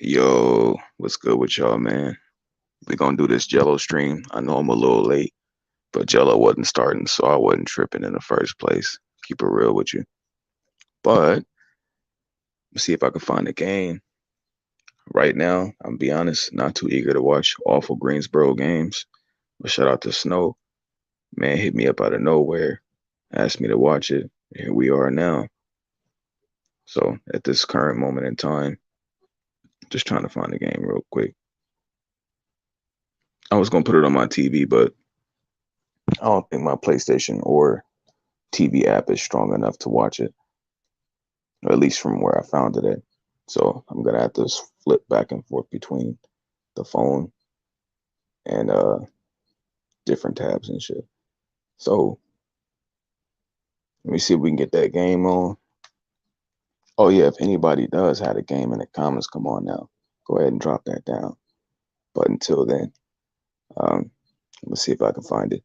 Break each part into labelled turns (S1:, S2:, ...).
S1: Yo, what's good with y'all, man? We gonna do this Jello stream. I know I'm a little late, but Jello wasn't starting, so I wasn't tripping in the first place. Keep it real with you. But let's see if I can find a game. Right now, I'm be honest, not too eager to watch awful Greensboro games. But shout out to Snow. Man hit me up out of nowhere, asked me to watch it. And here we are now. So at this current moment in time, just trying to find a game real quick. I was gonna put it on my TV, but I don't think my PlayStation or TV app is strong enough to watch it, or at least from where I found it at. So I'm gonna have to flip back and forth between the phone and different tabs and shit. So let me see if we can get that game on. Oh yeah, if anybody does have a game in the comments, come on now, go ahead and drop that down. But until then, um, let's see if I can find it.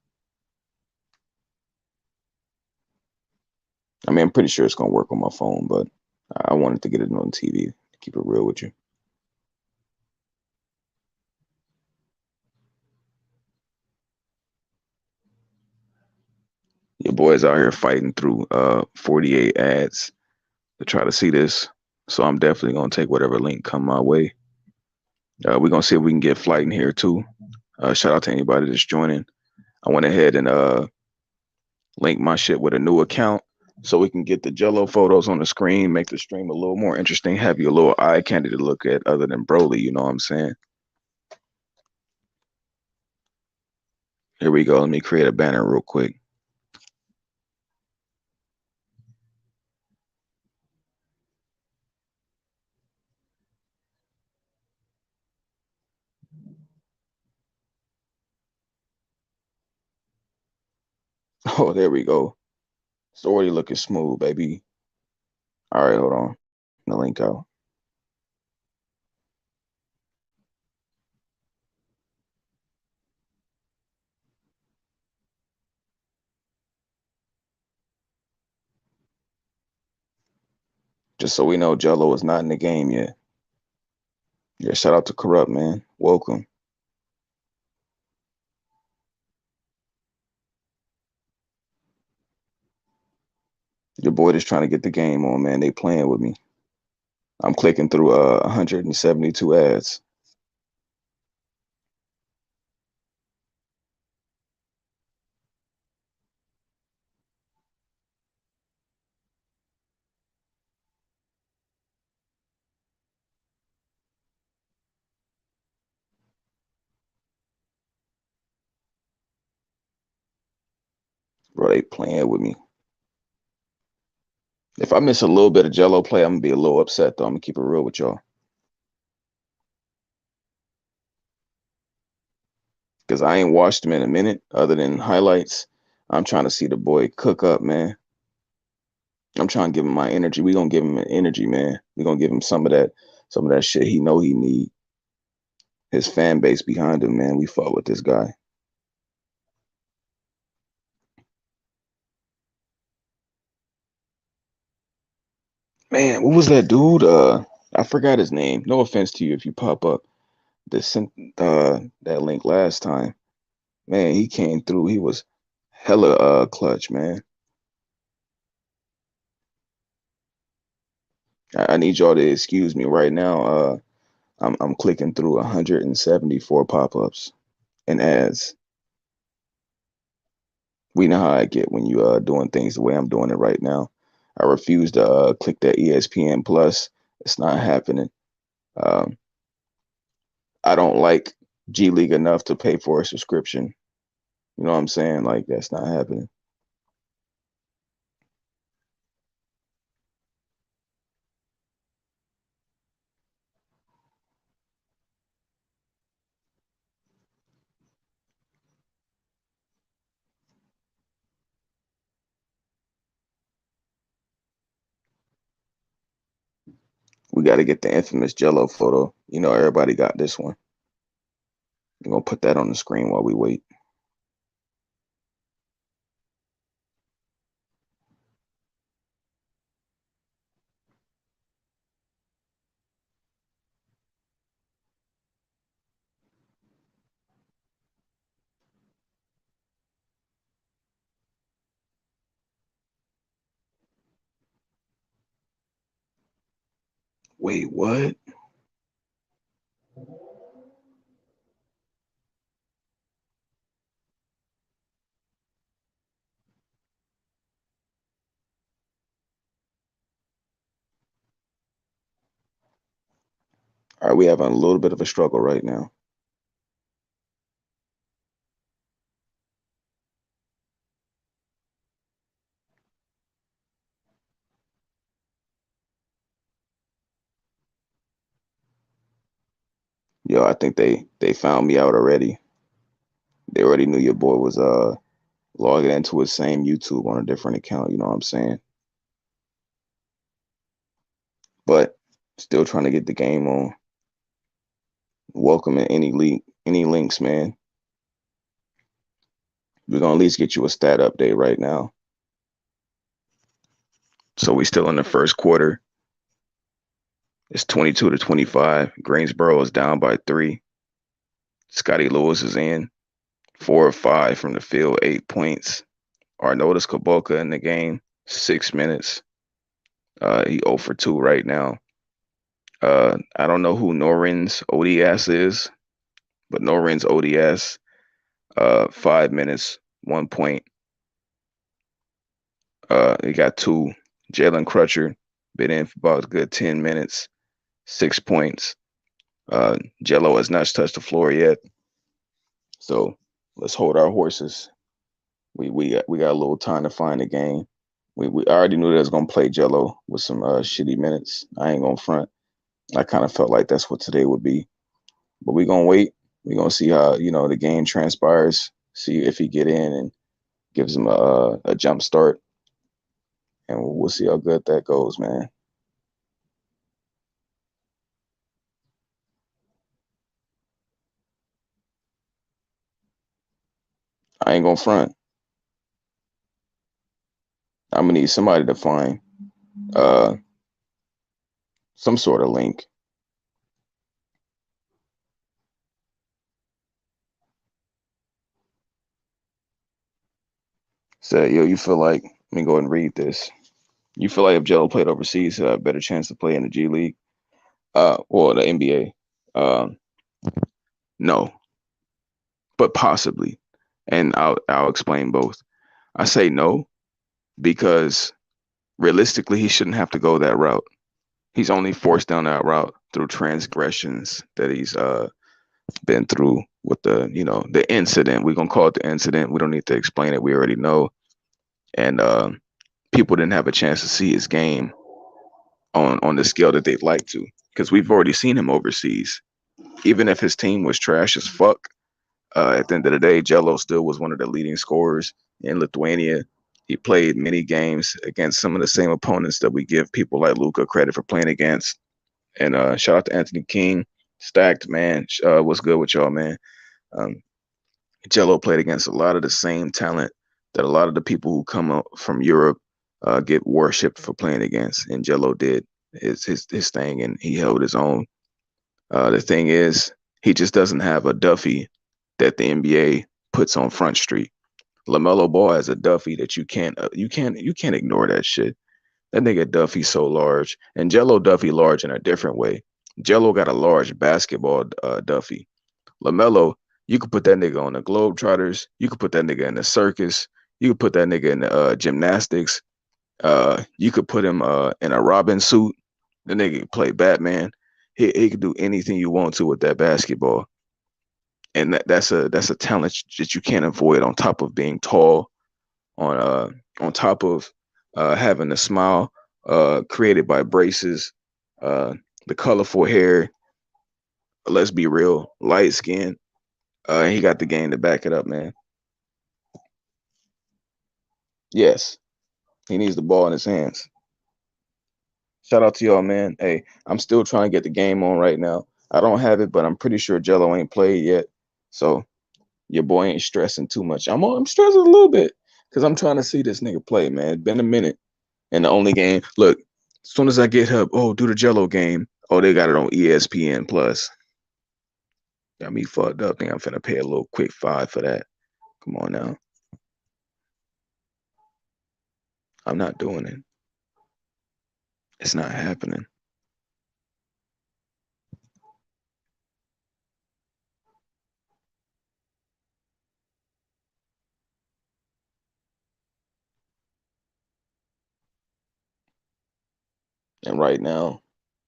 S1: I mean, I'm pretty sure it's gonna work on my phone, but I wanted to get it on TV. To keep it real with you. Your boys out here fighting through 48 ads to try to see this. So I'm definitely gonna take whatever link come my way. We're gonna see if we can get flight in here too. Shout out to anybody that's joining. I went ahead and link my shit with a new account so we can get the Jello photos on the screen, make the stream a little more interesting, have you a little eye candy to look at other than Broly. You know what I'm saying? Here we go. Let me create a banner real quick. Oh, there we go. It's already looking smooth, baby. All right, hold on. The link out. Just so we know, Jello is not in the game yet. Yeah, shout out to Corrupt, man. Welcome. Your boy is trying to get the game on, man. They playing with me. I'm clicking through 172 ads. Bro, they playing with me. If I miss a little bit of Jello play, I'm gonna be a little upset though. I'm gonna keep it real with y'all. Cause I ain't watched him in a minute, other than highlights. I'm trying to see the boy cook up, man. I'm trying to give him my energy. We gonna give him an energy, man. We gonna give him some of that shit he know he need. His fan base behind him, man. We fought with this guy. Man, what was that dude? I forgot his name. No offense to you if you pop up. That sent that link last time. Man, he came through. He was hella clutch, man. I need y'all to excuse me right now. I'm clicking through 174 pop-ups and ads. We know how I get when you doing things the way I'm doing it right now. I refuse to click that ESPN Plus. It's not happening. Um, I don't like G League enough to pay for a subscription. You know what I'm saying? Like that's not happening. We got to get the infamous Jello photo. You know, everybody got this one. We're gonna put that on the screen while we wait. Wait, what? All right, we having a little bit of a struggle right now. Yo, I think they found me out already. They already knew your boy was logging into his same YouTube on a different account, you know what I'm saying? But still trying to get the game on. Welcome in any links, man. We're gonna at least get you a stat update right now. So we still in the first quarter. It's 22-25. Greensboro is down by 3. Scotty Lewis is in 4 of 5 from the field, 8 points. Arnoldas Kaboka in the game, 6 minutes. He 0 for 2 right now. I don't know who Norin's ODS is, but Norin's ODS, 5 minutes, 1 point. He got 2. Jalen Crutcher been in for about a good 10 minutes, 6 points. Gelo has not touched the floor yet, so let's hold our horses. We got a little time to find the game. We already knew that I was gonna play Jello with some shitty minutes. I ain't gonna front. I kind of felt like that's what today would be. But we gonna wait. We gonna see how the game transpires. See if he get in and gives him a jump start, and we'll see how good that goes, man. I ain't gonna front. I'm gonna need somebody to find uh some sort of link. Say, yo, you feel like? Let me go and read this. You feel like if Jello played overseas, he'd have a better chance to play in the G League, or the NBA? No, but possibly, and I'll explain both. I say no because realistically, he shouldn't have to go that route. He's only forced down that route through transgressions that he's been through with the incident. We're gonna call it the incident. We don't need to explain it. We already know. And people didn't have a chance to see his game on the scale that they'd like to, because we've already seen him overseas. Even if his team was trash as fuck, at the end of the day, Jello still was one of the leading scorers in Lithuania. He played many games against some of the same opponents that we give people like Luca credit for playing against. And shout out to Anthony King. Stacked, man. What's good with y'all, man? Um, Jello played against a lot of the same talent that a lot of the people who come up from Europe get worshipped for playing against. And Jello did his thing, and he held his own. The thing is, he just doesn't have a Duffy that the NBA puts on Front Street. LaMelo Ball has a Duffy that you can't ignore that shit. That nigga Duffy so large, and Jello Duffy large in a different way. Jello got a large basketball Duffy. LaMelo, you could put that nigga on the Globetrotters. You could put that nigga in the circus. You could put that nigga in the gymnastics. You could put him in a Robin suit. The nigga could play Batman. He could do anything you want to with that basketball, and that's a talent that you can't avoid. On top of being tall, on top of having a smile created by braces, uh, the colorful hair. Let's be real, light skin. He got the game to back it up, man. Yes, he needs the ball in his hands. Shout out to y'all, man. Hey, I'm still trying to get the game on right now. I don't have it, but I'm pretty sure Jello ain't played yet. So your boy ain't stressing too much. I'm stressing a little bit because I'm trying to see this nigga play, man. It's been a minute. And the only game, look, as soon as I get up, oh, do the Jello game. Oh, they got it on ESPN Plus. Got me fucked up. Think I'm finna pay a little quick 5 for that. Come on now. I'm not doing it. It's not happening. right now.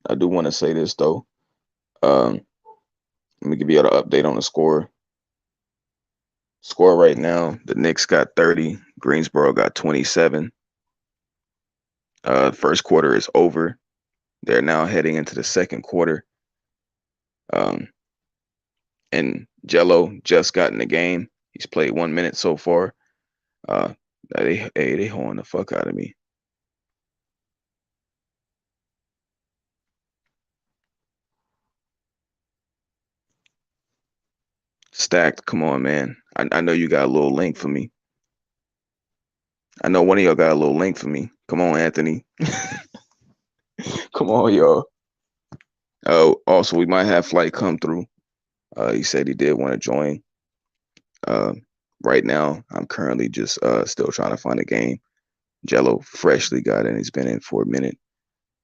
S1: I do want to say this though. Um, Let me give you an update on the score. Score right now: the Knicks got 30, Greensboro got 27. First quarter is over. They're now heading into the second quarter. Um, and Gelo just got in the game. He's played 1 minute so far. Uh, they holding the fuck out of me. Stacked, come on, man. I know you got a little link for me. I know one of y'all got a little link for me. Come on, Anthony. Come on, y'all. Also, we might have Flight come through. He said he did want to join. Uh, right now, I'm currently just still trying to find a game. Jello freshly got in. He's been in for a minute.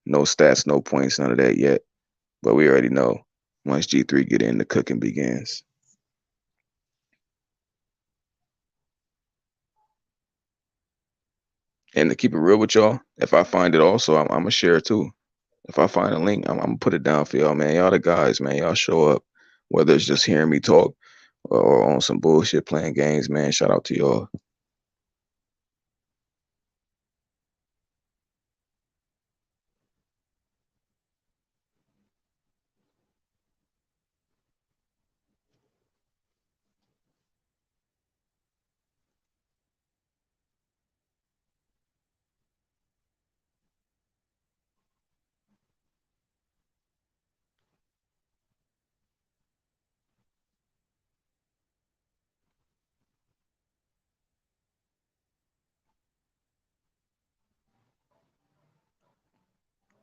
S1: No stats, no points, none of that yet. But we already know once G3 get in, the cooking begins. And to keep it real with y'all, if I find it also, I'm gonna share it too. If I find a link, I'm gonna put it down for y'all, man. Y'all the guys, man. Y'all show up, whether it's just hearing me talk or on some bullshit playing games, man. Shout out to y'all.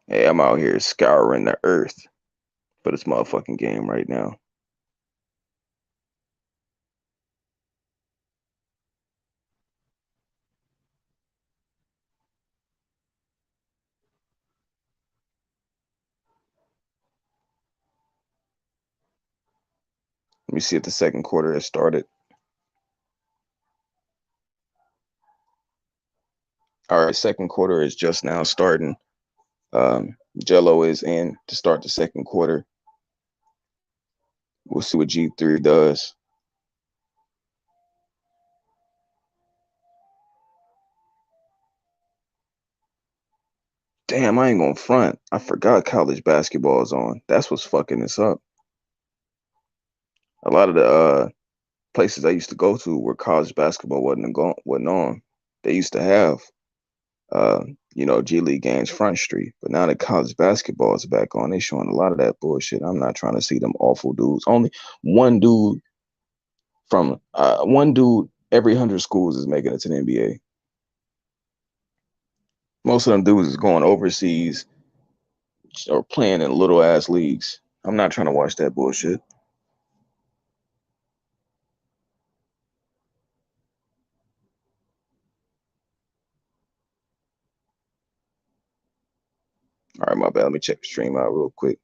S1: Hey, I'm out here scouring the earth for this motherfucking game right now. Let me see if the second quarter has started. All right, second quarter is just now starting. Jello is in to start the second quarter. We'll see what G3 does. Damn, I ain't gonna front. I forgot college basketball is on. That's what's fucking this up. A lot of the places I used to go to where college basketball wasn't on. They used to have uh, G League games Front Street, but now that college basketball is back on, they showing a lot of that bullshit. I'm not trying to see them awful dudes. Only one dude one dude every 100 schools is making it to the NBA. Most of them dudes is going overseas or playing in little ass leagues. I'm not trying to watch that bullshit. All right, my bad. Let me check the stream out real quick.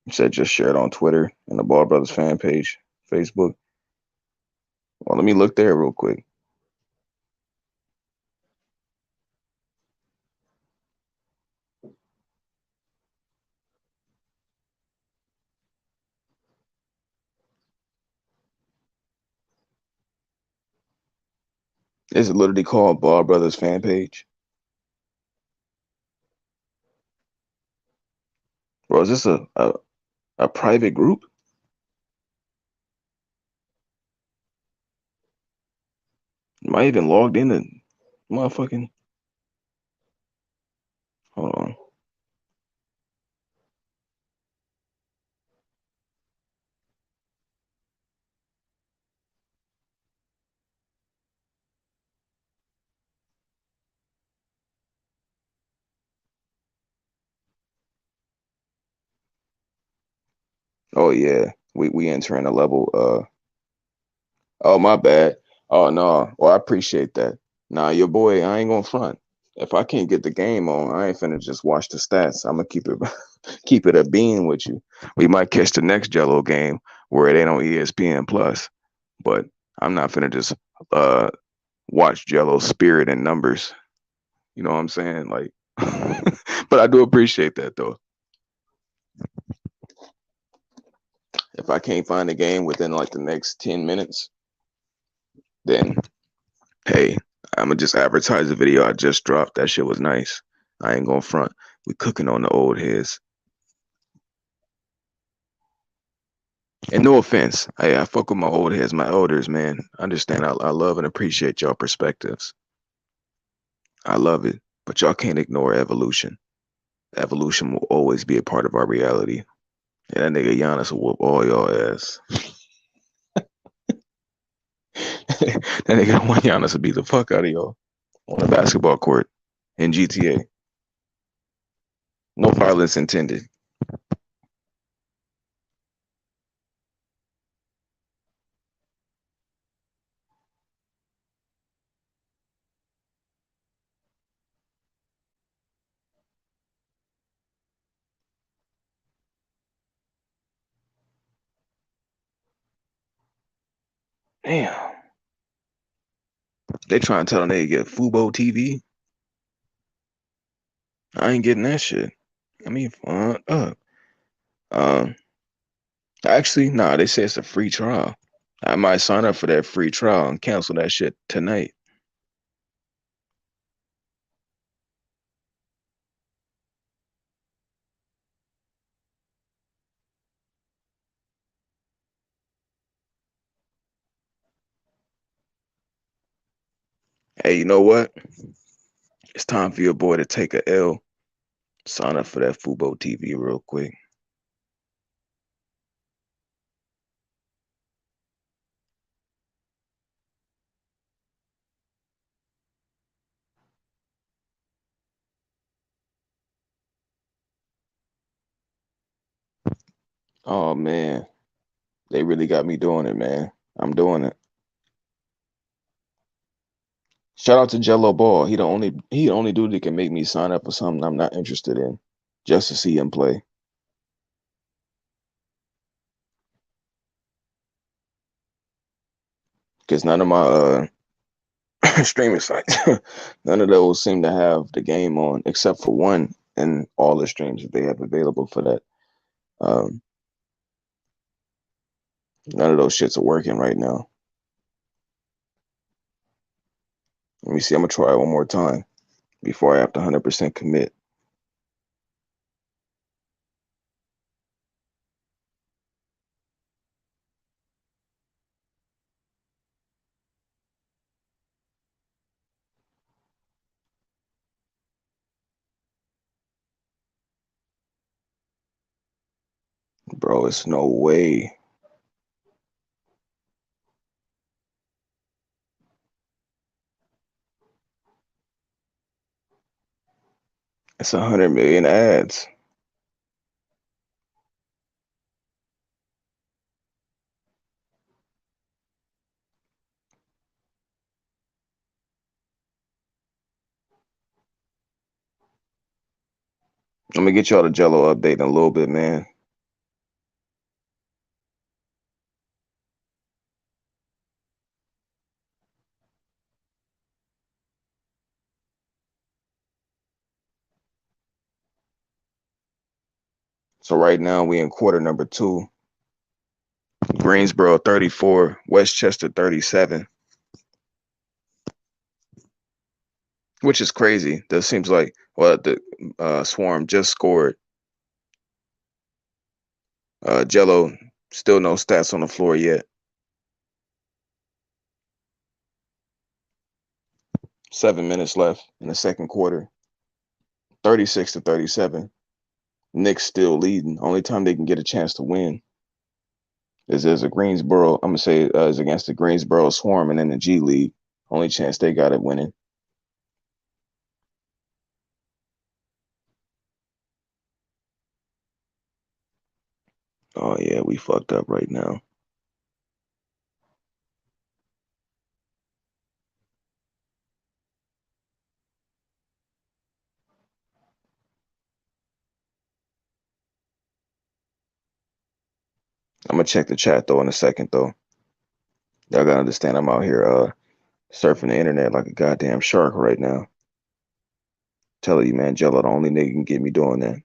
S1: You said just share it on Twitter and the Ball Brothers fan page, Facebook. Well, let me look there real quick. Is it literally called Ball Brothers fan page? Bro, is this a private group? Am I even logged in to motherfucking? Hold on. Oh yeah, we entering a level. Oh my bad. Oh no. Well, I appreciate that. Nah, your boy, I ain't gonna front. If I can't get the game on, I ain't finna just watch the stats. I'm gonna keep it keep it a bean with you. We might catch the next Jello game where it ain't on ESPN Plus, but I'm not finna just uh watch Jello's spirit in numbers. You know what I'm saying? Like, but I do appreciate that though. If I can't find a game within like the next 10 minutes, then hey, I'm gonna just advertise the video I just dropped. That shit was nice. I ain't gonna front. We cooking on the old heads. And no offense, I fuck with my old heads, my elders, man. Understand, I love and appreciate y'all perspectives. I love it, but y'all can't ignore evolution. Evolution will always be a part of our reality. And that nigga Giannis will whoop all y'all ass. That nigga want Giannis to beat the fuck out of y'all on a basketball court in GTA. No violence intended. Damn. They trying to tell them they get Fubo TV. I ain't getting that shit. I mean, fuck up. Um, Actually, nah, they say it's a free trial. I might sign up for that free trial and cancel that shit tonight. Hey, you know what? It's time for your boy to take a L. Sign up for that Fubo TV real quick. Oh man, they really got me doing it, man. I'm doing it. Shout out to Jello Ball. He the only dude that can make me sign up for something I'm not interested in, just to see him play. Because none of my streaming sites, none of those seem to have the game on, except for one, and all the streams that they have available for that. Um, None of those shits are working right now. Let me see. I'm gonna try it one more time before I have to 100% commit. Bro, it's no way. It's 100 million ads. I'm gonna get y'all the Jello update in a little bit, man. So right now we in quarter number two. Greensboro 34, WestChester 37, which is crazy. That seems like well the Swarm just scored. Jello still no stats on the floor yet. 7 minutes left in the second quarter. 36-37. Knicks still leading. Only time they can get a chance to win is as a Greensboro. I'm gonna say is against the Greensboro Swarm and in the G League. Only chance they got it winning. Oh yeah, we fucked up right now. I'm gonna check the chat though in a second though. Y'all gotta understand I'm out here Surfing the internet like a goddamn shark right now. Telling you, man, Jello the only nigga can get me doing that.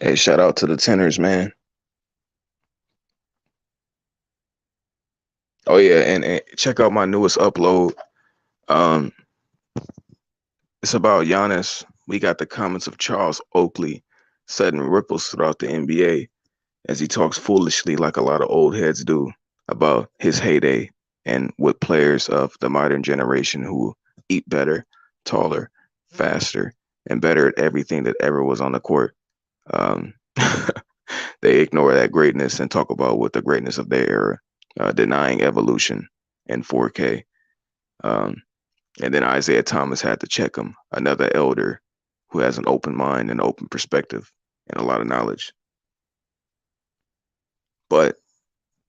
S1: Hey, shout out to the tenors, man. Oh yeah, and check out my newest upload. Um, it's about Giannis. We got the comments of Charles Oakley setting ripples throughout the NBA as he talks foolishly like a lot of old heads do about his heyday and what players of the modern generation who eat better, taller, faster, and better at everything that ever was on the court. Um, they ignore that greatness and talk about what the greatness of their era, denying evolution in 4K. Um, and then Isaiah Thomas had to check him, another elder who has an open mind and open perspective and a lot of knowledge. But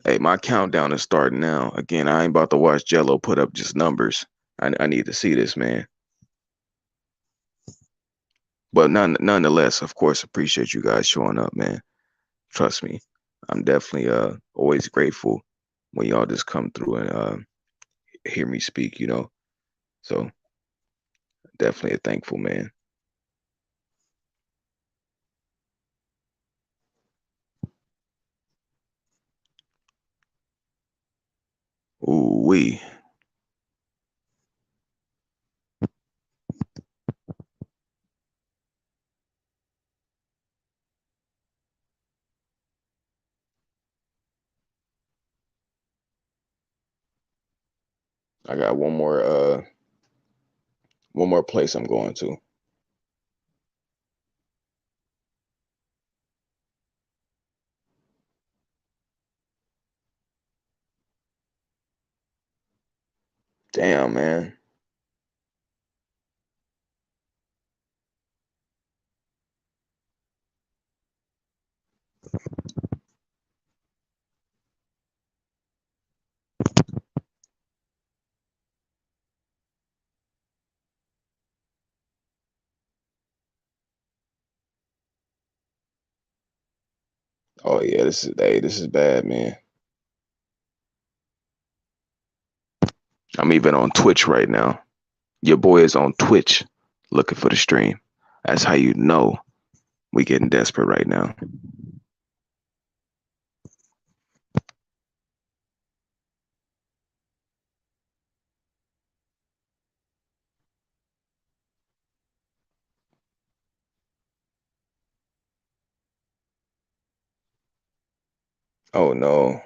S1: hey, my countdown is starting now. Again, I ain't about to watch Jello put up just numbers. I need to see this, man. But nonetheless, of course, appreciate you guys showing up, man. Trust me, I'm definitely always grateful when y'all just come through and hear me speak. So definitely a thankful man. Ooh wee. I got one more place I'm going to. Damn, man. Oh yeah, this is bad, man. I'm even on Twitch right now. Your boy is on Twitch looking for the stream. That's how you know we getting desperate right now. Oh no.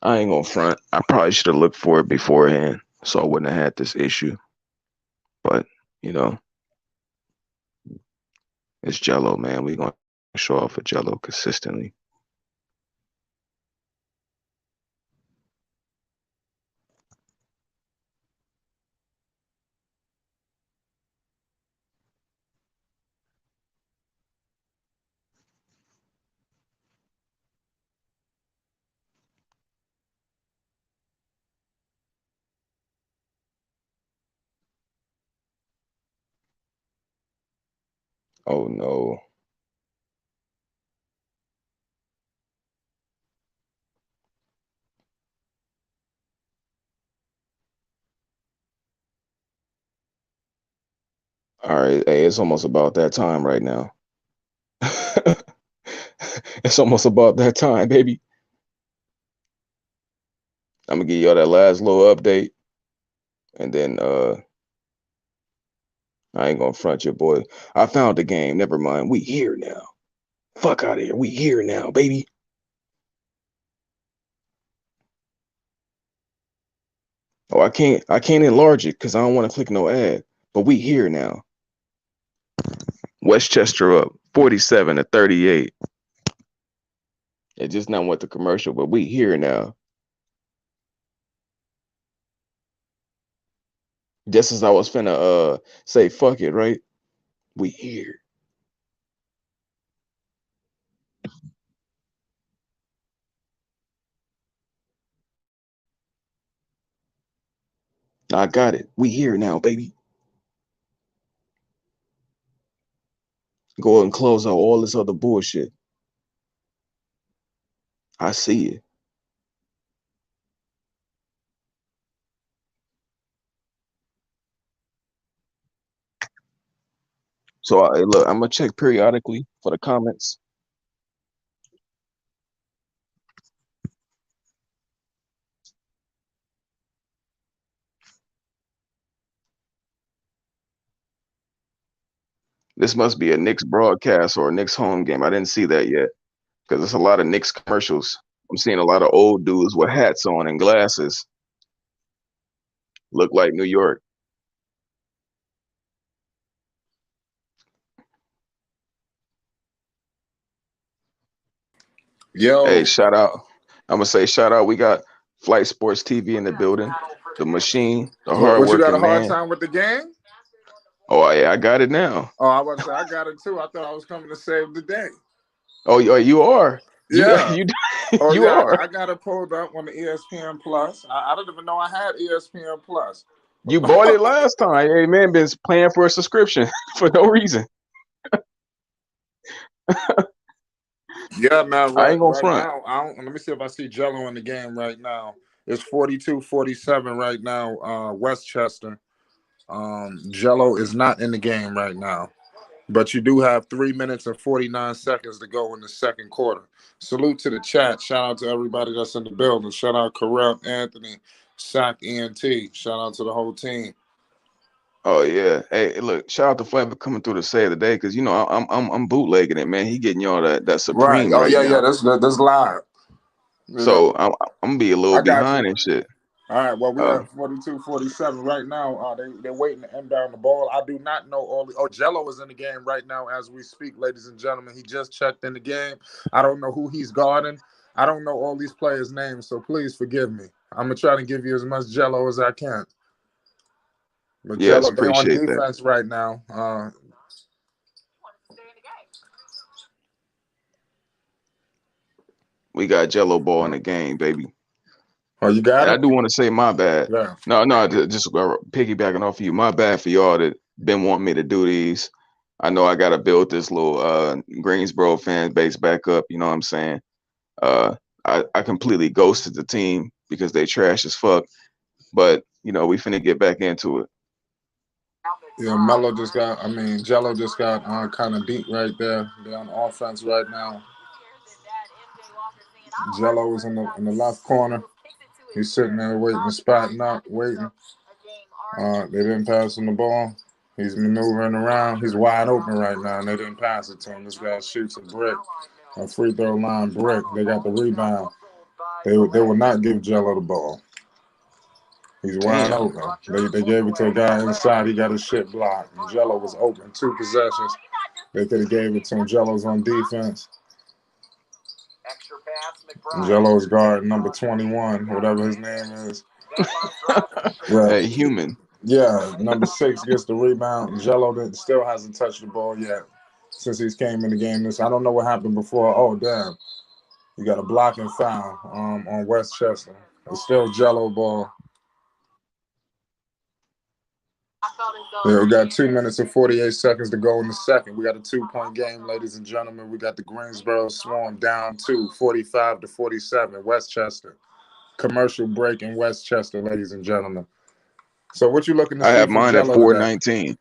S1: I ain't gonna front. I probably should have looked for it beforehand so I wouldn't have had this issue. But, you know, it's Jello, man. We gonna show off for Jello consistently. Oh no. All right, hey, it's almost about that time right now. It's almost about that time, baby. I'm gonna give y'all that last little update, and then I ain't gonna front your boy. I found the game. Never mind. We here now. Fuck out of here. We here now, baby. Oh, I can't enlarge it because I don't want to click no ad. But we here now. WestChester up 47-38. It just not went the commercial, but we here now. Just as I was finna say fuck it, right? We here. I got it. We here now, baby. Go and close out all this other bullshit. I see it. So look, I'm gonna check periodically for the comments. This must be a Knicks broadcast or a Knicks home game. I didn't see that yet because there's a lot of Knicks commercials. I'm seeing a lot of old dudes with hats on and glasses. Look like New York. Hey,
S2: Yo,
S1: shout out. I'm gonna say shout out. We got Flight Sports TV in the building. The machine, the
S2: what you got a
S1: hardworking
S2: hard
S1: man.
S2: time with the game?
S1: Oh yeah, I got it now.
S2: Oh, I was about to say I got it too. I thought I was coming to save the day.
S1: Oh, you are. You
S2: Yeah.
S1: you
S2: Oh
S1: you
S2: yeah,
S1: are.
S2: I got it pulled up on the ESPN Plus. I didn't even know I had ESPN Plus.
S1: You bought it last time. Hey man, been paying for a subscription for no reason.
S2: Yeah, man.
S1: I
S2: Right,
S1: ain't gonna
S2: right
S1: front.
S2: now. I don't. Let me see if I see Jello in the game right now. It's 42-47 right now. Westchester. Jello is not in the game right now. But you do have 3 minutes and 49 seconds to go in the second quarter. Salute to the chat. Shout out to everybody that's in the building. Shout out Corrupt, Anthony, Sack, ENT. Shout out to the whole team.
S1: Oh yeah. Hey, look, shout out to Flavor coming through to save the day because you know I'm bootlegging it, man. He getting y'all that
S2: Right.
S1: Supreme
S2: Oh,
S1: right
S2: yeah, yeah.
S1: now.
S2: That's live. You know,
S1: So I'm gonna be a little
S2: I got you.
S1: behind and shit.
S2: All right. Well, we
S1: Uh,
S2: at 42-47 right now. They're waiting to inbound the ball. I do not know all the. Oh, Jello is in the game right now as we speak, ladies and gentlemen. He just checked in the game. I don't know who he's guarding. I don't know all these players' names, so please forgive me. I'm gonna try to give you as much Jello as I can. But
S1: yes,
S2: Jello, they on
S1: appreciate that.
S2: defense right now.
S1: We got Jello ball in the game, baby.
S2: Oh, you got
S1: And I
S2: it?
S1: do want to say my bad.
S2: Yeah.
S1: No, just piggybacking off of you. My bad for y'all that been wanting me to do these. I know I gotta build this little Greensboro fan base back up. You know what I'm saying? Uh, I completely ghosted the team because they trash as fuck. But you know we finna get back into it.
S2: Yeah, Jello just got kind of deep right there. They're on offense right now. Jello is in the left corner. He's sitting there waiting, spotting up, waiting. They didn't pass him the ball. He's maneuvering around. He's wide open right now, and they didn't pass it to him. This guy shoots a brick, a free throw line brick. They got the rebound. They will not give Jello the ball. He's wide
S1: Damn.
S2: open. They gave it to a guy inside. He got his shit blocked. And Jello was open. 2 possessions. They could have gave it to him. Jello's on defense. Jello's guard number 21, whatever his name is. Yeah,
S1: Hey, human.
S2: yeah. Number 6 gets the rebound. Still hasn't touched the ball yet since he's came in the game. I don't know what happened before. Oh damn, you got a blocking foul on Westchester. It's still Jello ball. Yeah, we got 2 minutes and 48 seconds to go in the second. We got a 2-point game, ladies and gentlemen. We got the Greensboro Swarm down 45-47. Westchester. Commercial break in Westchester, ladies and gentlemen. So what you looking to
S1: I
S2: see
S1: have
S2: from
S1: mine at
S2: Jello today?
S1: 419.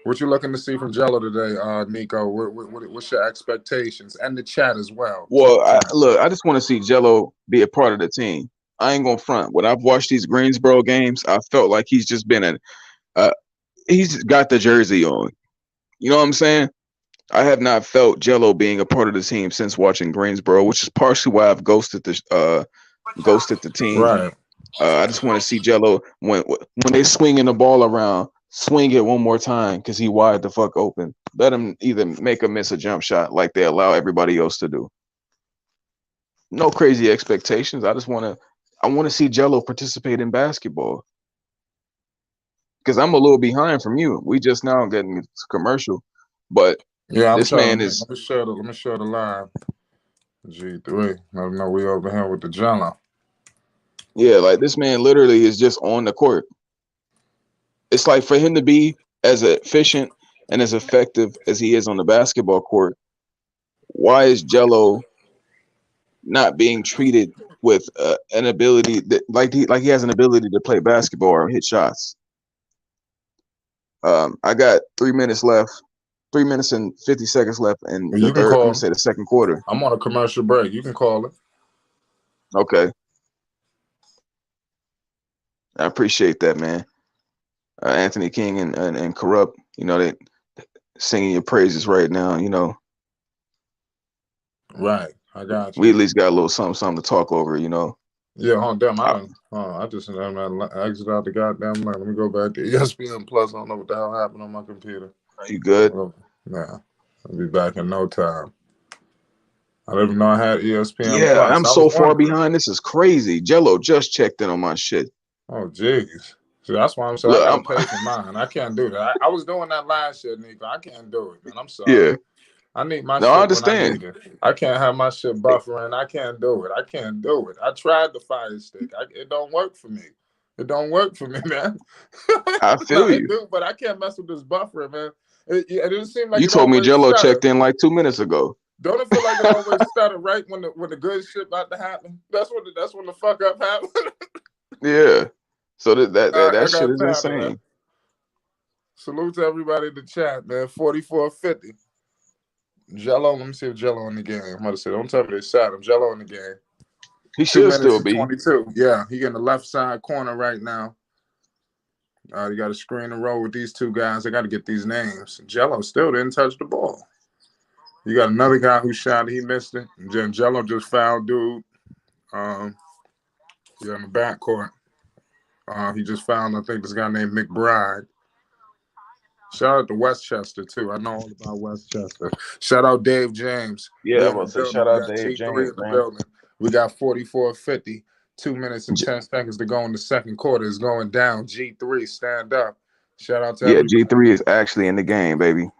S2: What you looking to see from Jello today, Nico? What's your expectations? And the chat as well.
S1: Well,
S2: Talk to me.
S1: look, I just want to see Jello be a part of the team. I ain't gonna front. When I've watched these Greensboro games, I felt like he's just been uh, he's got the jersey on. You know what I'm saying? I have not felt Jello being a part of the team since watching Greensboro, which is partially why I've ghosted the team.
S2: Right.
S1: I just want to see Jello when they swinging the ball around, swing it one more time because he wide the fuck open. Let him either make or miss a jump shot like they allow everybody else to do. No crazy expectations. I want to see Jello participate in basketball. because I'm a little behind from you. We just now getting this commercial, but
S2: Yeah, I'm
S1: this
S2: telling
S1: man
S2: you.
S1: is
S2: Let me show the live. G3. Let them know we over here with the jello.
S1: yeah, like this man literally is just on the court. It's like for him to be as efficient and as effective as he is on the basketball court. Why is Jello not being treated with an ability that like he has an ability to play basketball or hit shots? I got 3 minutes left, 3 minutes and 50 seconds left in
S2: Well,
S1: the
S2: you can
S1: third. I'm gonna
S2: call.
S1: say the second quarter.
S2: I'm on a commercial break. You can call it.
S1: Okay, I appreciate that, man. Anthony King and Corrupt, they singing your praises right now.
S2: Right. I got
S1: We
S2: you.
S1: at least got a little something to talk over.
S2: Yeah, damn, I
S1: I,
S2: done. I just exit out the goddamn line. Let me go back to ESPN Plus. I don't know what the hell happened on my computer.
S1: are you good?
S2: Well, nah, I'll be back in no time. I didn't even know I had ESPN
S1: Yeah,
S2: Plus.
S1: I'm
S2: I was
S1: so far
S2: wondering.
S1: behind. This is crazy. Jello just checked in on my shit.
S2: Oh, jeez. See, that's why I'm saying I
S1: Look,
S2: got to
S1: I'm
S2: pay for mine. I can't do that. I was doing that last year, Nico. I can't do it, man. I'm sorry.
S1: yeah.
S2: I need my
S1: No, I
S2: shit when I
S1: understand.
S2: need it. I can't have my shit buffering. I can't do it. I can't do it. I tried the Fire Stick. It don't work for me. It don't work for me, man.
S1: I
S2: No,
S1: feel
S2: it
S1: you.
S2: do, but I can't mess with this buffering, man. It didn't seem like
S1: You
S2: it
S1: told me
S2: always
S1: Jello
S2: stutter.
S1: checked in like 2 minutes ago.
S2: Don't it feel like it always stutter right when the good shit about to happen? That's when the fuck up happens.
S1: Yeah. So that
S2: I
S1: shit
S2: got
S1: is
S2: tired of that.
S1: insane.
S2: Salute to everybody in the chat, man. 4450. Jello, let me see if Jello in the game. I'm about to say, don't tell me they sat him. Jello in the game.
S1: He
S2: Two
S1: should
S2: minutes
S1: still
S2: and
S1: be.
S2: 22. Yeah, he in the left side corner right now. You got a screen and roll with these two guys. I got to get these names. Jello still didn't touch the ball. You got another guy who shot it. He missed it. And then Jello just fouled dude. Yeah, in the backcourt. He just found, I think, this guy named McBride. Shout out to WestChester, too. I know all about WestChester. Shout out Dave James.
S1: Yeah,
S2: We
S1: I'm
S2: in the
S1: gonna say
S2: building.
S1: shout
S2: We
S1: out
S2: got
S1: Dave
S2: G3
S1: James,
S2: in the
S1: man.
S2: building. We got 4450. 2 minutes and 10 seconds to go in the second quarter. It's going down. G3, stand up. Shout out to
S1: Yeah,
S2: everybody.
S1: G3 is actually in the game, baby.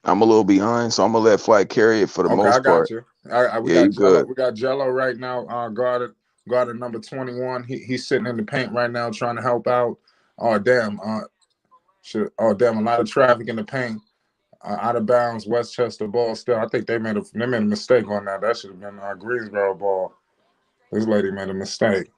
S1: I'm a little behind, so I'm gonna let Flight carry it for the
S2: Okay, I
S1: most
S2: got
S1: part.
S2: you. We
S1: Yeah, you
S2: got Jello.
S1: good.
S2: We got Jello right now. Guarded number 21. He's sitting in the paint right now trying to help out. Oh damn. Oh damn. A lot of traffic in the paint. Out of bounds. Westchester ball still. I think they made a mistake on that. That should have been Greensboro ball. This lady made a mistake.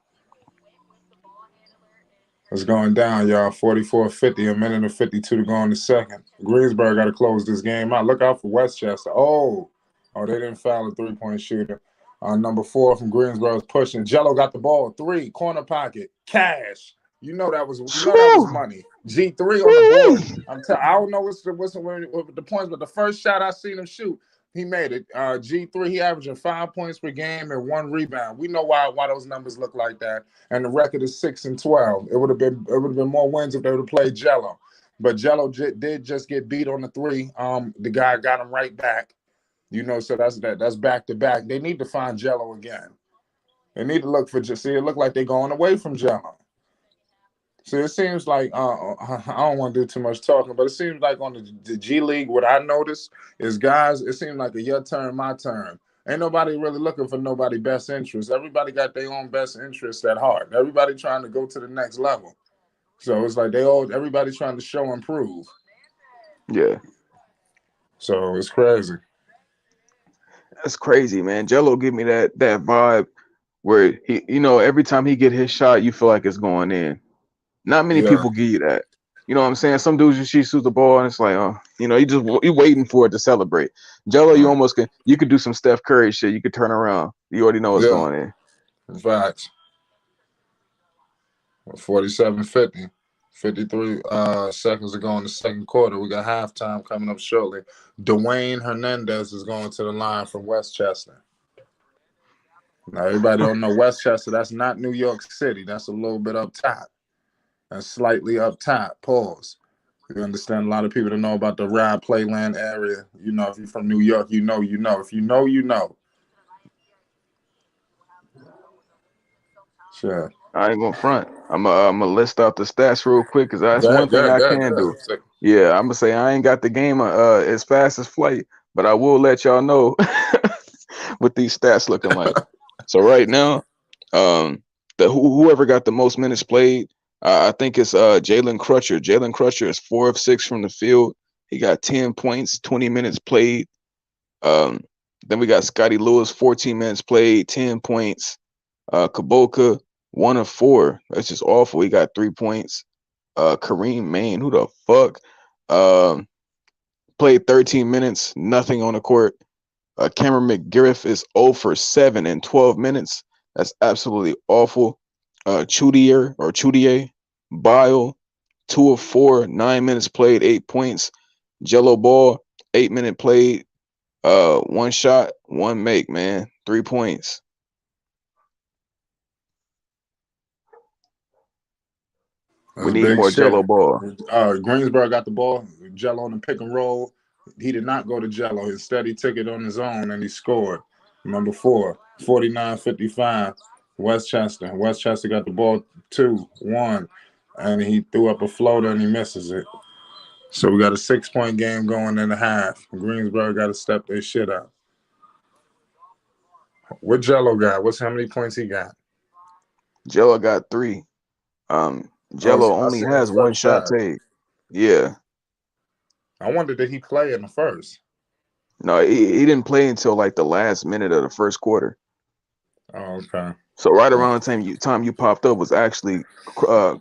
S2: It's going down, y'all. 44-50, a minute and 52 to go in the second. Greensboro got to close this game out. Look out for Westchester. Oh, they didn't foul a three-point shooter. Number 4 from Greensboro is pushing. Jello got the ball. 3, corner pocket. Cash. You know that was
S1: Whew.
S2: money. G3 on the board.
S1: Woo-wee.
S2: I don't know what's the points, but the first shot I seen him shoot, he made it. G3, he averaging 5 points per game and 1 rebound. We know why those numbers look like that. And the record is 6-12. It would have been more wins if they would have played Jello. But Jello did just get beat on the 3. The guy got him right back. So that's back to back. They need to find Jello again. They need to look for see. It look like they're going away from Jello. See, it seems like I don't want to do too much talking, but it seems like on the G League, what I noticed is guys. It seems like a your turn, my turn. Ain't nobody really looking for nobody best interest. Everybody got their own best interest at heart. Everybody trying to go to the next level. So it's like everybody trying to show and prove.
S1: Yeah,
S2: So it's crazy.
S1: that's crazy, man. Jello give me that vibe where every time he get his shot, you feel like it's going in. Not many
S2: Yeah,
S1: people give you that. You know what I'm saying? Some dudes she shoots the ball and it's like, oh, you waiting for it to celebrate. Jello, you
S2: right.
S1: almost you could do some Steph Curry shit. You could turn around. You already know what's
S2: Yeah.
S1: going in.
S2: Facts. 47-50. 53 seconds to go in the second quarter. We got halftime coming up shortly. Dwayne Hernandez is going to the line from Westchester. Now, everybody don't know Westchester. That's not New York City. That's a little bit up top. That's slightly up top. Pause. You understand? A lot of people don't know about the Ride Playland area. If you're from New York, you know. If you know, you know. Sure.
S1: I ain't gonna front. I'm gonna list out the stats real quick because that's one
S2: Good,
S1: thing
S2: good,
S1: I
S2: good,
S1: can
S2: good.
S1: do. Yeah, I'm gonna say I ain't got the game as fast as Flight, but I will let y'all know what these stats looking like. So right now, um, whoever got the most minutes played, I think it's Jalen Crutcher. Jalen Crutcher is 4 of 6 from the field. He got 10 points, 20 minutes played. Um, then we got Scotty Lewis, 14 minutes played, 10 points. Kaboka, 1 of 4. That's just awful. He got 3 points. Kareem Main, who the fuck? Um, Played 13 minutes, nothing on the court. Cameron McGriff is 0 for 7 in 12 minutes. That's absolutely awful. Chudier, Bile, 2 of 4, 9 minutes played, 8 points. Jello Ball, 8 minute played, one shot, one make, man, 3 points. We
S2: That's
S1: need
S2: big
S1: more
S2: shit.
S1: Jello Ball.
S2: Greensboro got the ball. Jello on the pick and roll. He did not go to Jello. Instead, he took it on his own and he scored. Number 4, 49-55, Westchester. Westchester got the ball 2-1, and he threw up a floater and he misses it. So we got a 6-point game going in the half. Greensboro got to step their shit up. What Jello got? What's how many points he got?
S1: Jello got 3.
S2: Oh,
S1: Jello
S2: I
S1: only
S2: see his
S1: has one
S2: first
S1: shot
S2: shot.
S1: take. Yeah.
S2: I wonder did he play in the first?
S1: No, he didn't play until like the last minute of the first quarter.
S2: Oh, okay.
S1: So right around the time you popped up was actually, uh,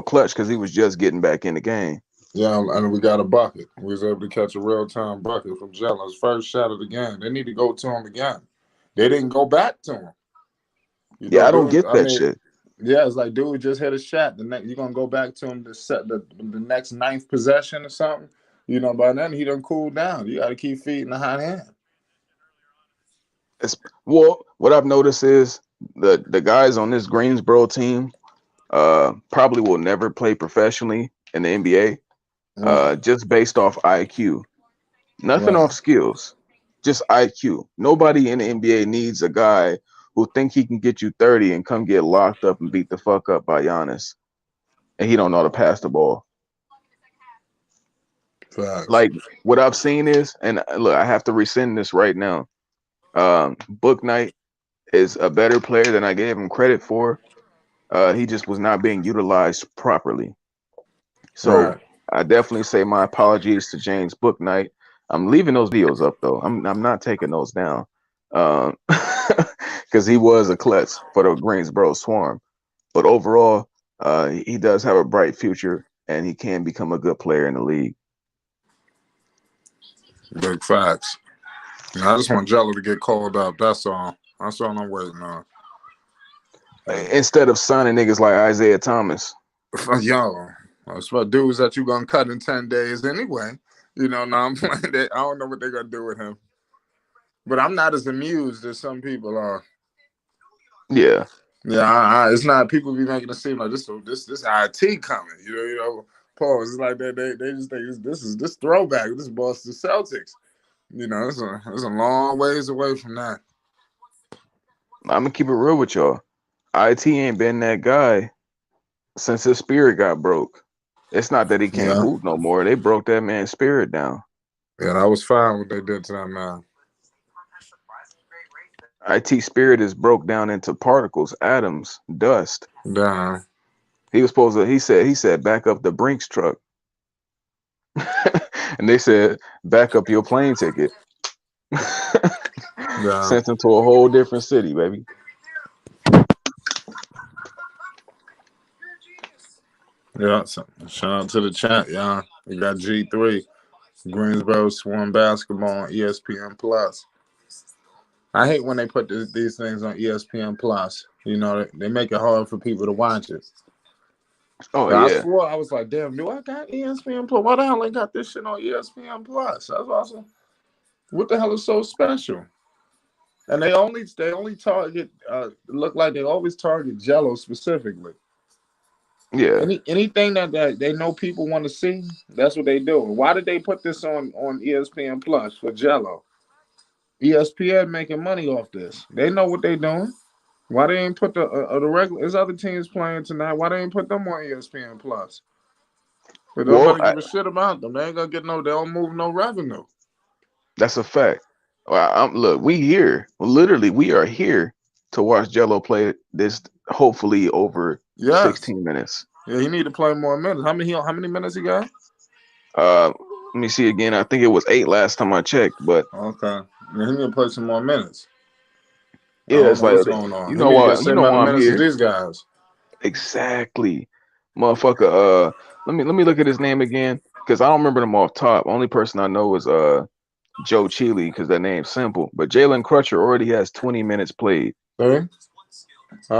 S1: clutch because he was just getting back in the game.
S2: Yeah, and we got a bucket. We was able to catch a real time bucket from Jello's first shot of the game. They need to go to him again. They didn't go back to him.
S1: Yeah, I don't
S2: Dude.
S1: get
S2: I
S1: that
S2: mean,
S1: shit.
S2: yeah, it's like dude just hit a shot. The next you're gonna go back to him to set the next ninth possession or something. By then he done cooled down. You got to keep feeding the hot hand.
S1: Well, what I've noticed is the guys on this Greensboro team probably will never play professionally in the NBA,
S2: Right,
S1: just based off IQ. Nothing
S2: right.
S1: off skills, just IQ. Nobody in the NBA needs a guy who think he can get you 30 and come get locked up and beat the fuck up by Giannis, and he don't know how to pass the ball.
S2: Facts.
S1: Like what I've seen is, and look, I have to rescind this right now. Book Knight is a better player than I gave him credit for. He just was not being utilized properly. So
S2: Right.
S1: I definitely say my apologies to James Booknight. I'm leaving those videos up though. I'm not taking those down. Because he was a klutz for the Greensboro Swarm. But overall, he does have a bright future and he can become a good player in the league.
S2: Big facts. I just want Jello to get called up. That's all. That's all I'm waiting on.
S1: Instead of signing niggas like Isaiah Thomas.
S2: Yo, that's what dudes that you gonna cut in 10 days anyway. Now I'm playing that. I don't know what they're gonna do with him, but I'm not as amused as some people are.
S1: Yeah.
S2: Yeah, it's not. People be making it seem like this IT coming. Pause. It's like they just think this throwback. This Boston Celtics. It's a long ways away from that.
S1: I'm gonna keep it real with y'all. IT ain't been that guy since his spirit got broke. It's not that he can't
S2: Yeah,
S1: hoop no more. They broke that man's spirit down.
S2: yeah, that was fine what they did to that man.
S1: IT spirit is broke down into particles, atoms, dust.
S2: Damn.
S1: He was supposed to. He said back up the Brinks truck, and they said back up your plane ticket.
S2: Yeah,
S1: Sent him to a whole different city, baby.
S2: yeah. So, shout out to the chat, y'all. We got G3. Greensboro Swarm basketball on ESPN Plus. I hate when they put these things on ESPN Plus. They make it hard for people to watch it.
S1: Oh
S2: I
S1: yeah,
S2: swore I was like, damn, do I got ESPN Plus? Why the hell I got this shit on ESPN Plus? That's awesome. What the hell is so special? And they only target look like they always target Jello specifically.
S1: yeah.
S2: Anything that they know people want to see, that's what they do. Why did they put this on ESPN Plus for Jello? ESPN making money off this. They know what they doing. Why they ain't put the regular? There's other teams playing tonight. Why they ain't put them on ESPN Plus? But
S1: Well,
S2: nobody give a shit about them. They ain't gonna get no. They don't move no revenue.
S1: that's a fact. Well, look, we here. Literally, we are here to watch Jello play this. Hopefully, over
S2: Yes.
S1: 16 minutes.
S2: Yeah, he need to play more minutes. How many minutes he got?
S1: Let me see again. I think it was 8 last time I checked, but
S2: Okay. Yeah, he need to play some more minutes. I
S1: yeah,
S2: don't
S1: it's
S2: know
S1: like
S2: what's going on.
S1: you
S2: He
S1: know
S2: need to get
S1: what?
S2: the
S1: You
S2: same
S1: know
S2: amount of
S1: why I'm
S2: minutes as
S1: here.
S2: these guys.
S1: Exactly, motherfucker. Let me look at his name again because I don't remember them off top. Only person I know is Joe Chile because that name's simple. But Jalen Crutcher already has 20 minutes played.
S2: See?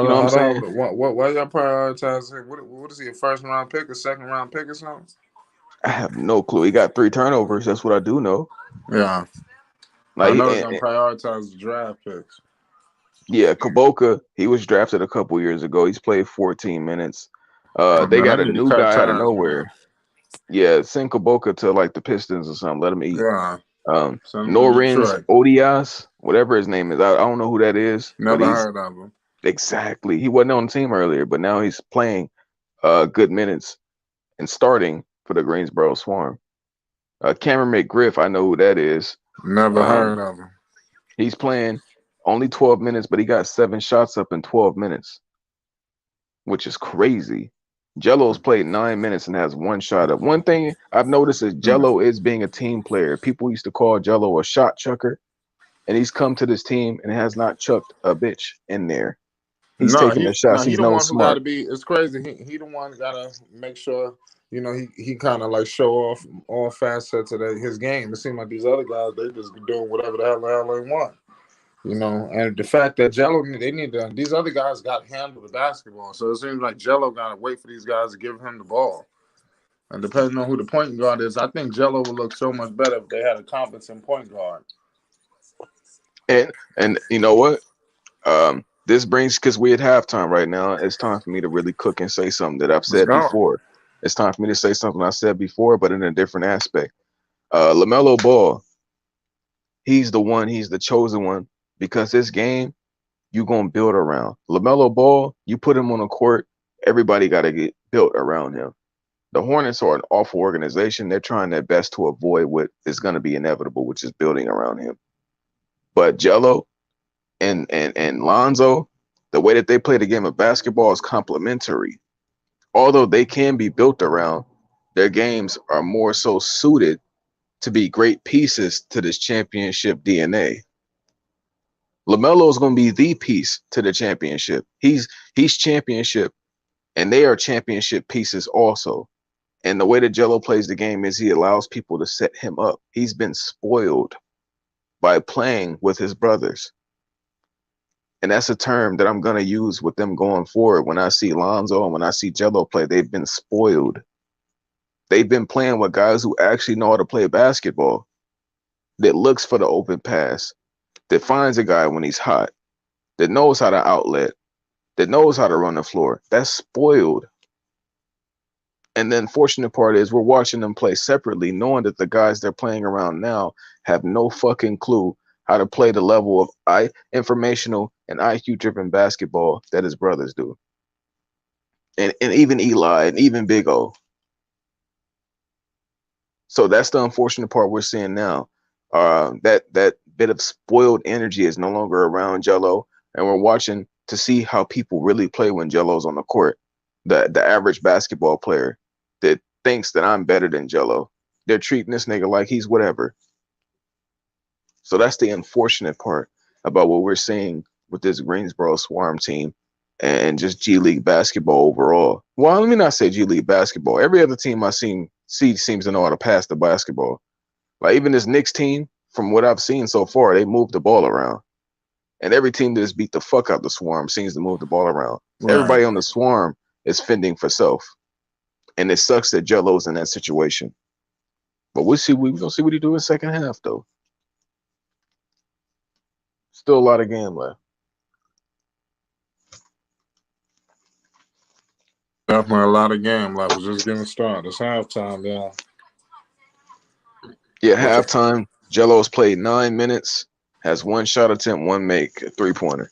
S1: You know what I'm saying?
S2: Why y'all prioritize him? What is he, a first round pick, a second round pick or something?
S1: I have no clue. He got 3 turnovers. That's what I do know.
S2: Yeah. I
S1: Like,
S2: know they're gonna prioritize the draft picks.
S1: yeah, Kuboka, he was drafted a couple years ago. He's played 14 minutes.
S2: Oh
S1: They
S2: man, I
S1: got a
S2: need to
S1: new
S2: cut
S1: guy out of
S2: ties, man.
S1: nowhere. Yeah, send Kuboka to like the Pistons or something. Let him eat.
S2: Yeah. Send him to
S1: Norins
S2: Detroit.
S1: Odias, whatever his name is. I don't know who that is, but
S2: Never
S1: he's
S2: heard of him.
S1: exactly. He wasn't on the team earlier, but now he's playing good minutes and starting for the Greensboro Swarm. Cameron McGriff, I know who that is.
S2: Never
S1: Um,
S2: heard of him.
S1: he's playing only 12 minutes, but he got 7 shots up in 12 minutes, which is crazy. Jello's played 9 minutes and has 1 shot up. One thing I've noticed is
S2: Hmm.
S1: Jello is being a team player. People used to call Jello a shot chucker, and he's come to this team and has not chucked a bitch in there. He's
S2: No,
S1: taking the shots.
S2: he
S1: He's
S2: the
S1: no
S2: one who got to
S1: smart.
S2: be. It's crazy. He the one got to make sure. He kind of like show off all facets of his game. It seems like these other guys, they just doing whatever the hell they want. And the fact that Jello, they need to. These other guys got to handle the basketball, so it seems like Jello got to wait for these guys to give him the ball. And depending on who the point guard is, I think Jello would look so much better if they had a competent point guard.
S1: And you know what? This brings because we're at halftime right now. It's time for me to really cook and say something that I've
S2: Let's
S1: said
S2: go.
S1: before. It's time for me to say something I said before, but in a different aspect. LaMelo Ball, he's the one. He's the chosen one because this game you gonna build around LaMelo Ball. You put him on the court, everybody got to get built around him. The Hornets are an awful organization. They're trying their best to avoid what is going to be inevitable, which is building around him. But Jello and Lonzo, the way that they play the game of basketball is complementary. Although they can be built around, their games are more so suited to be great pieces to this championship DNA. LaMelo is going to be the piece to the championship. He's championship, and they are championship pieces also. And the way that Jello plays the game is he allows people to set him up. He's been spoiled by playing with his brothers. And that's a term that I'm going to use with them going forward. When I see Lonzo and when I see Jello play, they've been spoiled. They've been playing with guys who actually know how to play basketball, that looks for the open pass, that finds a guy when he's hot, that knows how to outlet, that knows how to run the floor. That's spoiled. And the unfortunate part is we're watching them play separately, knowing that the guys they're playing around now have no fucking clue how to play the level of informational and IQ driven basketball that his brothers do. And even Eli and even Big O. So that's the unfortunate part we're seeing now. That bit of spoiled energy is no longer around Jello, and we're watching to see how people really play when Jello's on the court. The average basketball player that thinks that I'm better than Jello, they're treating this nigga like he's whatever. So that's the unfortunate part about what we're seeing with this Greensboro Swarm team and just G League basketball overall. Well, let me not say G League basketball. Every other team I see seems to know how to pass the basketball. Like even this Knicks team, from what I've seen so far, they move the ball around. And every team that has beat the fuck out the Swarm seems to move the ball around.
S2: Right.
S1: Everybody on the Swarm is fending for self. And it sucks that Jello's in that situation. But we'll see. We're gonna see what he do in the second half though. Still a lot of game left.
S2: Definitely a lot of game left. We're just getting started. It's halftime, yeah.
S1: Yeah,
S2: What's up?
S1: halftime. Jello's played 9 minutes, has 1 shot attempt, 1 make, a 3-pointer.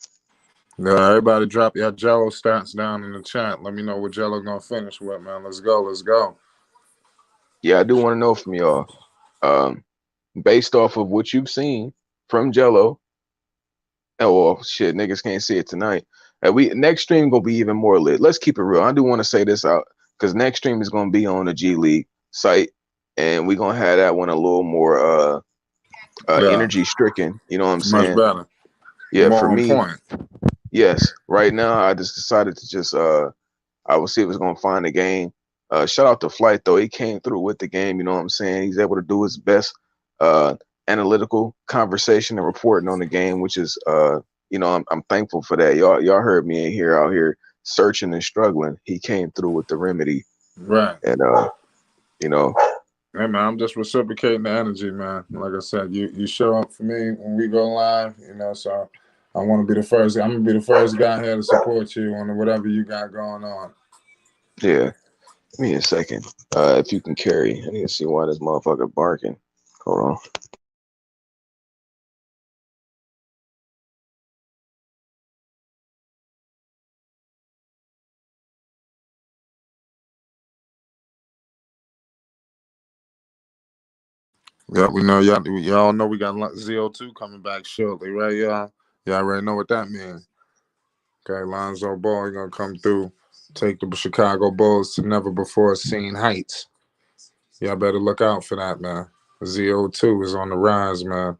S2: Yeah, everybody drop your Jello stats down in the chat. Let me know what Jello gonna finish with, man. Let's go. Let's go.
S1: Yeah, I do want to know from y'all. Um, Based off of what you've seen from Jello. Oh well, shit, niggas can't see it tonight. We next stream gonna be even more lit. Let's keep it real. I do want to say this out because next stream is gonna be on the G League site, and we gonna have that one a little more
S2: Yeah,
S1: energy stricken. You know what I'm
S2: much
S1: saying?
S2: better.
S1: Yeah, for
S2: More on
S1: me,
S2: point.
S1: yes. Right now, I just decided to just I will see if it's gonna find the game. Shout out to Flight though. He came through with the game, you know what I'm saying? He's able to do his best uh analytical conversation and reporting on the game, which is I'm thankful for that. Y'all heard me in here out here searching and struggling. He came through with the remedy
S2: Right.
S1: and you know,
S2: Hey man, I'm just reciprocating the energy, man. Like I said, you show up for me when we go live, so I want to be the first. I'm gonna be the first guy here to support you on whatever you got going on.
S1: yeah. Give me a second. If you can carry. I need to see why this motherfucker barking. Hold on.
S2: Yeah, we know y'all know we got ZO2 coming back shortly, right, y'all? Y'all already know what that means. Okay, Lonzo Ball gonna come through, take the Chicago Bulls to never before seen heights. Y'all better look out for that, man. ZO2 is on the rise, man.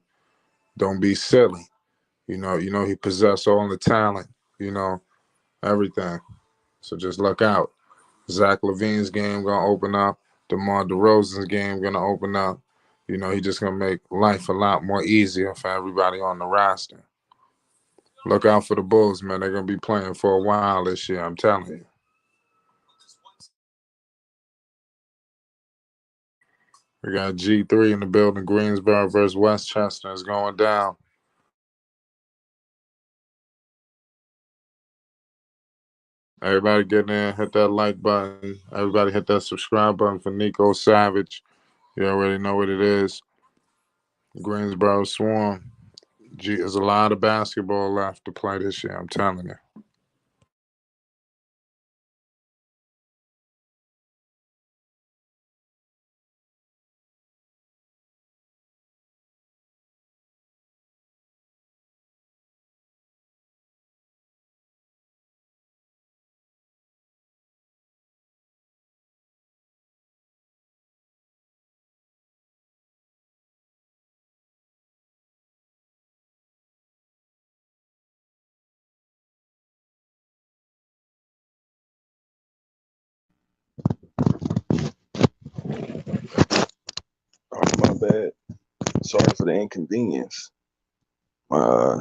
S2: Don't be silly. He possessed all the talent, you know, everything. So just look out. Zach LaVine's game gonna open up. DeMar DeRozan's game gonna open up. He just gonna make life a lot more easier for everybody on the roster. Look out for the Bulls, man. They're gonna be playing for a while this year. I'm telling you. We got G3 in the building. Greensboro versus WestChester is going down. Everybody get in, hit that like button. Everybody hit that subscribe button for Nico Savage. You already know what it is. Greensboro Swarm. There's a lot of basketball left to play this year. I'm telling you.
S1: Oh, my bad. Sorry for the inconvenience. Uh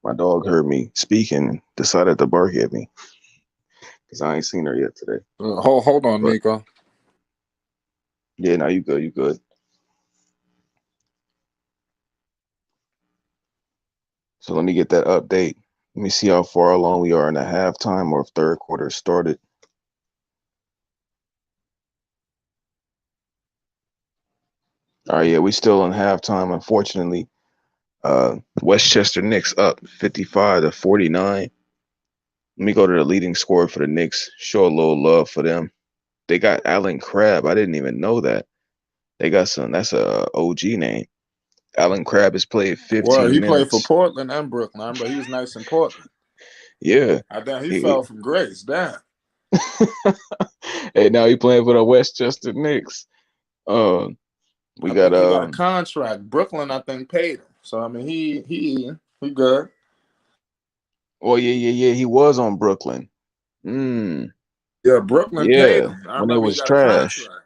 S1: My dog heard me speaking and decided to bark at me because I ain't seen her yet today.
S2: Hold on,
S1: But
S2: Nico.
S1: yeah, now you good, you good. So let me get that update. Let me see how far along we are in the halftime or if third quarter started. All right, yeah, we still in halftime. Unfortunately, WestChester Knicks up 55-49. Let me go to the leading scorer for the Knicks. Show a little love for them. They got Alan Crabb. I didn't even know that. They got some. That's a OG name. Alan Crabb has played
S2: Well,
S1: 15
S2: he played for
S1: minutes.
S2: Portland and Brooklyn, but he was nice in Portland.
S1: Yeah.
S2: I think he
S1: He,
S2: fell from grace. Damn.
S1: hey, now he playing for the Westchester Knicks. Um, we
S2: I
S1: got
S2: think he got a contract. Brooklyn, I think, paid him. So I mean, he good.
S1: oh yeah. He was on Brooklyn.
S2: Yeah, Brooklyn paid
S1: Yeah,
S2: him. I
S1: when it
S2: remember he
S1: was
S2: got a
S1: trash.
S2: contract.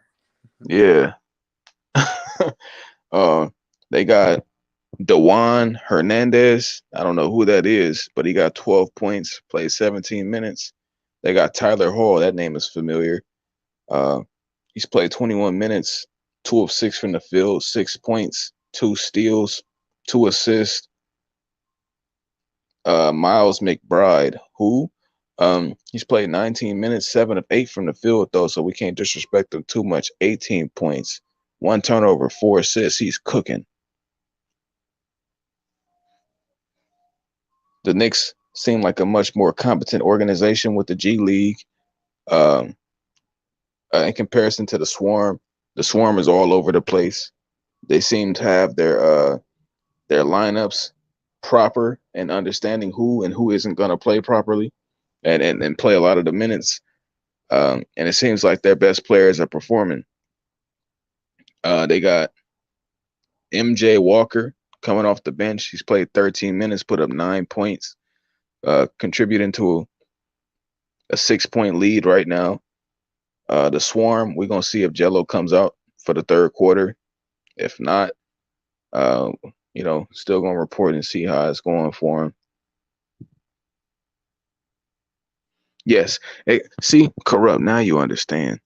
S1: Yeah. uh, they got Dewan Hernandez. I don't know who that is, but he got 12 points, played 17 minutes. They got Tyler Hall. That name is familiar. Uh, he's played 21 minutes, 2 of 6 from the field, 6 points, 2 steals, 2 assists. Miles McBride, who he's played 19 minutes, 7 of 8 from the field though, so we can't disrespect him too much. 18 points, 1 turnover, 4 assists. He's cooking. The Knicks seem like a much more competent organization with the G League. Um, in comparison to the Swarm is all over the place. They seem to have their lineups proper and understanding who and who isn't going to play properly and play a lot of the minutes. And it seems like their best players are performing. They got MJ Walker coming off the bench. He's played 13 minutes, put up 9 points, contributing to a 6 point lead right now. The Swarm, we're gonna see if Gelo comes out for the third quarter. If not, uh, still gonna report and see how it's going for him. Yes, hey, see, corrupt. Now you understand.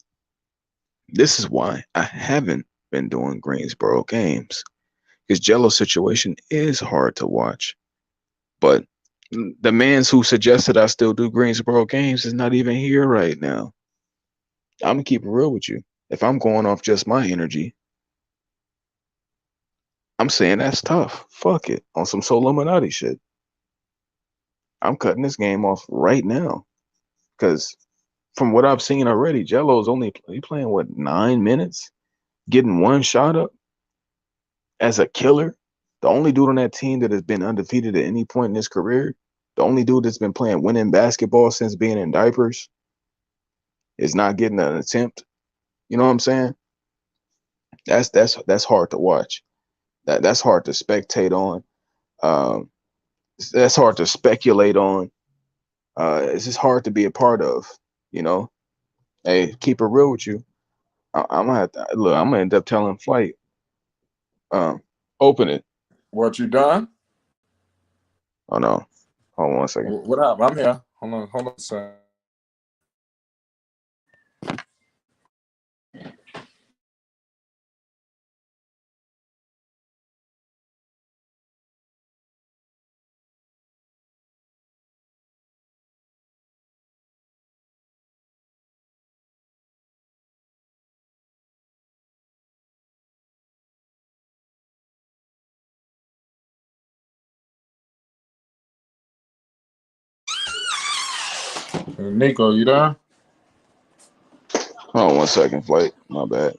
S1: This is why I haven't been doing Greensboro games. His Jello situation is hard to watch. But the man's who suggested I still do Greensboro games is not even here right now. I'm gonna keep it real with you. If I'm going off just my energy, I'm saying that's tough. Fuck it. On some Soul Illuminati shit. I'm cutting this game off right now. Because from what I've seen already, Jello's only playing what 9 minutes, getting one shot up as a killer. The only dude on that team that has been undefeated at any point in his career, the only dude that's been playing winning basketball since being in diapers, is not getting an attempt. You know what I'm saying? That's hard to watch. That's hard to spectate on. Um, that's hard to speculate on. It's just hard to be a part of. You know, hey, keep it real with you. I'm gonna have to look. I'm gonna end up telling Flight, um, open it.
S2: What you done?
S1: Oh no, hold on 1 second.
S2: What happened? I'm here. Hold on a second. Nico, you there?
S1: Hold on 1 second, Flight. My bad.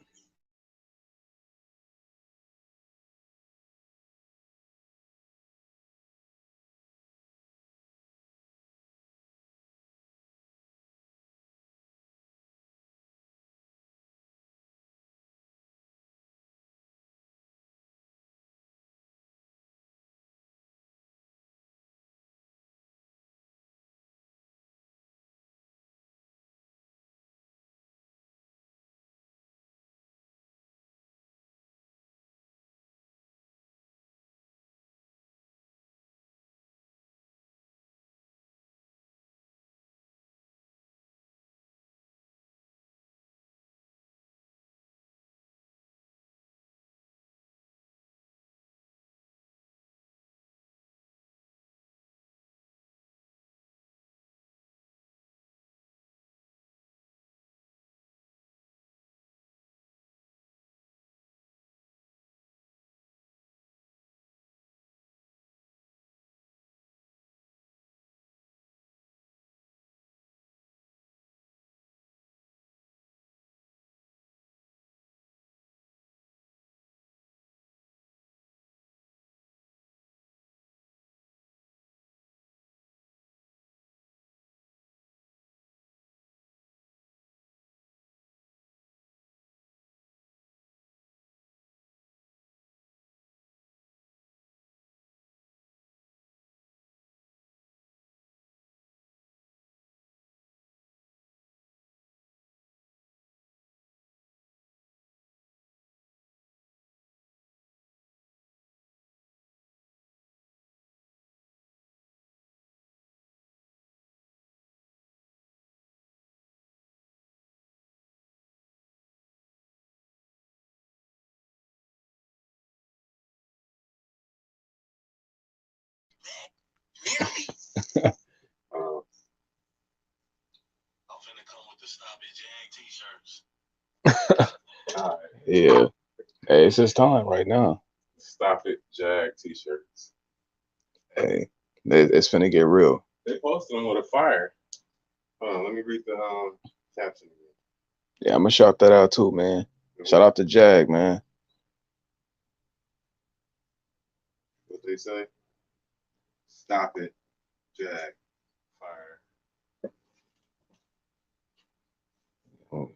S1: Yeah. Hey, it's his time right now.
S3: Stop it, Jag t-shirts.
S1: Hey, it's finna get real.
S3: They posted him with a fire. Hold on, let me read the caption again.
S1: Yeah, I'm gonna shout that out too, man. Shout out to Jag, man.
S3: What they say? Stop it, Jag. Fire.
S1: Oh.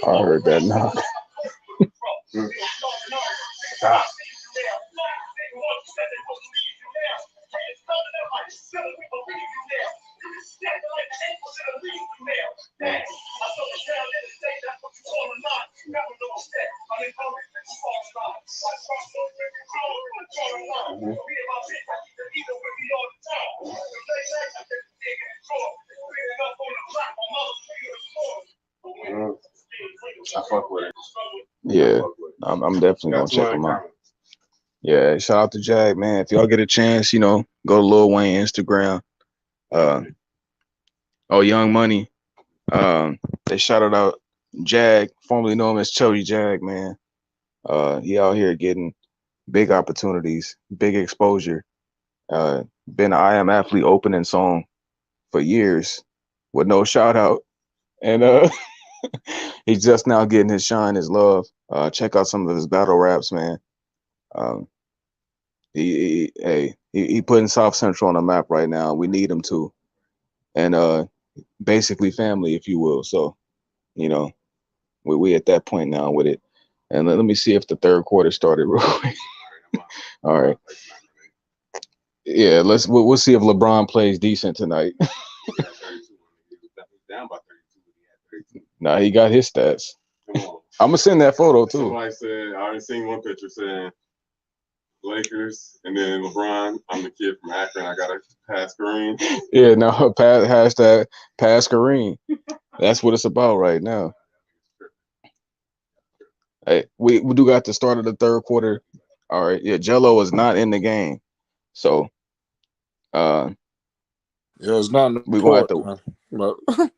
S1: I heard that knock.
S3: Stop. I fuck with it.
S1: Yeah, I'm definitely gonna check him out. Yeah, shout out to Jag, man. If y'all get a chance, go to Lil Wayne Instagram. Uh, oh, Young Money. They shouted out Jag, formerly known as Chubby Jag, man. He out here getting big opportunities, big exposure. Been an I Am Athlete opening song for years with no shout out. And he's just now getting his shine, his love. Check out some of his battle raps, man. Um, he putting South Central on the map right now. We need him to, and basically family, if you will. So, you know, we at that point now with it. And let me see if the third quarter started real quick. All right. Yeah, we'll see if LeBron plays decent tonight. Nah, he got his stats. I'm gonna send that photo too.
S3: Somebody said I already seen one picture saying Lakers and then LeBron. I'm the kid from Akron. I gotta pass Kareem.
S1: Yeah, no, hashtag pass Kareem. That's what it's about right now. Hey, we do got the start of the third quarter. All right, yeah, Gelo is not in the game, so
S2: yeah, it's not in the
S1: we gonna have
S2: court,
S1: to.
S2: but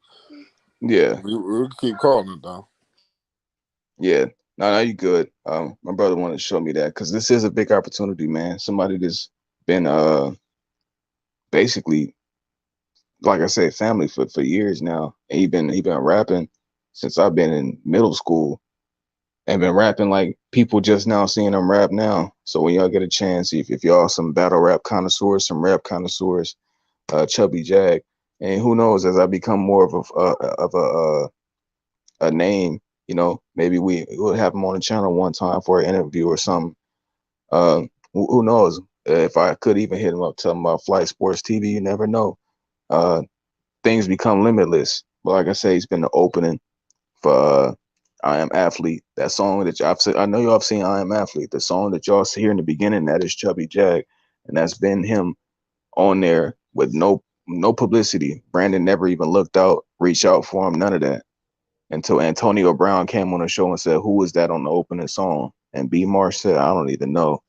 S1: Yeah,
S2: we'll keep calling it though.
S1: yeah. No, you good. My brother wanted to show me that because this is a big opportunity, man. Somebody that's been basically, like I said, family for years now. And he been rapping since I've been in middle school and been rapping like people just now seeing him rap now. So when y'all get a chance, if y'all some battle rap connoisseurs, some rap connoisseurs, Chubby Jag, and who knows, as I become more of a name, maybe we'll have him on the channel one time for an interview or something. Who knows? If I could even hit him up, tell him about Flight Sports TV, you never know. Things become limitless. But like I say, he's been the opening for I Am Athlete. That song that I've said, I know y'all have seen I Am Athlete. The song that y'all hear in the beginning, that is Chubby Jag, and that's been him on there with no publicity. Brandon never even looked out, reached out for him, none of that. Until Antonio Brown came on the show and said, "Who was that on the opening song?" And B Marsh said, "I don't even know."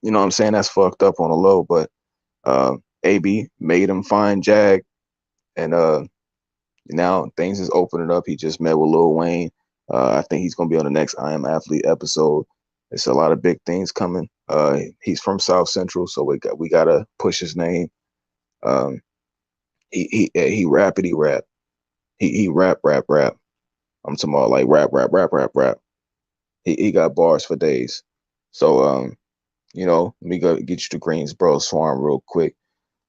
S1: You know what I'm saying? That's fucked up on the low, but AB made him find Jag, and now things is opening up. He just met with Lil Wayne. I think he's gonna be on the next I Am Athlete episode. It's a lot of big things coming. He's from South Central, so we gotta push his name. Um, he rappity rap. He rap. I'm talking about like rap. He got bars for days. So let me go get you to Greensboro Swarm real quick.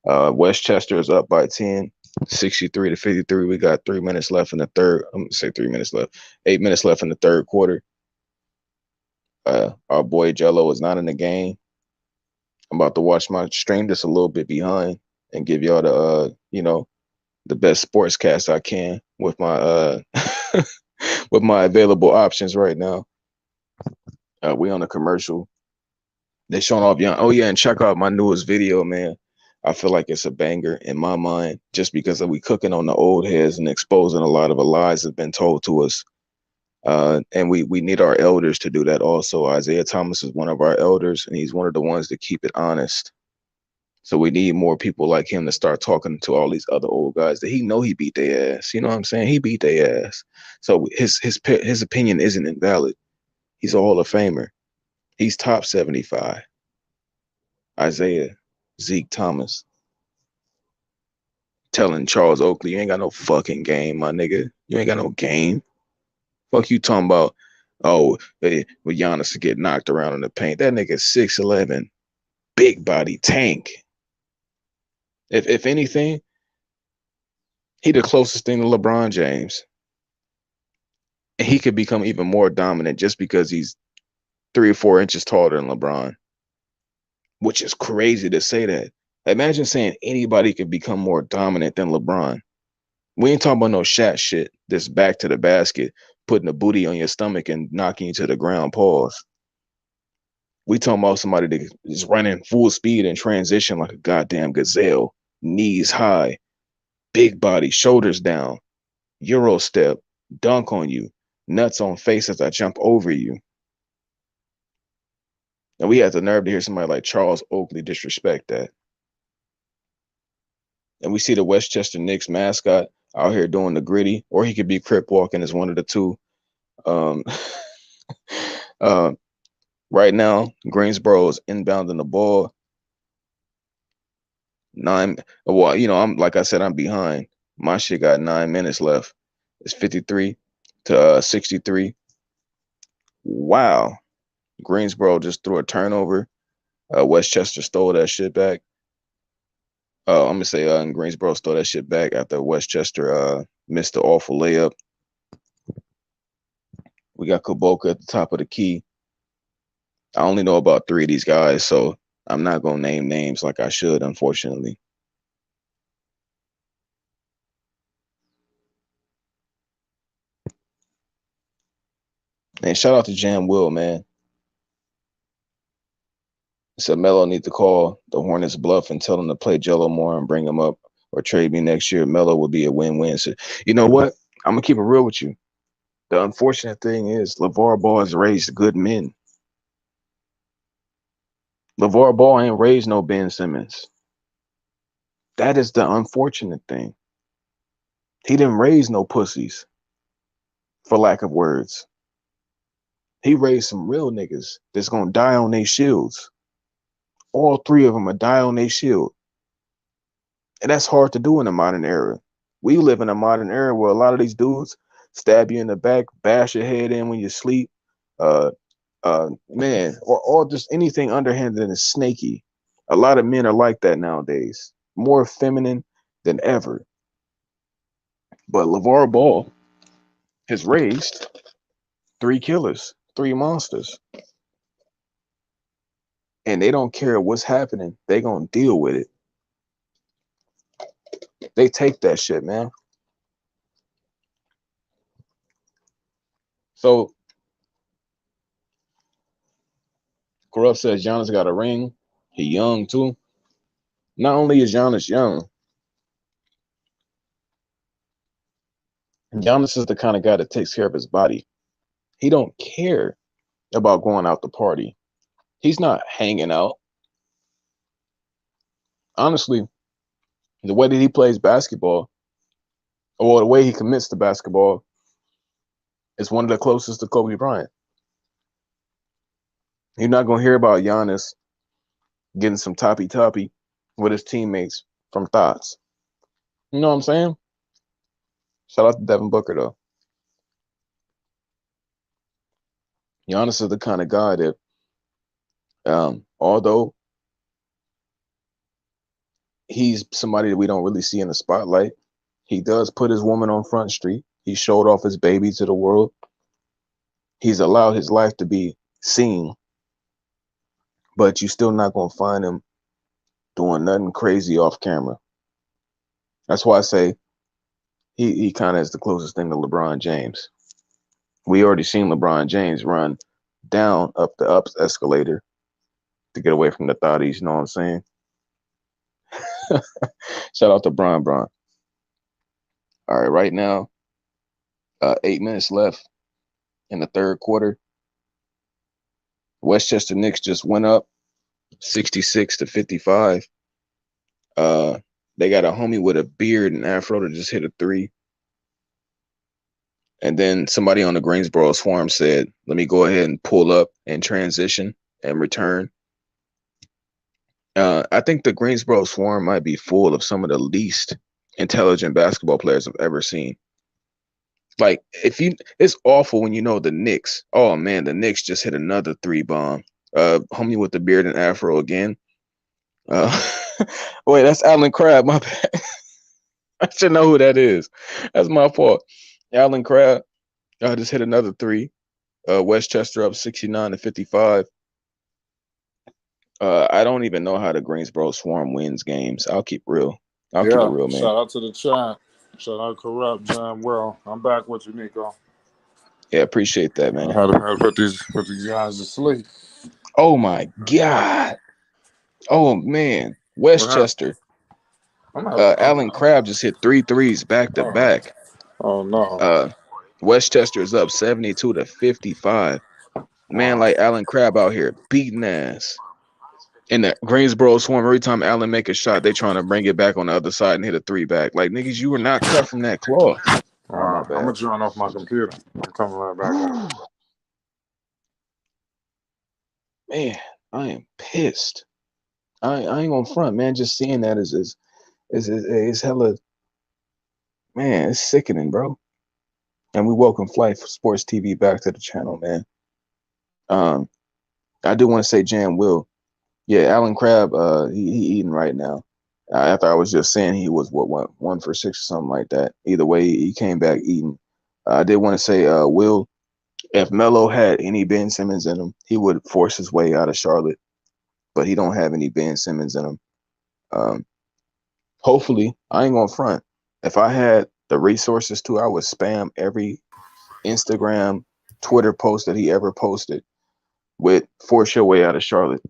S1: WestChester is up by 10, 63-53. We got 3 minutes left in the third. I'm gonna say 3 minutes left. 8 minutes left in the third quarter. Our boy Jello is not in the game. I'm about to watch my stream just a little bit behind and give y'all the best sportscast I can with my with my available options right now. We on a commercial. They showing off young. Oh yeah, and check out my newest video, man. I feel like it's a banger in my mind, just because we cooking on the old heads and exposing a lot of the lies that's been told to us. And we need our elders to do that also. Isaiah Thomas is one of our elders, and he's one of the ones that keep it honest. So we need more people like him to start talking to all these other old guys that he beat their ass. You know what I'm saying? He beat their ass. So his opinion isn't invalid. He's a Hall of Famer. He's top 75. Isaiah, Zeke Thomas, telling Charles Oakley, you ain't got no fucking game, my nigga. You ain't got no game. Fuck you talking about, oh, with Giannis to get knocked around in the paint. That nigga 6'11", big body tank. If anything, he the closest thing to LeBron James. And he could become even more dominant just because he's 3 or 4 inches taller than LeBron, which is crazy to say that. Imagine saying anybody could become more dominant than LeBron. We ain't talking about no Shaq shit that's back to the basket, putting a booty on your stomach and knocking you to the ground. Pause. We talking about somebody that is running full speed and transition like a goddamn gazelle, knees high, big body, shoulders down, Euro step, dunk on you, nuts on face as I jump over you. And we had the nerve to hear somebody like Charles Oakley disrespect that. And we see the WestChester Knicks mascot out here doing the gritty, or he could be crip walking as one of the two. Um, uh, right now, Greensboro is inbounding the ball. Well, I'm like I said, I'm behind. My shit got 9 minutes left. It's 53 to 63. Wow. Greensboro just threw a turnover. WestChester stole that shit back. I'm gonna say and Greensboro stole that shit back after WestChester missed the awful layup. We got Kuboka at the top of the key. I only know about 3 of these guys, so I'm not gonna name names like I should, unfortunately. And shout out to Jam Will, man. So Melo need to call the Hornets bluff and tell them to play Jello more and bring him up or trade me next year. Melo would be a win-win. So you know what? I'm gonna keep it real with you. The unfortunate thing is LeVar Ball has raised good men. LeVar Ball ain't raised no Ben Simmons. That is the unfortunate thing. He didn't raise no pussies, for lack of words. He raised some real niggas that's gonna die on their shields. All 3 of them are die on their shield. And that's hard to do in the modern era. We live in a modern era where a lot of these dudes stab you in the back, bash your head in when you sleep, man, or just anything underhanded and snaky. A lot of men are like that nowadays, more feminine than ever. But LeVar Ball has raised 3 killers, 3 monsters. And they don't care what's happening. They gonna deal with it. They take that shit, man. So Corrupt says Giannis got a ring. He young too. Not only is Giannis young, Giannis is the kind of guy that takes care of his body. He don't care about going out to party. He's not hanging out. Honestly, the way that he plays basketball, or the way he commits to basketball, is one of the closest to Kobe Bryant. You're not gonna hear about Giannis getting some toppy with his teammates from thoughts. You know what I'm saying? Shout out to Devin Booker though. Giannis is the kind of guy that, although he's somebody that we don't really see in the spotlight, he does put his woman on Front Street. He showed off his baby to the world. He's allowed his life to be seen, but you're still not gonna find him doing nothing crazy off camera. That's why I say he kind of is the closest thing to LeBron James. We already seen LeBron James run down up the ups escalator to get away from the thotties, you know what I'm saying? Shout out to Bron. All right, right now, 8 minutes left in the third quarter. WestChester Knicks just went up 66-55. They got a homie with a beard and afro that just hit a three. And then somebody on the Greensboro Swarm said, let me go ahead and pull up and transition and return. I think the Greensboro Swarm might be full of some of the least intelligent basketball players I've ever seen. Like, it's awful when you know the Knicks. Oh man, the Knicks just hit another three bomb. Homie with the beard and afro again. Wait, that's Alan Crabb. My bad. I should know who that is. That's my fault. Alan Crabb just hit another three. WestChester up 69-55. I don't even know how the Greensboro Swarm wins games. I'll keep it real, man.
S2: Shout out to the chat. Shout out Corrupt John. Well, I'm back with you, Nico.
S1: Yeah, appreciate that, man.
S2: I had to put these guys to sleep.
S1: Oh my God. Oh man, WestChester. Alan Crabb just hit 3 threes back to back.
S2: Oh no.
S1: WestChester is up 72-55. Man, like Alan Crabb out here beating ass. And the Greensboro Swarm, every time Allen make a shot, they trying to bring it back on the other side and hit a three back. Like, niggas, you were not cut from that cloth.
S2: I'm going to join off my computer. I'm coming right back.
S1: Man, I am pissed. I ain't gonna front, man. Just seeing that is hella, man, it's sickening, bro. And we welcome Flight Sports TV back to the channel, man. I do want to say Jan Will. Yeah, Alan Crabb, he eating right now. After I was just saying he was what 1 for 6 or something like that. Either way, he came back eating. I did want to say, Will, if Melo had any Ben Simmons in him, he would force his way out of Charlotte. But he don't have any Ben Simmons in him. Hopefully, I ain't gonna front. If I had the resources to, I would spam every Instagram, Twitter post that he ever posted with force your way out of Charlotte.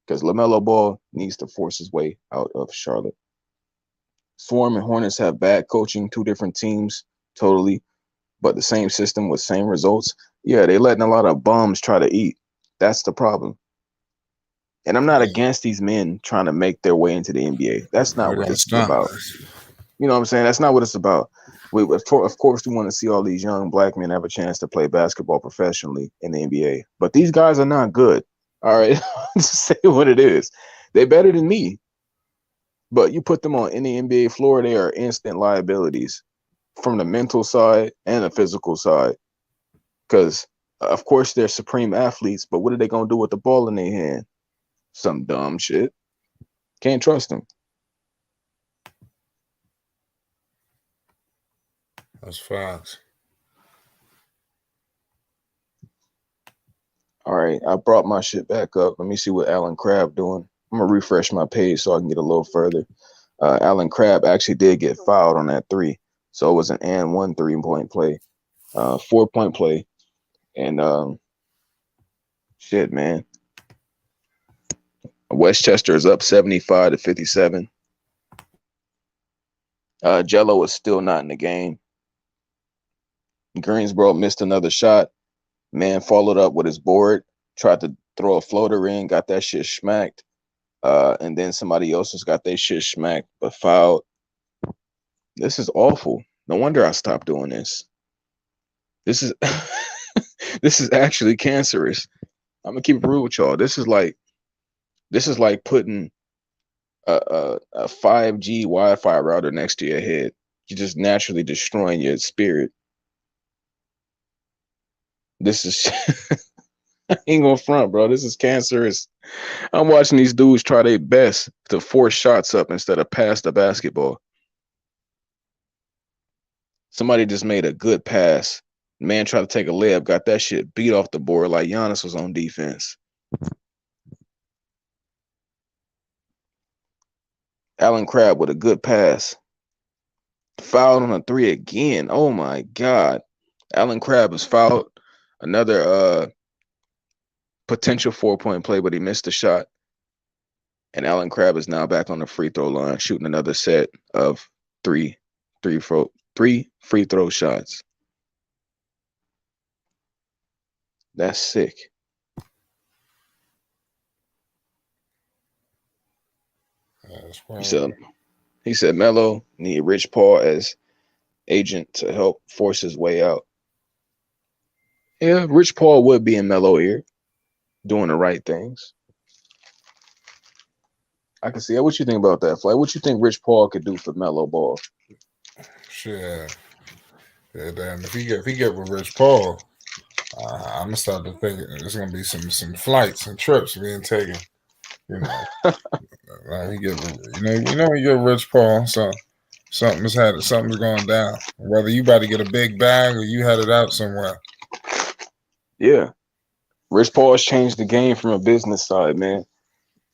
S1: Because LaMelo Ball needs to force his way out of Charlotte. Swarm and Hornets have bad coaching, 2 different teams, totally, but the same system with same results. Yeah, they letting a lot of bums try to eat. That's the problem. And I'm not against these men trying to make their way into the NBA. That's not what this is about. You know what I'm saying? That's not what it's about. Of course, we want to see all these young black men have a chance to play basketball professionally in the NBA. But these guys are not good. All right, just say what it is. They're better than me. But you put them on any NBA floor, they are instant liabilities from the mental side and the physical side. Because, of course, they're supreme athletes, but what are they going to do with the ball in their hand? Some dumb shit. Can't trust them.
S2: That's fast.
S1: All right, I brought my shit back up. Let me see what Alan Crabb doing. I'm going to refresh my page so I can get a little further. Alan Crabb actually did get fouled on that 3. So it was an and 1 3-point play, 4-point play. And shit, man. WestChester is up 75-57. Gelo is still not in the game. Greensboro missed another shot. Man followed up with his board, tried to throw a floater in, got that shit smacked. And then somebody else has got their shit smacked, but fouled. This is awful. No wonder I stopped doing this. This is this is actually cancerous. I'm gonna keep it real with y'all. This is like putting a 5G Wi-Fi router next to your head. You're just naturally destroying your spirit. This is I ain't gonna front, bro. This is cancerous. I'm watching these dudes try their best to force shots up instead of pass the basketball. Somebody just made a good pass. Man tried to take a layup, got that shit beat off the board like Giannis was on defense. Alan Crabb with a good pass. Fouled on a 3 again. Oh my God. Alan Crabb is fouled. Another potential 4-point play, but he missed the shot. And Alan Crabb is now back on the free throw line, shooting another set of three, three free throw shots. That's sick. He said Melo need Rich Paul as agent to help force his way out. Yeah, Rich Paul would be in Melo ear, doing the right things. I can see that. What you think about that, Fly? What you think Rich Paul could do for Melo Ball?
S2: Shit. Yeah, damn. If he get with Rich Paul, I'm gonna start to think there's gonna be some flights and trips being taken. You know, he get he get Rich Paul, so something's going down. Whether you about to get a big bag or you headed out somewhere.
S1: Yeah, Rich Paul has changed the game from a business side, man.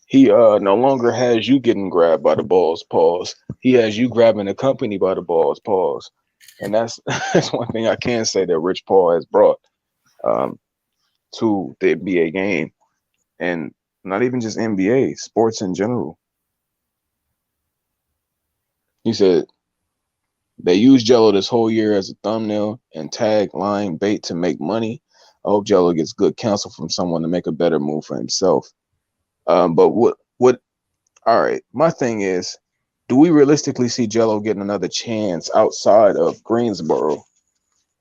S1: He no longer has you getting grabbed by the balls, pause. He has you grabbing the company by the balls, pause. And that's one thing I can say that Rich Paul has brought to the NBA game, and not even just NBA, sports in general. He said they used Jello this whole year as a thumbnail and tag line bait to make money. I hope Jello gets good counsel from someone to make a better move for himself. But what? All right, my thing is, do we realistically see Jello getting another chance outside of Greensboro?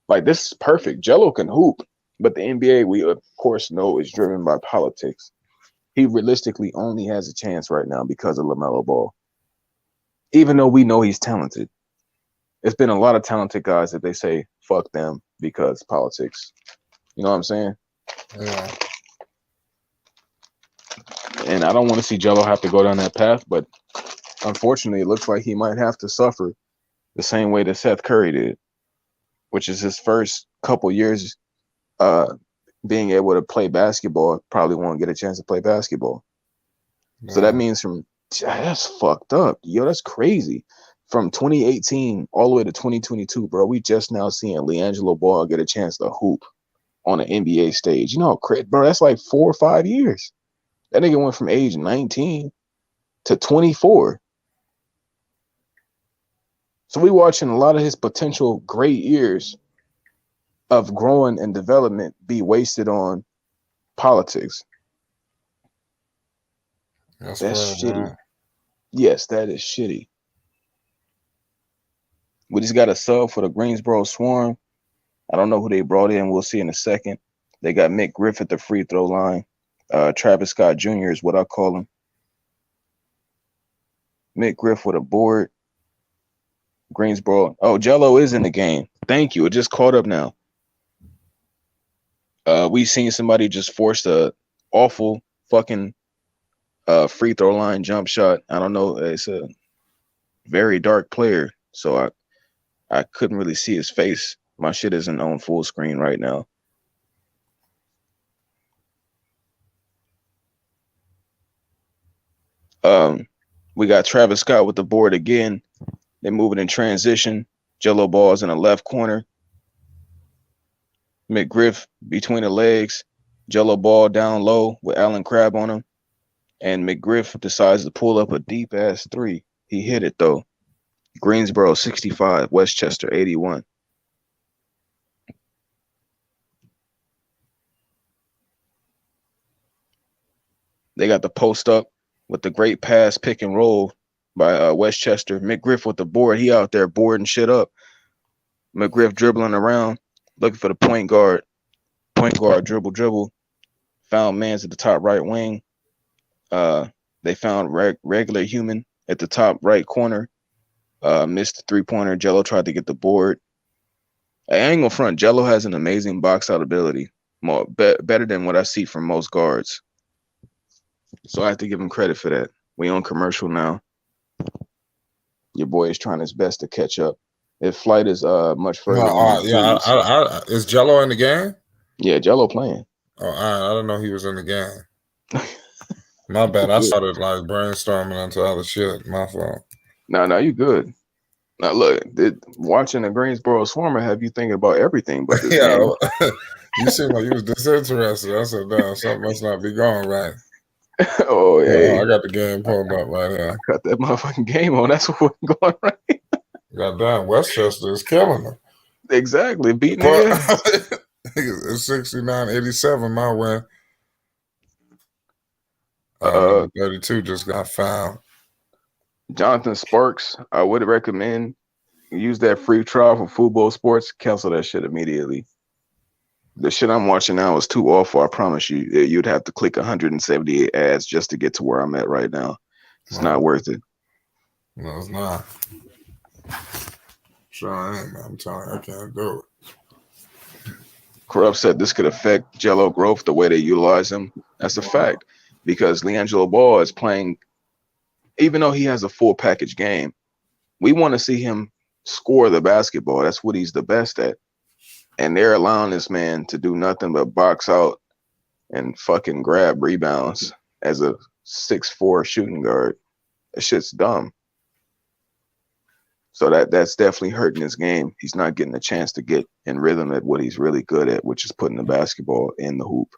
S1: Like, this is perfect. Jello can hoop, but the NBA, we of course know, is driven by politics. He realistically only has a chance right now because of LaMelo Ball. Even though we know he's talented, it's been a lot of talented guys that they say fuck them because politics. You know what I'm saying?
S2: Yeah.
S1: And I don't want to see Jello have to go down that path, but unfortunately, it looks like he might have to suffer the same way that Seth Curry did, which is his first couple years being able to play basketball, probably won't get a chance to play basketball. Yeah. So that means that's fucked up. Yo, that's crazy. From 2018 all the way to 2022, bro, we just now seeing LiAngelo Ball get a chance to hoop on an NBA stage. You know, bro, that's like 4 or 5 years. That nigga went from age 19 to 24. So we watching a lot of his potential great years of growing and development be wasted on politics. That's shitty. Man. Yes, that is shitty. We just got a sub for the Greensboro Swarm. I don't know who they brought in. We'll see in a second. They got Mick Griff at the free throw line. Travis Scott Jr. is what I call him. Mick Griff with a board. Greensboro. Oh, Jello is in the game. Thank you. It just caught up now. We seen somebody just force a awful fucking free throw line jump shot. I don't know. It's a very dark player, so I couldn't really see his face. My shit isn't on full screen right now. We got Travis Scott with the board again. They're moving in transition. Jello Ball's in the left corner. McGriff between the legs. Jello Ball down low with Alan Crabb on him. And McGriff decides to pull up a deep-ass three. He hit it, though. Greensboro 65, WestChester 81. They got the post up with the great pass pick and roll by WestChester. McGriff with the board. He out there boarding shit up. McGriff dribbling around, looking for the point guard. Point guard dribble. Found Mans at the top right wing. They found regular human at the top right corner. Missed the three-pointer. Jello tried to get the board. I ain't gonna front. Jello has an amazing box out ability. Better than what I see from most guards. So I have to give him credit for that. We on commercial now. Your boy is trying his best to catch up. If flight is much further.
S2: Is Jello in the game?
S1: Yeah, Jello playing.
S2: Oh, I didn't know he was in the game. My bad. I started like brainstorming into other shit. My fault.
S1: No, you good. Now look, watching the Greensboro Swarm have you thinking about everything but this game.
S2: You seem like you was disinterested. I said, no, something must not be going right.
S1: Oh, hey,
S2: I got the game pulled up right
S1: I
S2: here.
S1: got that motherfucking game on. That's what we're going right.
S2: Goddamn, Westchester is killing them.
S1: Exactly, beating
S2: But
S1: their ass.
S2: it's 69-87 my way.
S1: Uh,
S2: Number 32 just got found.
S1: Jonathan Sparks, I would recommend use that free trial for Football Sports. Cancel that shit immediately. The shit I'm watching now is too awful. I promise you, you'd have to click 178 ads just to get to where I'm at right now. It's not worth it.
S2: No, it's not. Sure I ain't, man. I'm telling you, I can't do it.
S1: Corrupt said this could affect Gelo growth the way they utilize him. That's a fact because LiAngelo Ball is playing, even though he has a full package game, we want to see him score the basketball. That's what he's the best at. And they're allowing this man to do nothing but box out and fucking grab rebounds as a 6'4" shooting guard. That shit's dumb. So that's definitely hurting his game. He's not getting a chance to get in rhythm at what he's really good at, which is putting the basketball in the hoop.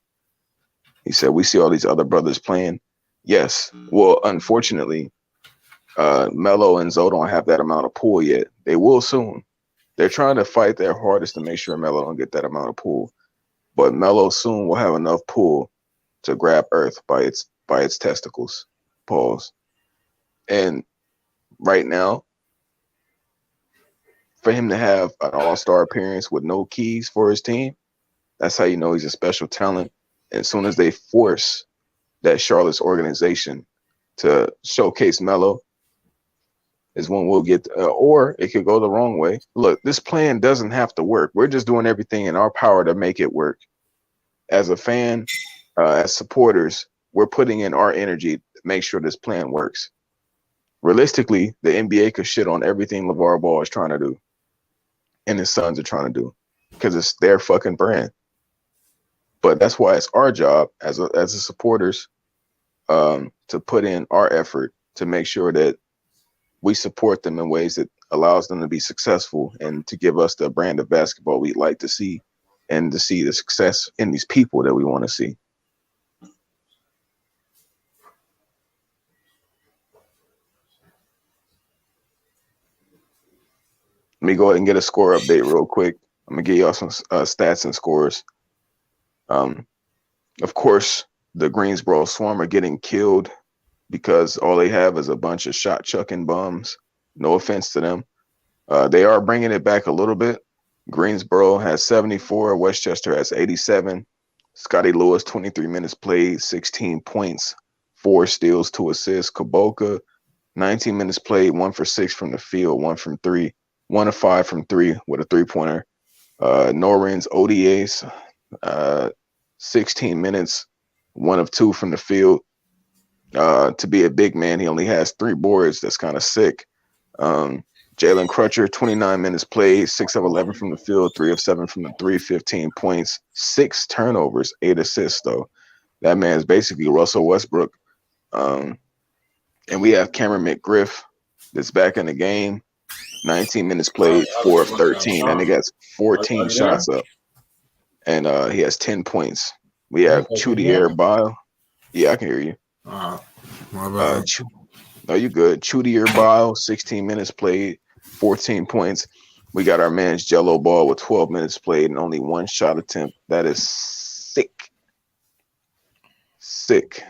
S1: He said, we see all these other brothers playing. Yes. Well, unfortunately, Melo and Zoe don't have that amount of pull yet. They will soon. They're trying to fight their hardest to make sure Melo don't get that amount of pull. But Melo soon will have enough pull to grab Earth by its testicles. Pause. And right now, for him to have an all-star appearance with no keys for his team, that's how you know he's a special talent. And as soon as they force that Charlotte's organization to showcase Melo, is when we'll get, or it could go the wrong way. Look, this plan doesn't have to work. We're just doing everything in our power to make it work. As a fan, as supporters, we're putting in our energy to make sure this plan works. Realistically, the NBA could shit on everything LeVar Ball is trying to do and his sons are trying to do because it's their fucking brand. But that's why it's our job as a supporters to put in our effort to make sure that we support them in ways that allows them to be successful and to give us the brand of basketball we'd like to see and to see the success in these people that we want to see. Let me go ahead and get a score update real quick. I'm going to give y'all some stats and scores. Of course, the Greensboro Swarm are getting killed because all they have is a bunch of shot chucking bums. No offense to them. They are bringing it back a little bit. Greensboro has 74. WestChester has 87. Scotty Lewis, 23 minutes played, 16 points, 4 steals, 2 assists. Kaboka, 19 minutes played, 1 for 6 from the field, 1 from 3, 1 of 5 from 3 with a 3-pointer. Noren's ODAs, 16 minutes, 1 of 2 from the field. To be a big man, he only has 3 boards. That's kind of sick. Jalen Crutcher, 29 minutes played, 6 of 11 from the field, 3 of 7 from the 3, 15 points, 6 turnovers, 8 assists, though. That man's basically Russell Westbrook. And we have Cameron McGriff that's back in the game, 19 minutes played, 4 of 13. That nigga has 14 shots up. And he has 10 points. We have Chudier Bio. Yeah, I can hear you.
S2: My bad.
S1: No, you good. Chudier Bio, 16 minutes played, 14 points. We got our man's Gelo Ball with 12 minutes played and only 1 shot attempt. That is sick. Sick.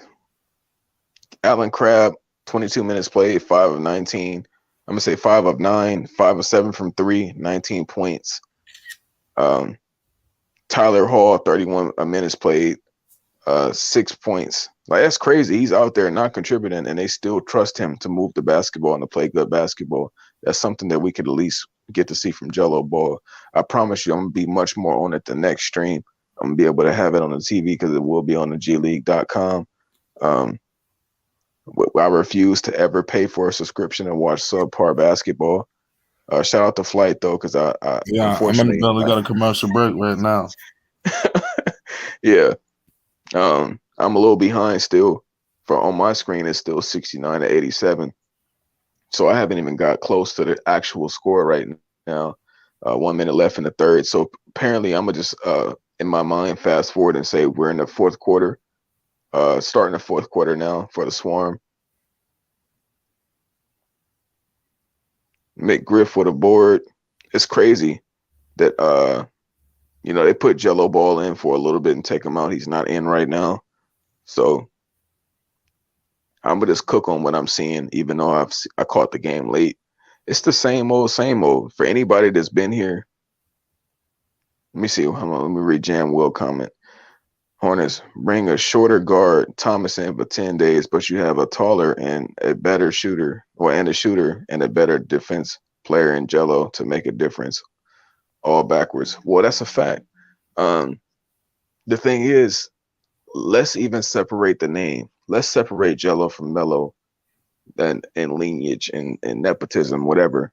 S1: Alan Crabb, 22 minutes played, 5 of 19. I'm going to say 5 of 9, 5 of 7 from 3, 19 points. Tyler Hall, 31 minutes played, 6 points. Like, that's crazy. He's out there not contributing, and they still trust him to move the basketball and to play good basketball. That's something that we could at least get to see from Gelo Ball. I promise you, I'm going to be much more on it the next stream. I'm going to be able to have it on the TV because it will be on the gleague.com. I refuse to ever pay for a subscription and watch subpar basketball. Shout out to Flight, though, because unfortunately,
S2: I'm in the got a commercial break right now.
S1: Yeah. I'm a little behind still. On my screen, it's still 69 to 87. So I haven't even got close to the actual score right now. 1 minute left in the third. So apparently I'm going to just, in my mind, fast forward and say we're in the fourth quarter. Starting the fourth quarter now for the Swarm. McGriff with a board. It's crazy that they put Jello Ball in for a little bit and take him out. He's not in right now. So I'm gonna just cook on what I'm seeing, even though I caught the game late. It's the same old, same old. For anybody that's been here, let me see. Hold on, let me read Jam Will comment. Hornets bring a shorter guard, Thomas in for 10 days, but you have a taller and a better shooter, and a shooter and a better defense player in Jello to make a difference. All backwards. Well, that's a fact. The thing is, let's even separate the name. Let's separate Jello from Mello and lineage and nepotism, whatever.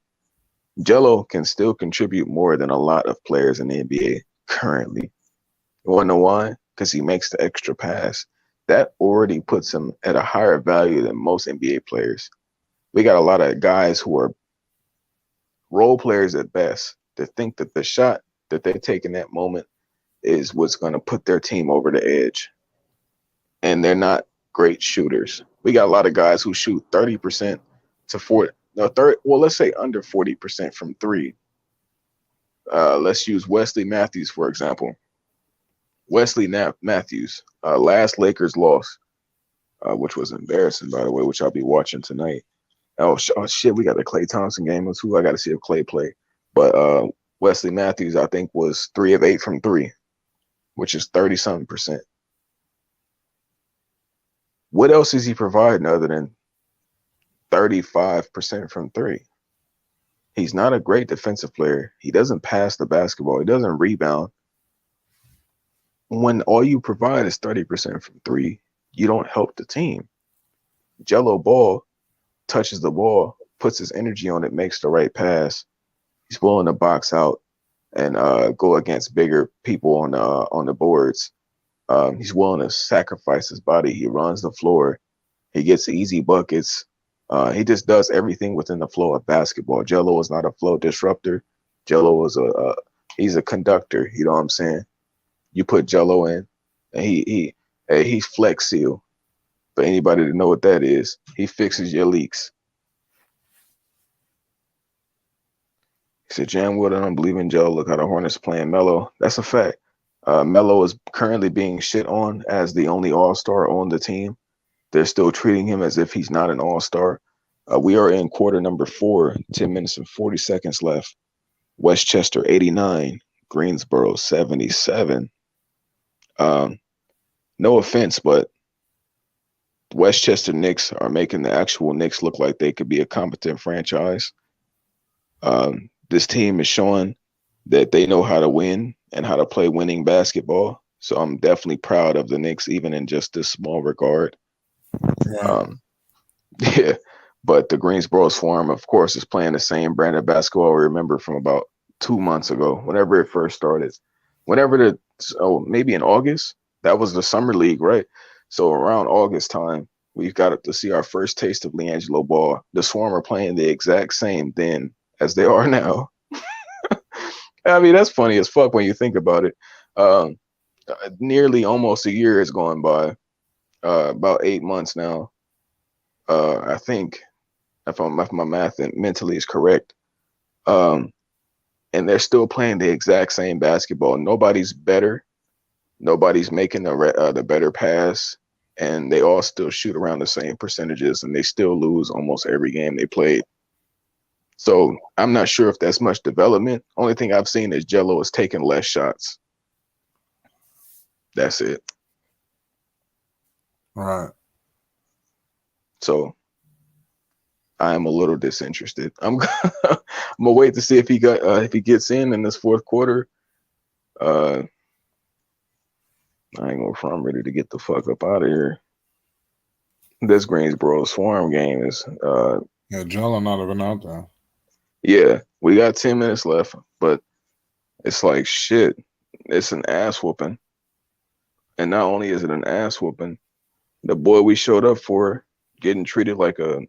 S1: Jello can still contribute more than a lot of players in the NBA currently. You want to know why? Because he makes the extra pass. That already puts him at a higher value than most NBA players. We got a lot of guys who are role players at best that think that the shot that they take in that moment is what's going to put their team over the edge. And they're not great shooters. We got a lot of guys who shoot 30% to 40. No, 30, well, let's say under 40% from three. Let's use Wesley Matthews, for example. Wesley Matthews, last Lakers loss, which was embarrassing, by the way, which I'll be watching tonight. Oh shit, we got the Klay Thompson game too. I got to see if Klay play. But Wesley Matthews, I think, was 3 of 8 from three, which is 30-something%. What else is he providing other than 35% from three? He's not a great defensive player. He doesn't pass the basketball. He doesn't rebound. When all you provide is 30% from three, you don't help the team. Jello Ball touches the ball, puts his energy on it, makes the right pass. He's willing to box out and go against bigger people on the boards. He's willing to sacrifice his body. He runs the floor. He gets easy buckets. He just does everything within the flow of basketball. Jello is not a flow disruptor. Jello is he's a conductor. You know what I'm saying? You put Jello in, and he's Flex Seal. For anybody to know what that is, he fixes your leaks. He said, Jam Wood, I don't believe in Jello. Look how the Hornets playing Melo. That's a fact. Melo is currently being shit on as the only all-star on the team. They're still treating him as if he's not an all-star. We are in quarter number 4, 10 minutes and 40 seconds left. WestChester 89, Greensboro 77. No offense, but WestChester Knicks are making the actual Knicks look like they could be a competent franchise. This team is showing that they know how to win and how to play winning basketball. So I'm definitely proud of the Knicks, even in just this small regard.
S2: Yeah.
S1: Yeah. But the Greensboro Swarm, of course, is playing the same brand of basketball we remember from about 2 months ago, whenever it first started. Maybe in August, that was the summer league, right? So around August time, we've got to see our first taste of LiAngelo Ball. The Swarm are playing the exact same then as they are now. I mean, that's funny as fuck when you think about it. Nearly almost a year has gone by, about 8 months now. I think if my math mentally is correct. And they're still playing the exact same basketball. Nobody's better. Nobody's making the better pass. And they all still shoot around the same percentages, and they still lose almost every game they played. So I'm not sure if that's much development. Only thing I've seen is Jello is taking less shots. That's it.
S2: All right.
S1: So I am a little disinterested. I'm gonna wait to see if he gets in this fourth quarter. I ain't gonna front. I'm ready to get the fuck up out of here. This Greensboro Swarm game is
S2: Yeah, Jello not even out there.
S1: yeah, we got 10 minutes left, but it's like shit. It's an ass whooping. And not only is it an ass whooping, the boy we showed up for getting treated like a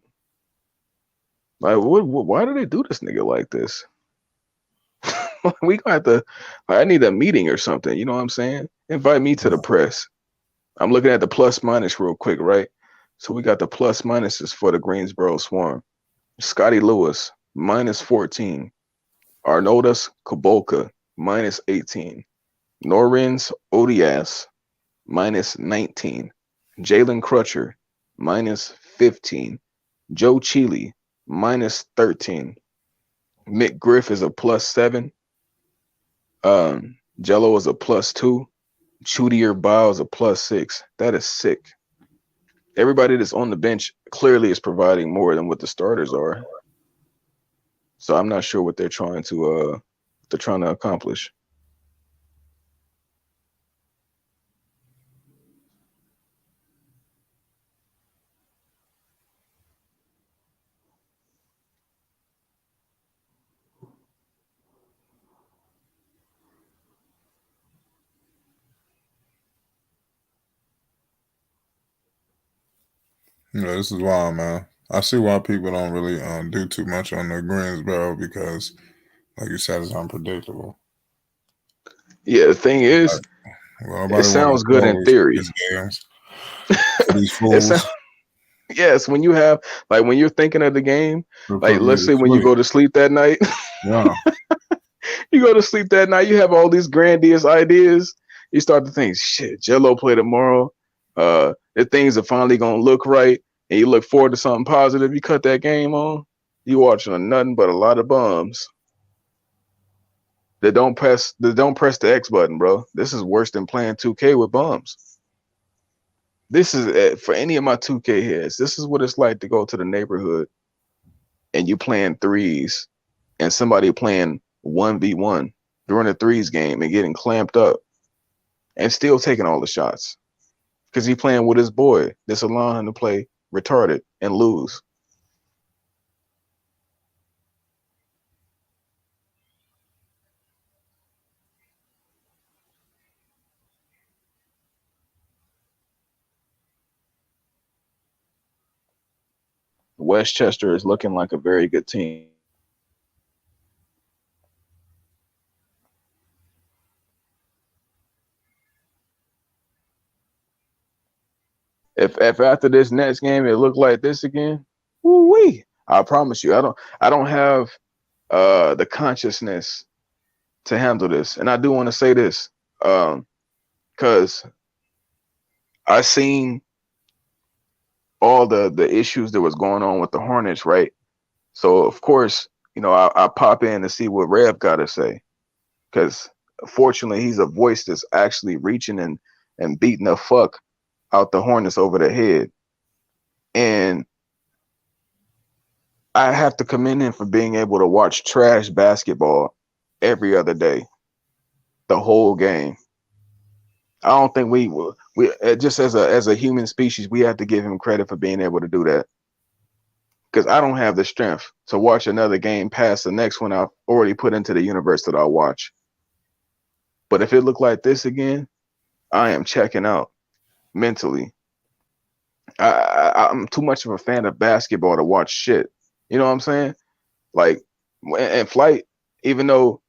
S1: why do they do this nigga like this? We got I need a meeting or something, you know what I'm saying? Invite me to the press. I'm looking at the plus minus real quick, right? So we got the plus minuses for the Greensboro Swarm. Scotty Lewis, minus 14. Arnoldas Kabolka, minus 18. Norins Odias, minus 19. Jalen Crutcher, minus 15. Joe Cheeley, minus 13. Mick Griff is a plus 7. Jello is a plus 2. Chudier Bao is a plus 6. That is sick. Everybody that's on the bench clearly is providing more than what the starters are. So I'm not sure what they're trying to accomplish.
S4: Yeah, this is wild, man. I see why people don't really do too much on the Greensboro because, like you said, it's unpredictable.
S1: Yeah, the thing is,
S4: Like, well,
S1: it
S4: nobody want to
S1: sounds good in
S4: close
S1: theory.
S4: these games for these
S1: It sounds
S4: fools.
S1: yes, when you have like when you're thinking of the game,
S4: They're
S1: like
S4: putting me
S1: let's
S4: to
S1: say when you
S4: sleep.
S1: go to sleep that night,
S4: Yeah,
S1: you go to sleep that night, you have all these grandiose ideas. You start to think, shit, Jello play tomorrow. The things are finally gonna look right, and you look forward to something positive. You cut that game on, you watching nothing but a lot of bums that don't press the X button, bro. This is worse than playing 2K with bums. This is for any of my 2K heads. This is what it's like to go to the neighborhood and you playing threes and somebody playing 1v1 during a threes game and getting clamped up and still taking all the shots because he playing with his boy that's allowing him to play retarded and lose. Westchester is looking like a very good team. If after this next game it looked like this again, woo-wee, I promise you, I don't have the consciousness to handle this. And I do want to say this, because I seen all the issues that was going on with the Hornets, right? So of course, I pop in to see what Rev got to say, because fortunately he's a voice that's actually reaching and beating the fuck out the Hornets over the head. And I have to commend him for being able to watch trash basketball every other day, the whole game. I don't think we just as a human species we have to give him credit for being able to do that, because I don't have the strength to watch another game past the next one I've already put into the universe that I'll watch. But if it looked like this again, I am checking out mentally. I'm too much of a fan of basketball to watch shit. You know what I'm saying? Like, and Flight, even though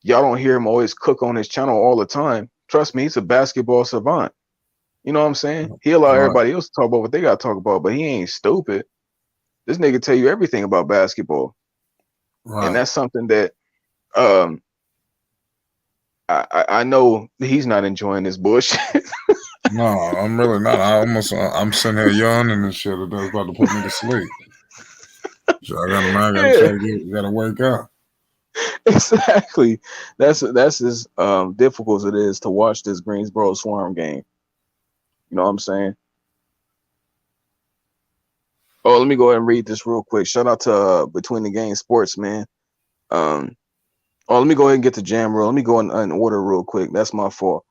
S1: y'all don't hear him always cook on his channel all the time, trust me, he's a basketball savant. You know what I'm saying? He allow
S4: right,
S1: everybody else to talk about what they got to talk about, but he ain't stupid. This nigga tell you everything about basketball, and
S4: right.
S1: that's something that um I know he's not enjoying this bullshit.
S4: No, I'm really not. I'm sitting here yawning and shit. That's about to put me to sleep. So I gotta
S1: Yeah,
S4: try to gotta wake up.
S1: exactly. That's as difficult as it is to watch this Greensboro Swarm game. You know what I'm saying? Oh, let me go ahead and read this real quick. Shout out to Between the Game Sports, man. Um, let me go ahead and get to Jam Rule. Let me go in order real quick. That's my fault.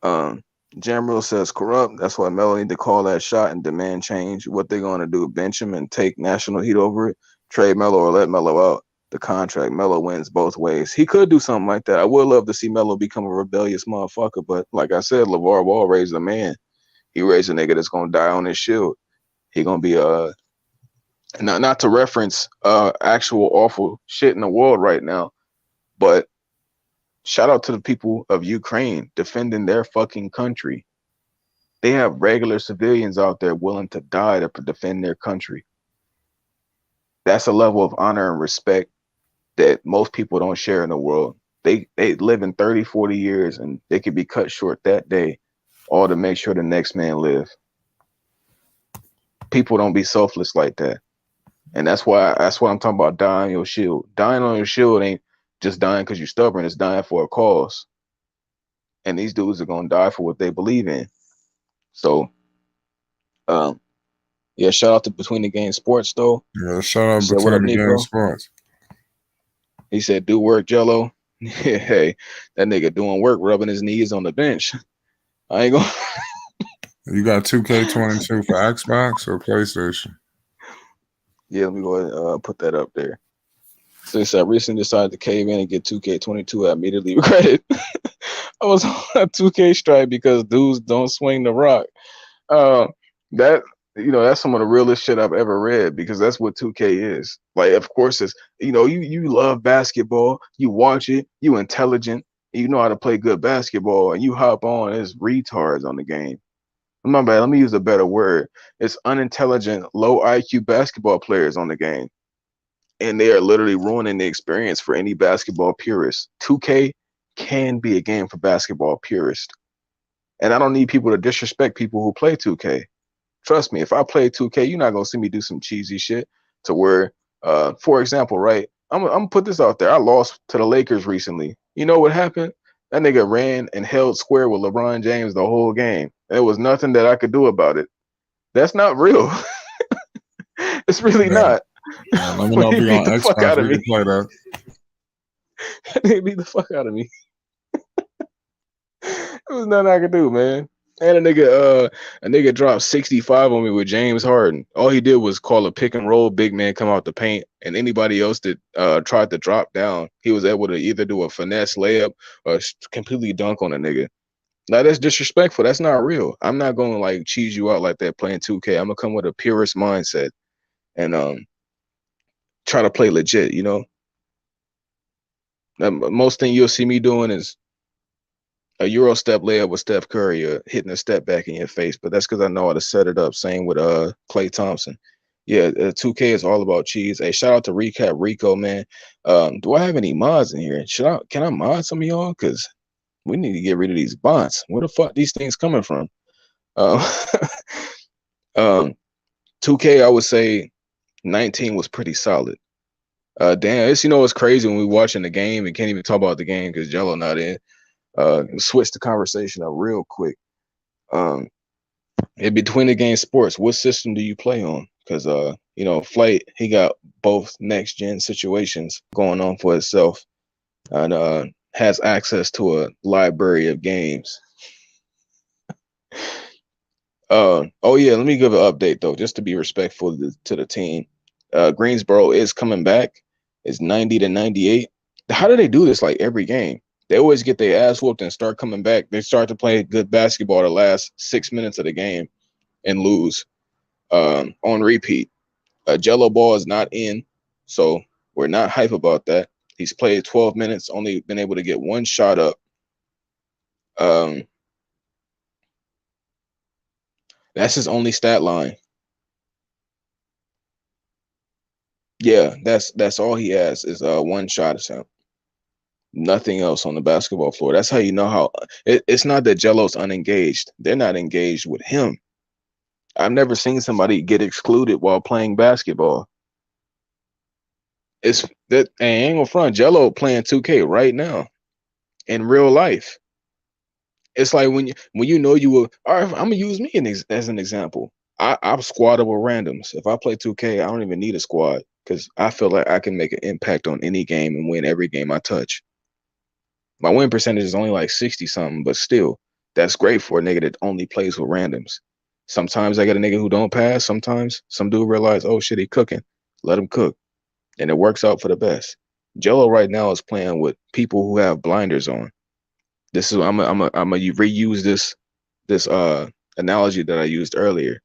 S1: Um, Jam Rule says corrupt. That's why Melo need to call that shot and demand change. What they going to do? Bench him and take national heat over it? Trade Melo or let Melo out the contract? Melo wins both ways. He could do something like that. I would love to see Melo become a rebellious motherfucker, but like I said, LeVar Ball raised a man. He raised a nigga that's gonna die on his shield. He gonna be not to reference actual awful shit in the world right now, but shout out to the people of Ukraine defending their fucking country. They have regular civilians out there willing to die to defend their country. That's a level of honor and respect that most people don't share in the world. They live in 30, 40 years and they could be cut short that day, all to make sure the next man live. People don't be selfless like that. And that's why I'm talking about dying on your shield. Dying on your shield ain't just dying because you're stubborn, it's dying for a cause. And these dudes are gonna die for what they believe in. So um yeah, shout out to Between the Game Sports though.
S4: Yeah, shout
S1: He
S4: out
S1: said, what up,
S4: Between the Game
S1: Nico?
S4: Sports.
S1: He said, do work, Jello. Hey, that nigga doing work, rubbing his knees on the bench. I ain't gonna
S4: You got 2K22 for Xbox or PlayStation?
S1: Yeah, let me go ahead and put that up there. So he said, I recently decided to cave in and get 2K22. I immediately regretted. I was on a 2K strike because dudes don't swing the rock. Uh, that that's some of the realest shit I've ever read because that's what 2K is. Like, of course, it's you love basketball, you watch it, you intelligent, you know how to play good basketball, and you hop on as retards on the game. My bad. Let me use a better word. It's unintelligent, low IQ basketball players on the game, and they are literally ruining the experience for any basketball purist. 2K can be a game for basketball purists, and I don't need people to disrespect people who play 2K. Trust me, if I play 2K, you're not gonna see me do some cheesy shit to where, for example, right? I'm gonna put this out there. I lost to the Lakers recently. You know what happened? That nigga ran and held square with LeBron James the whole game. There was nothing that I could do about it. That's not real. It's really
S4: Yeah.
S1: not.
S4: Let me
S1: But
S4: know if
S1: he
S4: you're
S1: beat
S4: on
S1: the fuck
S4: Xbox.
S1: out of
S4: We
S1: me.
S4: can play that.
S1: He beat the fuck out of me. There was nothing I could do, man. And a nigga dropped 65 on me with James Harden. All he did was call a pick and roll, big man come out the paint, and anybody else that tried to drop down, he was able to either do a finesse layup or completely dunk on a nigga. Now that's disrespectful. That's not real. I'm not gonna like cheese you out like that playing 2K. I'm gonna come with a purist mindset and try to play legit. Most thing you'll see me doing is a Euro step layup with Steph Curry or hitting a step back in your face, but that's because I know how to set it up. Same with Klay Thompson. Yeah, 2K is all about cheese. Hey, shout out to Recap Rico, man. Do I have any mods in here? Can I mod some of y'all? Cause we need to get rid of these bots. Where the fuck these things coming from? Uh, um, 2K, I would say 19 was pretty solid. Damn, it's crazy when we watching the game and can't even talk about the game because Jello not in. Switch the conversation up real quick. Um, in Between the Game Sports, what system do you play on? Because Flight, he got both next gen situations going on for itself, and has access to a library of games. Oh yeah, let me give an update though, just to be respectful to the team. Greensboro is coming back. It's 90-98. How do they do this like every game? They always get their ass whooped and start coming back. They start to play good basketball the last 6 minutes of the game and lose on repeat. Jello Ball is not in, so we're not hype about that. He's played 12 minutes, only been able to get one shot up. That's his only stat line. Yeah, that's all he has is one shot attempt. Nothing else on the basketball floor. That's how you know how it's not that Jello's unengaged. They're not engaged with him. I've never seen somebody get excluded while playing basketball. It's that and ain't gonna front Jello playing 2K right now in real life. It's like when you know you will. All right, I'm gonna use me as an example. I'm squattable randoms. If I play 2K, I don't even need a squad because I feel like I can make an impact on any game and win every game I touch. My win percentage is only like 60 something, but still, that's great for a nigga that only plays with randoms. Sometimes I get a nigga who don't pass. Sometimes some dude realize, oh shit, he cooking. Let him cook, and it works out for the best. Jello right now is playing with people who have blinders on. This is I'm a reuse this analogy that I used earlier,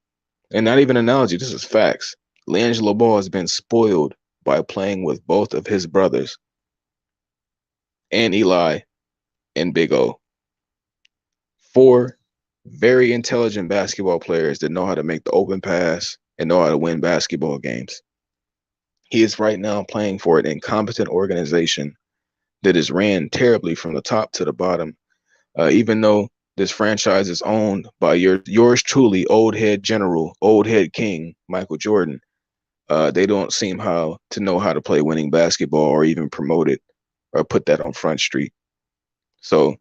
S1: and not even analogy. This is facts. LiAngelo Ball has been spoiled by playing with both of his brothers and Eli and Big O for very intelligent basketball players that know how to make the open pass and know how to win basketball games. He is right now playing for an incompetent organization that is ran terribly from the top to the bottom. Even though this franchise is owned by yours truly, old head general, old head king, Michael Jordan, they don't seem how to know how to play winning basketball or even promote it or put that on Front Street. So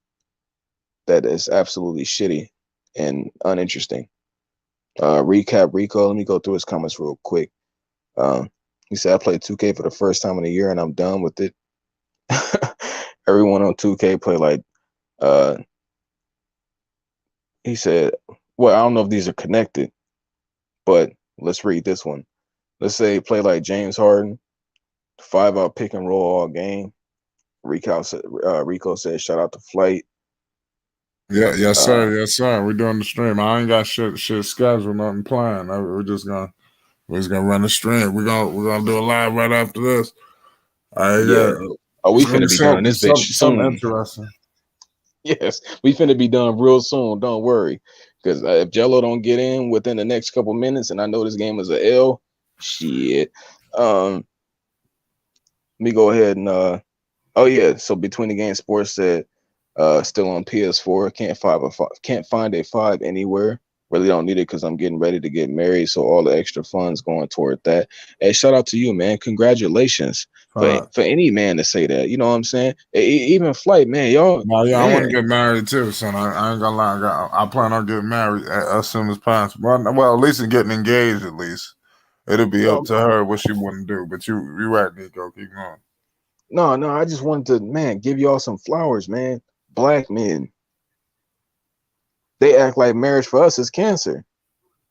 S1: that is absolutely shitty and uninteresting. Recap Rico. Let me go through his comments real quick. He said, I played 2K for the first time in a year and I'm done with it. Everyone on 2K play like, he said, well, I don't know if these are connected, but let's read this one. Let's say play like James Harden, 5-out pick and roll all game. Rico said, shout out to Flight.
S4: Yeah, yes, sir. Yes, sir. We're doing the stream. I ain't got shit scheduled, nothing planned. We're just gonna run the stream. We're gonna do a live right after this.
S1: Yeah. Oh, we
S4: it's gonna
S1: finna be done this bitch
S4: something
S1: soon.
S4: interesting.
S1: Yes, we finna be done real soon. Don't worry, because if Jello don't get in within the next couple minutes, and I know this game is a L, shit. Let me go ahead and oh yeah. So Between the Game Sports said, still on PS4. Can't find a 5 anywhere. Really don't need it because I'm getting ready to get married, so all the extra funds going toward that. Hey, shout out to you, man! Congratulations for any man to say that. You know what I'm saying? Even Flight, man, y'all.
S4: No, yeah,
S1: man.
S4: I want to get married too, son. I ain't gonna lie. I plan on getting married as soon as possible. Well, at least in getting engaged, at least. It'll be up to her what she want to do. But you're right, Nico. Keep going.
S1: No, I just wanted to, man, give y'all some flowers, man. Black men, they act like marriage for us is cancer.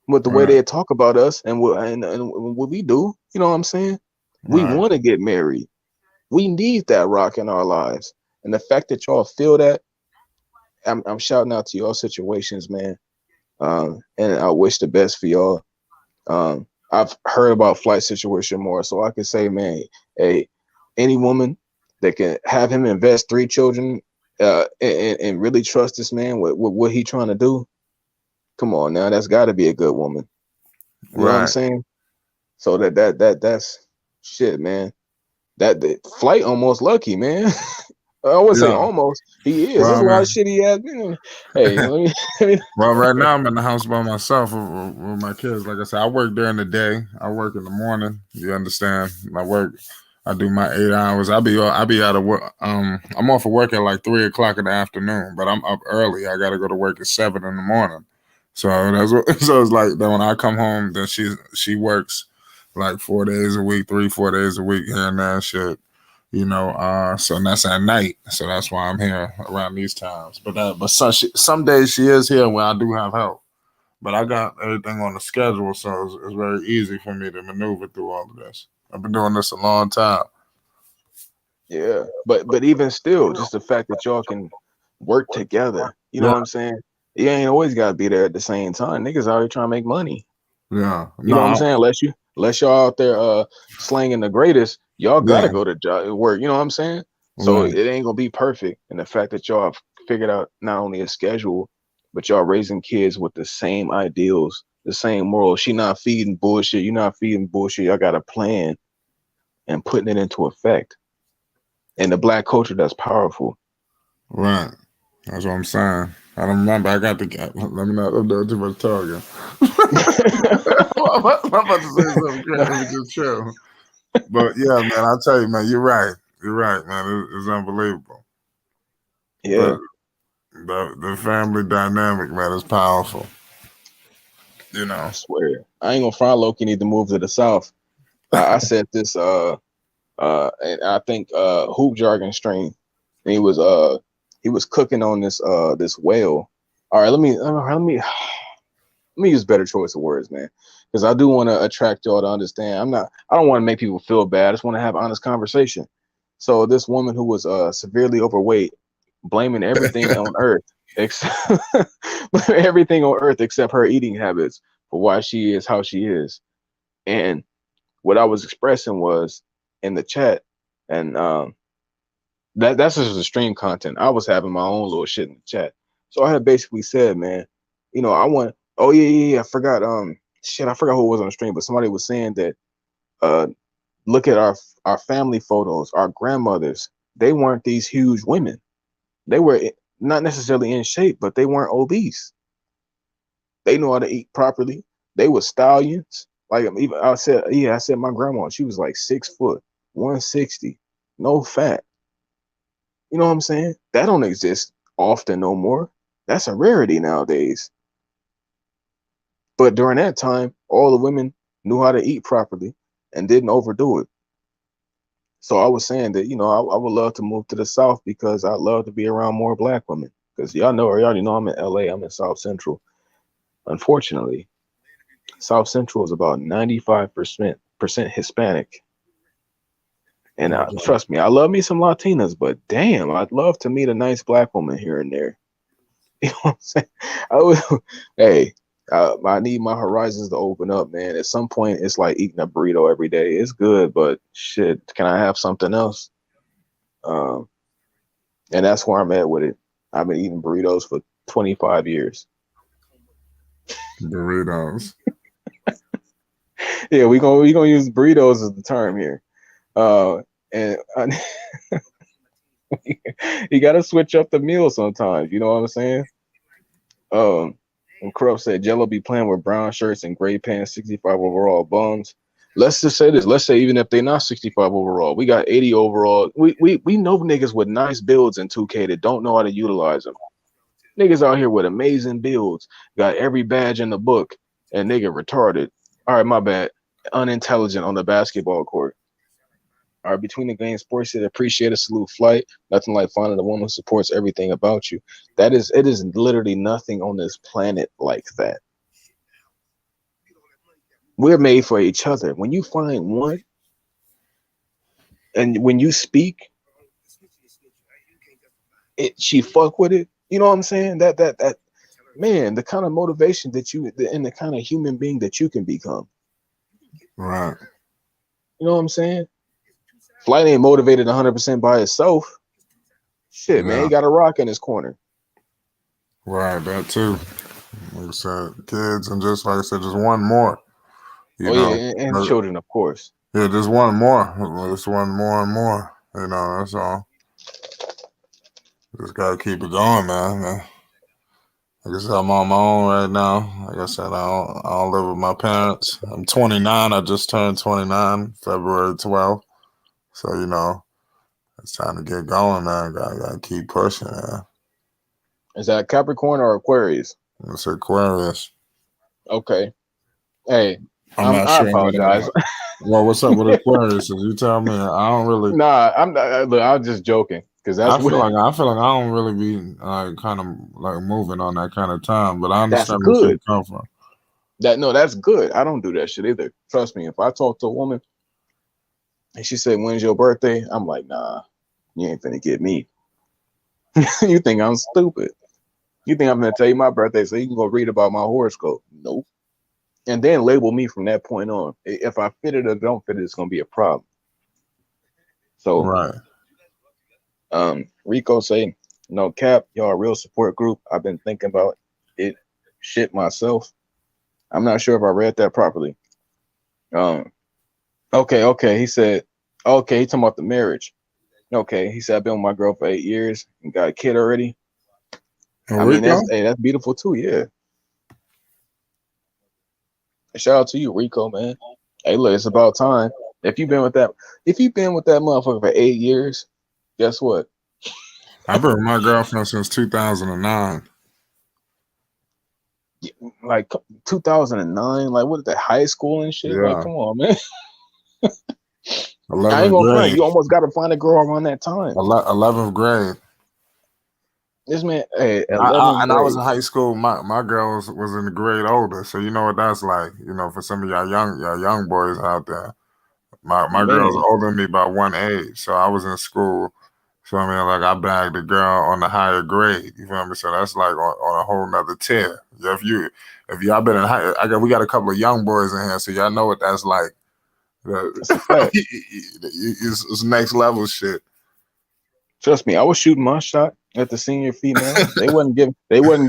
S1: With the way they talk about us and what we do, you know what I'm saying? We want to get married. We need that rock in our lives. And the fact that y'all feel that, I'm shouting out to y'all situations, man. And I wish the best for y'all. I've heard about Flight situation more, so I can say, man, hey, any woman that can have him invest 3 children and really trust this man with what he trying to do, come on now, that's got to be a good woman. You know what I'm saying? So that's shit, man. That Flight almost lucky, man. I would say almost. He is. There's a lot of shit he has. Hey, let me.
S4: Well, right now I'm in the house by myself with my kids. Like I said, I work during the day. I work in the morning. You understand? I do my 8 hours. I be out of work. I'm off of work at like 3 o'clock in the afternoon, but I'm up early. I got to go to work at 7 in the morning. So so it's like that when I come home, then she works like 4 days a week, 3-4 days a week here and there, shit. So that's at night. So that's why I'm here around these times. But some days she is here where I do have help. But I got everything on the schedule, so it's very easy for me to maneuver through all of this. I've been doing this a long time.
S1: Yeah, but even still, just the fact that y'all can work together, you know what I'm saying? You ain't always got to be there at the same time. Niggas already trying to make money.
S4: Yeah,
S1: you know what I'm saying? Unless y'all out there slanging the greatest, y'all gotta go to work. You know what I'm saying? So it ain't gonna be perfect. And the fact that y'all have figured out not only a schedule, but y'all raising kids with the same ideals, the same morals. She not feeding bullshit. You're not feeding bullshit. Y'all got a plan and putting it into effect. And the Black culture, that's powerful.
S4: Right. That's what I'm saying. I don't remember. I got the. Let me not do too much talking. I'm about to say something crazy. Just chill. But yeah, man, I'll tell you, man, you're right. You're right, man. It's unbelievable.
S1: Yeah.
S4: But the family dynamic, man, is powerful.
S1: I swear. I ain't gonna front. Loki need to move to the south. I said this and I think Hoop Jargon stream. And he was cooking on this whale. All right, let me use better choice of words, man, because I do want to attract y'all to understand. I don't want to make people feel bad. I just want to have honest conversation. So this woman who was severely overweight, blaming everything on earth except everything on earth except her eating habits for why she is how she is. And what I was expressing was in the chat, and that's just the stream content. I was having my own little shit in the chat. So I had basically said, man, I want. Oh yeah. I forgot. Shit, I forgot who was on the stream, but somebody was saying that. Look at our family photos. Our grandmothers. They weren't these huge women. They were not necessarily in shape, but they weren't obese. They know how to eat properly. They were stallions. Like even I said my grandma, she was like 6 foot, 160, no fat. You know what I'm saying? That don't exist often no more. That's a rarity nowadays. But during that time, all the women knew how to eat properly and didn't overdo it. So I was saying that, I would love to move to the South because I love to be around more black women. Because y'all already know I'm in LA, I'm in South Central. Unfortunately, South Central is about 95% Hispanic. And trust me, I love me some Latinas, but damn, I'd love to meet a nice black woman here and there. You know what I'm saying? Hey, I need my horizons to open up, man. At some point, it's like eating a burrito every day. It's good, but shit, can I have something else? And that's where I'm at with it. I've been eating burritos for 25 years.
S4: Burritos.
S1: Yeah, we gonna use burritos as the term here. And you gotta switch up the meal sometimes. You know what I'm saying? And Corrupt said Jello be playing with brown shirts and gray pants, 65 overall bums. Let's just say this. Let's say even if they're not 65 overall, we got 80 overall. We know niggas with nice builds in 2K that don't know how to utilize them. Niggas out here with amazing builds, got every badge in the book, and nigga retarded. All right, my bad. Unintelligent on the basketball court. All right, between the game, sports said appreciate a salute flight. Nothing like finding a woman who supports everything about you. It is literally nothing on this planet like that. We're made for each other. When you find one, and when you speak, she fuck with it. You know what I'm saying? That man, the kind of motivation and the kind of human being that you can become.
S4: Right.
S1: You know what I'm saying? Flight ain't motivated 100% by itself. Shit, man, he got a rock in his corner.
S4: Right, that too. Like I said, kids, and just like I said, just one more.
S1: Yeah, and children, of course.
S4: Yeah, just one more. Just one more and more. That's all. Just gotta keep it going, man. Like I said, I'm on my own right now. Like I said, I don't live with my parents. I'm 29. I just turned 29, February 12th. So, it's time to get going, man. Gotta keep pushing, man.
S1: Is that Capricorn or Aquarius?
S4: It's Aquarius.
S1: Okay. Hey,
S4: I'm not sure.
S1: I apologize.
S4: Well, what's up with Aquarius? You tell me. I don't really.
S1: Nah, I'm not. Look, I'm just joking because
S4: I feel like I don't really be kind of like moving on that kind of time, but I understand where you come from.
S1: That's good. I don't do that shit either. Trust me. If I talk to a woman and she said, "When's your birthday?" I'm like, "Nah, you ain't finna get me." You think I'm stupid? You think I'm gonna tell you my birthday so you can go read about my horoscope? Nope. And then label me from that point on. If I fit it or don't fit it, it's gonna be a problem. So,
S4: right.
S1: Rico say, "No cap, y'all a real support group." I've been thinking about it, shit myself. I'm not sure if I read that properly. Okay. He said, okay, he talking about the marriage. Okay, he said I've been with my girl for 8 years and got a kid already. I mean, that's beautiful too. Yeah. Shout out to you, Rico, man. Hey, look, it's about time. If you've been with that motherfucker for 8 years, guess what?
S4: I've been with my girlfriend since 2009.
S1: Like 2009, like what is that, high school and shit?
S4: Yeah.
S1: Like, come on, man.
S4: 11th
S1: I ain't gonna
S4: grade.
S1: You almost got to find a girl around that time.
S4: 11th grade.
S1: This man, hey,
S4: 11th grade. I was in high school. My girl was in the grade older, so you know what that's like. For some of y'all young boys out there. My girl's older than me by one age, so I was in school. So I mean, like I bagged a girl on the higher grade. You feel me? So that's like on a whole nother tier. If y'all been in high, we got a couple of young boys in here, so y'all know what that's like. It's next level shit.
S1: Trust me, I was shooting my shot at the senior female. They wasn't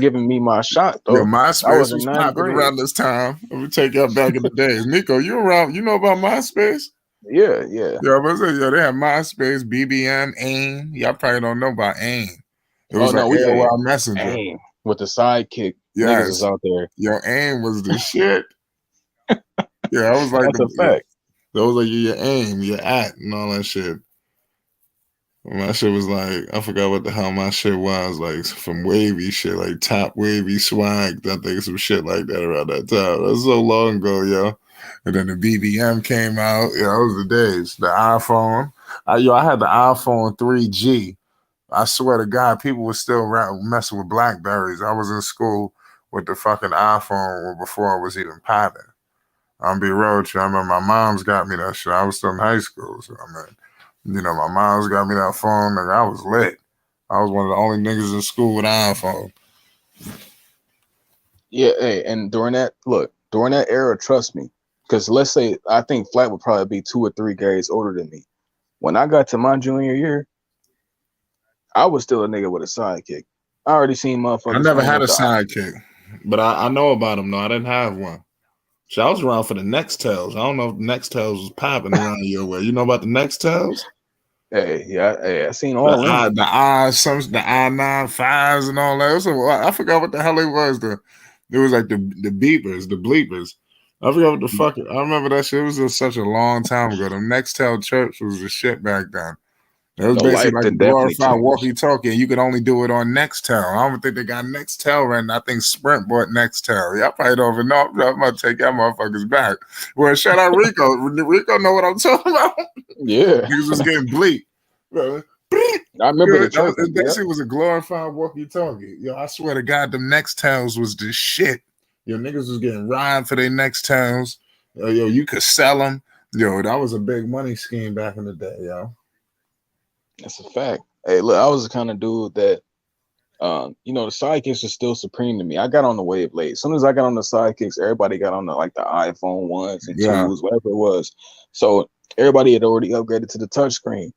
S1: giving me my shot
S4: Yo,
S1: though. I
S4: MySpace
S1: was in
S4: was
S1: ninth
S4: popping
S1: grade.
S4: around this time. Let me take you back in the days. Nico, you around? You know about MySpace?
S1: Yeah, yeah.
S4: Yeah, but yo, they had MySpace, BBM, AIM. Y'all probably don't know about AIM. It
S1: Oh
S4: was like
S1: no, we had
S4: AOL Messenger.
S1: aim with the sidekick. Niggas is
S4: Yes,
S1: out there.
S4: yo, AIM was the shit. Yeah, I was like
S1: That's a fact.
S4: that was like your AIM, your at, and all that shit. My shit was like, I forgot what the hell my shit was, like from wavy shit, like top wavy swag. I think some shit like that around that time. That was so long ago, yo. And then the BBM came out. Yeah, those were the days. The iPhone. I had the iPhone 3G. I swear to God, people were still messing with Blackberries. I was in school with the fucking iPhone before it was even popping. I'm be real with you. I remember my mom's got me that shit. I was still in high school, so I mean. My mom's got me that phone, nigga. I was lit. I was one of the only niggas in school with an iPhone.
S1: Yeah, hey, and during that era, trust me, because let's say I think Flat would probably be 2 or 3 grades older than me. When I got to my junior year, I was still a nigga with a sidekick. I already seen
S4: I
S1: motherfuckers
S4: never
S1: running
S4: had
S1: with
S4: a
S1: the
S4: sidekick, but I know about them, though. I didn't have one. So I was around for the Nextels. I don't know if Nextels was popping around your way. You know about the Nextels?
S1: hey, I seen all them.
S4: The I-95s and all that. I forgot what the hell it was. It was like the beepers, the bleepers. I forgot what the fuck. I remember that shit. It was just such a long time ago. The Nextel chirps was the shit back then. It was
S1: No,
S4: basically
S1: life
S4: like a
S1: did definitely
S4: glorified
S1: change.
S4: walkie-talkie, and you could only do it on Nextel. I don't think they got Nextel right now. I think Sprint bought Nextel. Y'all probably don't even know. I'm about to take y'all motherfuckers back. Well, shout out Rico. Rico know what I'm talking about.
S1: Yeah,
S4: Niggas was getting bleep.
S1: I remember the chirping.
S4: It
S1: Yeah,
S4: basically was a glorified walkie-talkie. Yo, I swear to God, them Nextels was the shit. Yo, niggas was getting rhyme for their Nextels. Yo, you could sell them. Yo, that was a big money scheme back in the day, yo.
S1: that's a fact. Hey, look, I was the kind of dude that, the sidekicks are still supreme to me. I got on the wave late. As soon as I got on the sidekicks, everybody got on the iPhone 1s and
S4: Yeah.
S1: 2s, whatever it was. So everybody had already upgraded to the touchscreen.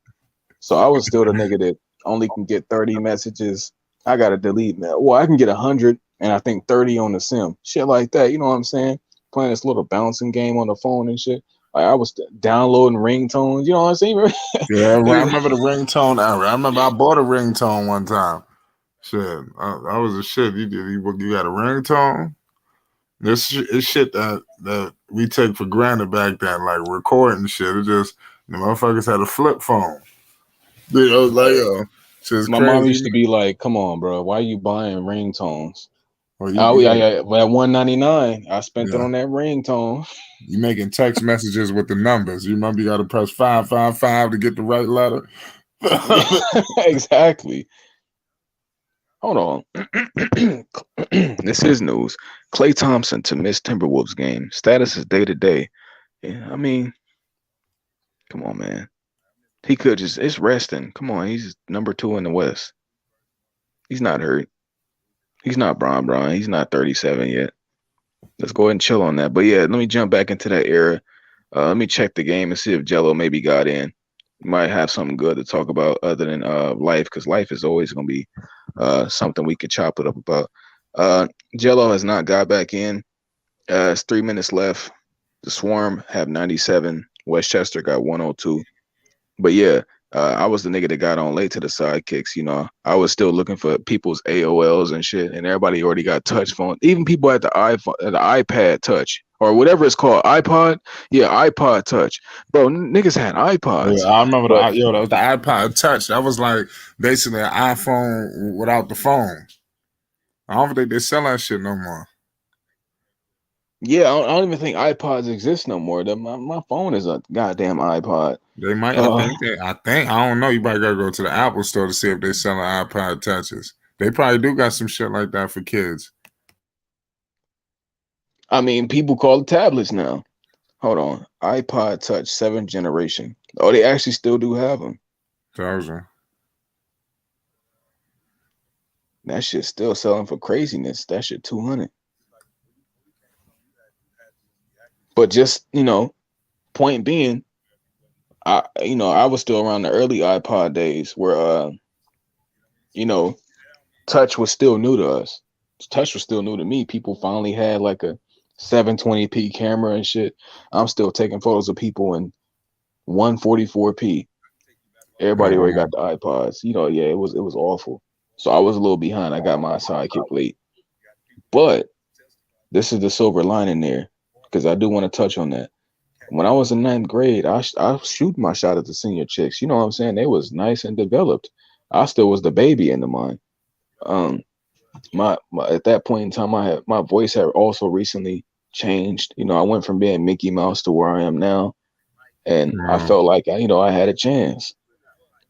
S1: So I was still the nigga that only can get 30 messages. I gotta delete man. Well, I can get 100 and I think 30 on the sim. Shit like that. You know what I'm saying? Playing this little bouncing game on the phone and shit. Like I was downloading ringtones. You know what I'm saying?
S4: Yeah, I
S1: Niggas,
S4: remember the ringtone era. I remember I bought a ringtone one time. Shit, I was a shit. You got a ringtone? This is shit that we take for granted back then, like recording shit. It just the motherfuckers had a flip phone. Shit's
S1: my mom
S4: crazy.
S1: used to be like, "Come on, bro, why you buying ringtones?"
S4: Or
S1: Oh yeah. Well, at 199, I spent it
S4: yeah,
S1: on that ringtone.
S4: you making text messages with the numbers. You remember you got to press 555 to get the right letter.
S1: Exactly. Hold on. This is news. Klay Thompson to miss Timberwolves game. Status is day to day. Yeah, I mean, come on, man. He could just it's resting. Come on, he's number 2 in the West. He's not hurt. He's not Bron. He's not 37 yet. Let's go ahead and chill on that. But yeah, let me jump back into that era. Let me check the game and see if Jello maybe got in. We might have something good to talk about other than life, because life is always gonna be something we could chop it up about. Jello has not got back in. It's 3 minutes left. The Swarm have 97. Westchester got 102. But yeah, I was the nigga that got on late to the sidekicks. I was still looking for people's AOLs and shit, and everybody already got touch phone. Even people at the iPhone, the iPad Touch or whatever it's called, iPod. Yeah, iPod Touch, bro. Niggas had
S4: Yeah,
S1: iPods,
S4: I remember
S1: but
S4: that was the iPod Touch. That was like basically an iPhone without the phone. I don't think they sell that shit no more.
S1: yeah, I don't even think iPods exist no more. My phone is a goddamn iPod.
S4: They might.
S1: Uh,
S4: I think. I don't know. You probably gotta go to the Apple store to see if they selling iPod touches. They probably do got some shit like that for kids.
S1: I mean, people call it tablets now. Hold on, iPod Touch 7th generation. Oh, they actually still do have them.
S4: Thousand.
S1: That shit's still selling for craziness. That shit 200. But just point being, I was still around the early iPod days where you know, touch was still new to us. Touch was still new to me. People finally had like a 720p camera and shit. I'm still taking photos of people in 144p. Everybody
S4: Oh,
S1: already got the iPods. Yeah, it was awful. So I was a little behind. I got my sidekick late. But this is the silver lining there, because I do want to touch on that. When I was in ninth grade, I shoot my shot at the senior chicks. You know what I'm saying? They was nice and developed. I still was the baby in the mind. Um, my at that point in time, my voice had also recently changed. I went from being Mickey Mouse to where I am now, and I
S4: wow.
S1: felt like I had a chance.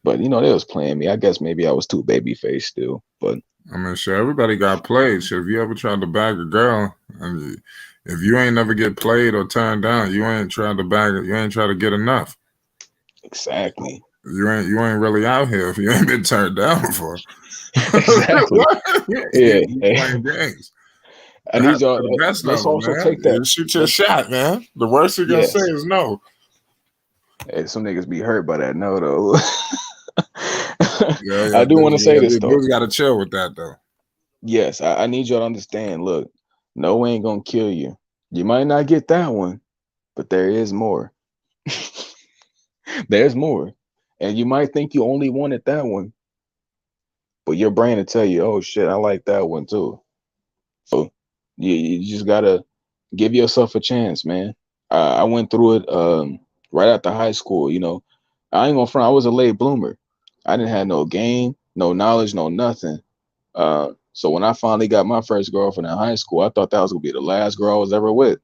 S1: But they was playing me. I guess maybe I was too baby faced still. But
S4: I mean, sure, everybody got played. So if you ever tried to bag a girl, and if you ain't never get played or turned down, you ain't tried to bag it. You ain't tried to get enough.
S1: exactly,
S4: You ain't really out here if you ain't been turned down before.
S1: exactly.
S4: What?
S1: Yeah,
S4: You playing games.
S1: I
S4: It
S1: need
S4: happened
S1: y'all.
S4: to the best
S1: Let's
S4: of them,
S1: also
S4: man.
S1: take that.
S4: You shoot your shot, man. The worst you're gonna say
S1: Yes.
S4: is no.
S1: Hey, some niggas be hurt by that. No, though.
S4: Yeah,
S1: I do want to say this though.
S4: dudes got to chill with that though.
S1: Yes, I need y'all to understand. Look, no ain't gonna kill you. You might not get that one, but there is more. There's more. And you might think you only wanted that one, but your brain will tell you, oh shit, I like that one too. So you just gotta give yourself a chance, man. I went through it right after high school. I ain't gonna front. I was a late bloomer. I didn't have no game, no knowledge, no nothing. So when I finally got my first girlfriend in high school, I thought that was gonna be the last girl I was ever with.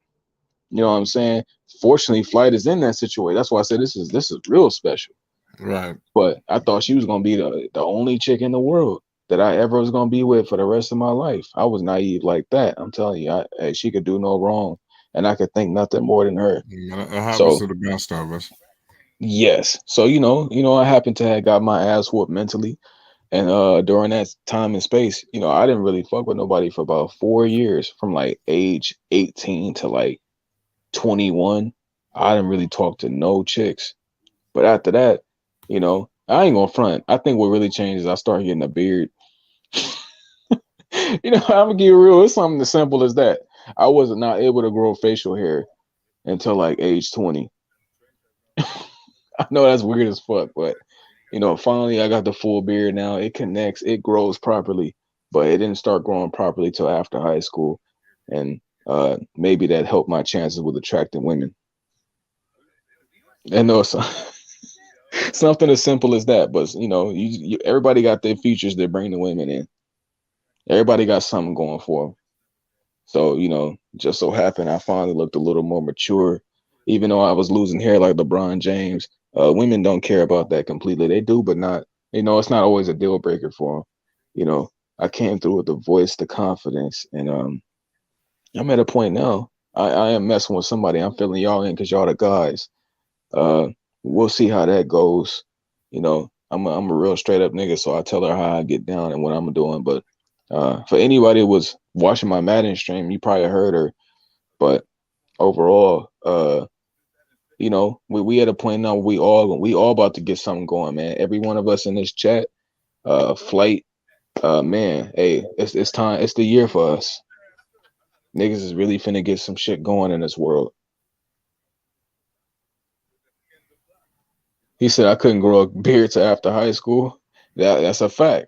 S1: You know what I'm saying? Fortunately, Flight is in that situation. That's why I said this is real special.
S4: Right.
S1: But I thought she was gonna be the only chick in the world that I ever was gonna be with for the rest of my life. I was naive like that. I'm telling you, she could do no wrong, and I could think nothing more than her.
S4: Yeah, it happens
S1: So
S4: to the best of us.
S1: yes, so I happened to have got my ass whooped mentally, and during that time and space, I didn't really fuck with nobody for about 4 years, from like age 18 to like 21. I didn't really talk to no chicks. But after that, I ain't gonna front. I think what really changed is I started getting a beard. I'm gonna give you real. It's something as simple as that. I was not able to grow facial hair until like age 20. I know that's weird as fuck, but finally I got the full beard now. It connects, it grows properly, but it didn't start growing properly till after high school, and maybe that helped my chances with attracting women. And no, so, something as simple as that. But everybody got their features that bring the women in. Everybody got something going for them. So just so happened I finally looked a little more mature, even though I was losing hair like LeBron James. Women don't care about that completely. They do, but not. It's not always a deal breaker for them. I came through with the voice, the confidence, and I'm at a point now. I am messing with somebody. I'm feeling y'all in because y'all the guys. Uh, we'll see how that goes. I'm a real straight up nigga, so I tell her how I get down and what I'm doing. But for anybody who was watching my Madden stream, you probably heard her. But overall, we at a point now where we all about to get something going, man. Every one of us in this chat, Flight, man, hey, it's time. It's the year for us. Niggas is really finna get some shit going in this world. He said I couldn't grow a beard till after high school. That's a fact.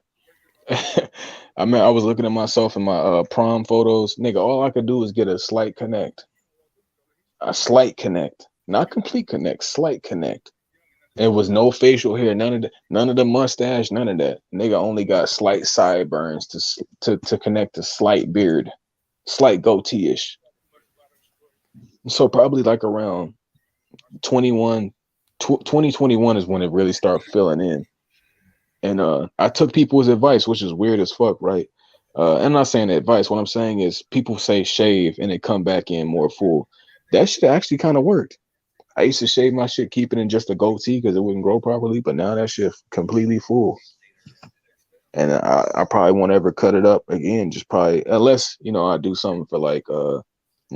S1: I mean, I was looking at myself in my prom photos. Nigga, all I could do was get a slight connect. A slight connect. Not complete connect, slight connect. It was no facial hair, none of the mustache, none of that. Nigga only got slight sideburns to connect a slight beard, slight goatee-ish. So probably like around 21, 2021 is when it really started filling in. And I took people's advice, which is weird as fuck, right? I'm not saying advice. What I'm saying is people say shave and it come back in more full. That shit actually kind of worked. I used to shave my shit, keep it in just a goatee because it wouldn't grow properly, but now that shit completely full. And I probably won't ever cut it up again. Just probably unless I do something for like on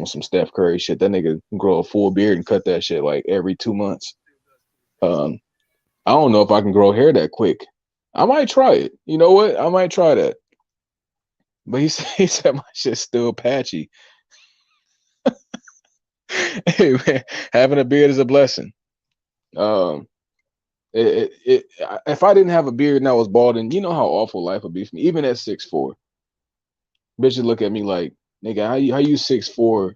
S1: some Steph Curry shit. That nigga can grow a full beard and cut that shit like every 2 months. I don't know if I can grow hair that quick. I might try it. You know what? I might try that. But he said my shit's still patchy. Hey man, having a beard is a blessing. Um, if I didn't have a beard and I was balding, you know how awful life would be for me. Even at 6'4", bitches look at me like, nigga, how you 6'4",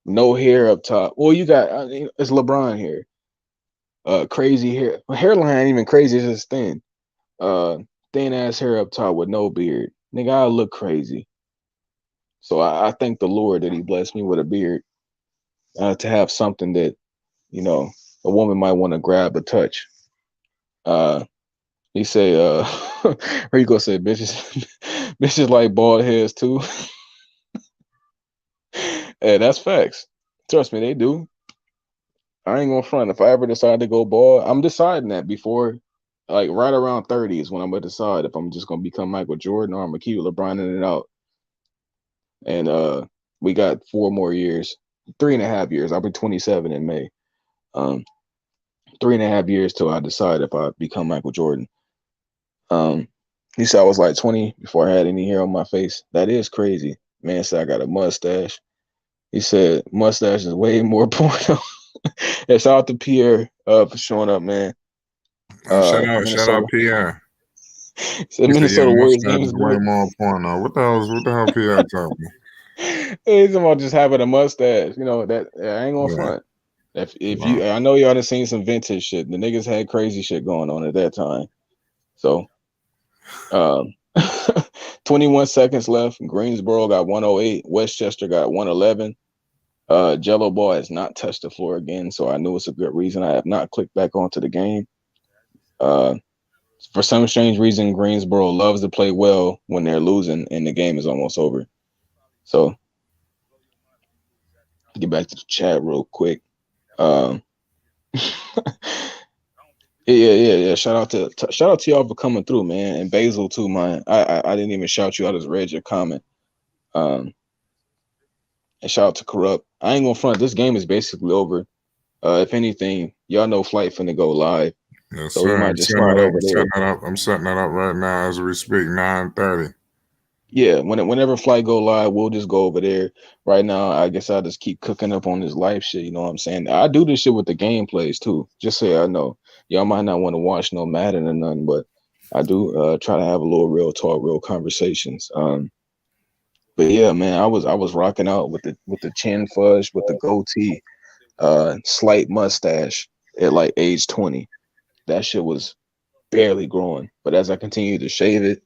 S1: no hair up top. Well, you got it's LeBron hair. Crazy hair. My hairline ain't even crazy, it's just thin. Thin ass hair up top with no beard. Nigga, I look crazy. So I thank the Lord that He blessed me with a beard, to have something that, you know, a woman might want to grab or touch. He say, Rico said, bitches, bitches like bald heads too. Hey, that's facts. Trust me, they do. I ain't gonna front. If I ever decide to go bald, I'm deciding that before, like right around 30 is when I'm gonna decide if I'm just gonna become Michael Jordan or I'm gonna keep LeBron in it out. And we got 4 more years, 3.5 years. I'll be 27 in May. Um, 3.5 years till I decide if I become Michael Jordan. He said I was like 20 before I had any hair on my face. That is crazy. Man said I got a mustache. He said mustache is way more porno. And shout out to Pierre for showing up, man.
S4: Shout out
S1: Minnesota.
S4: Pierre.
S1: He said
S4: He said, "Yeah,
S1: Minnesota Warriors
S4: mustache
S1: game
S4: is
S1: is
S4: way
S1: great.
S4: more porno." What the hell Pierre talking?
S1: He's about just having a mustache. You know that I ain't gonna
S4: Yeah,
S1: front. If
S4: no.
S1: you, I know y'all done seen some vintage shit. The niggas had crazy shit going on at that time. So, um, 21 seconds left. Greensboro got 108. Westchester got 111. Jello Ball has not touched the floor again, so I knew it's a good reason. I have not clicked back onto the game. Uh, for some strange reason, Greensboro loves to play well when they're losing and the game is almost over. So, get back to the chat real quick. Um, yeah. Shout out to y'all for coming through, man, and Basil too, man. I didn't even shout you. I just read your comment. Um, and shout out to Corrupt. I ain't gonna front. This game is basically over. If anything, y'all know Flight finna go live,
S4: Yes,
S1: so we
S4: sir.
S1: might just slide over there.
S4: I'm setting that up right now as we speak. 9:30.
S1: Yeah, whenever Flight go live, we'll just go over there. Right now, I guess I'll just keep cooking up on this life shit. You know what I'm saying? I do this shit with the gameplays too. Just so I know, y'all might not want to watch no Madden or nothing, but I do try to have a little real talk, real conversations. But yeah, man, I was rocking out with the chin fudge, with the goatee, slight mustache at like age 20. That shit was barely growing, but as I continued to shave it,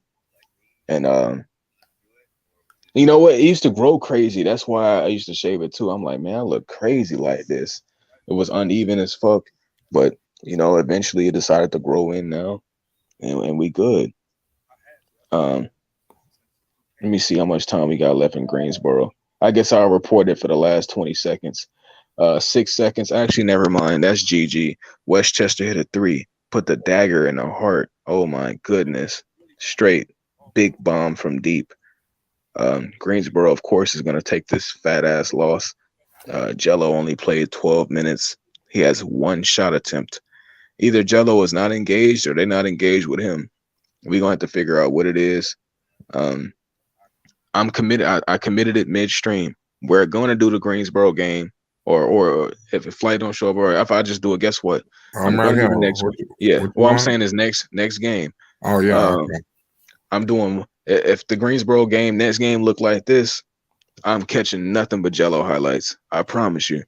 S1: and you know what? It used to grow crazy. That's why I used to shave it too. I'm like, man, I look crazy like this. It was uneven as fuck, but you know, eventually it decided to grow in now, and we good. Um, Let me see how much time we got left in Greensboro. I guess I'll report it for the last 20 seconds. 6 seconds. Actually, never mind. That's GG. Westchester hit a three. Put the dagger in the heart. Oh my goodness. Straight big bomb from deep. Greensboro, of course, is going to take this fat ass loss. Jello only played 12 minutes. He has one shot attempt. Either Jello is not engaged or they're not engaged with him. We're going to have to figure out what it is. Um, I'm committed. I committed it midstream. We're going to do the Greensboro game, or if a flight don't show up, or if I just do it, guess what? I'm
S4: I'm right
S1: going to do
S4: here.
S1: the next. Yeah.
S4: What you
S1: What I'm
S4: want?
S1: saying is next game.
S4: Oh yeah.
S1: Um,
S4: Okay.
S1: I'm doing. If the Greensboro game next game look like this, I'm catching nothing but Jello highlights. I promise you.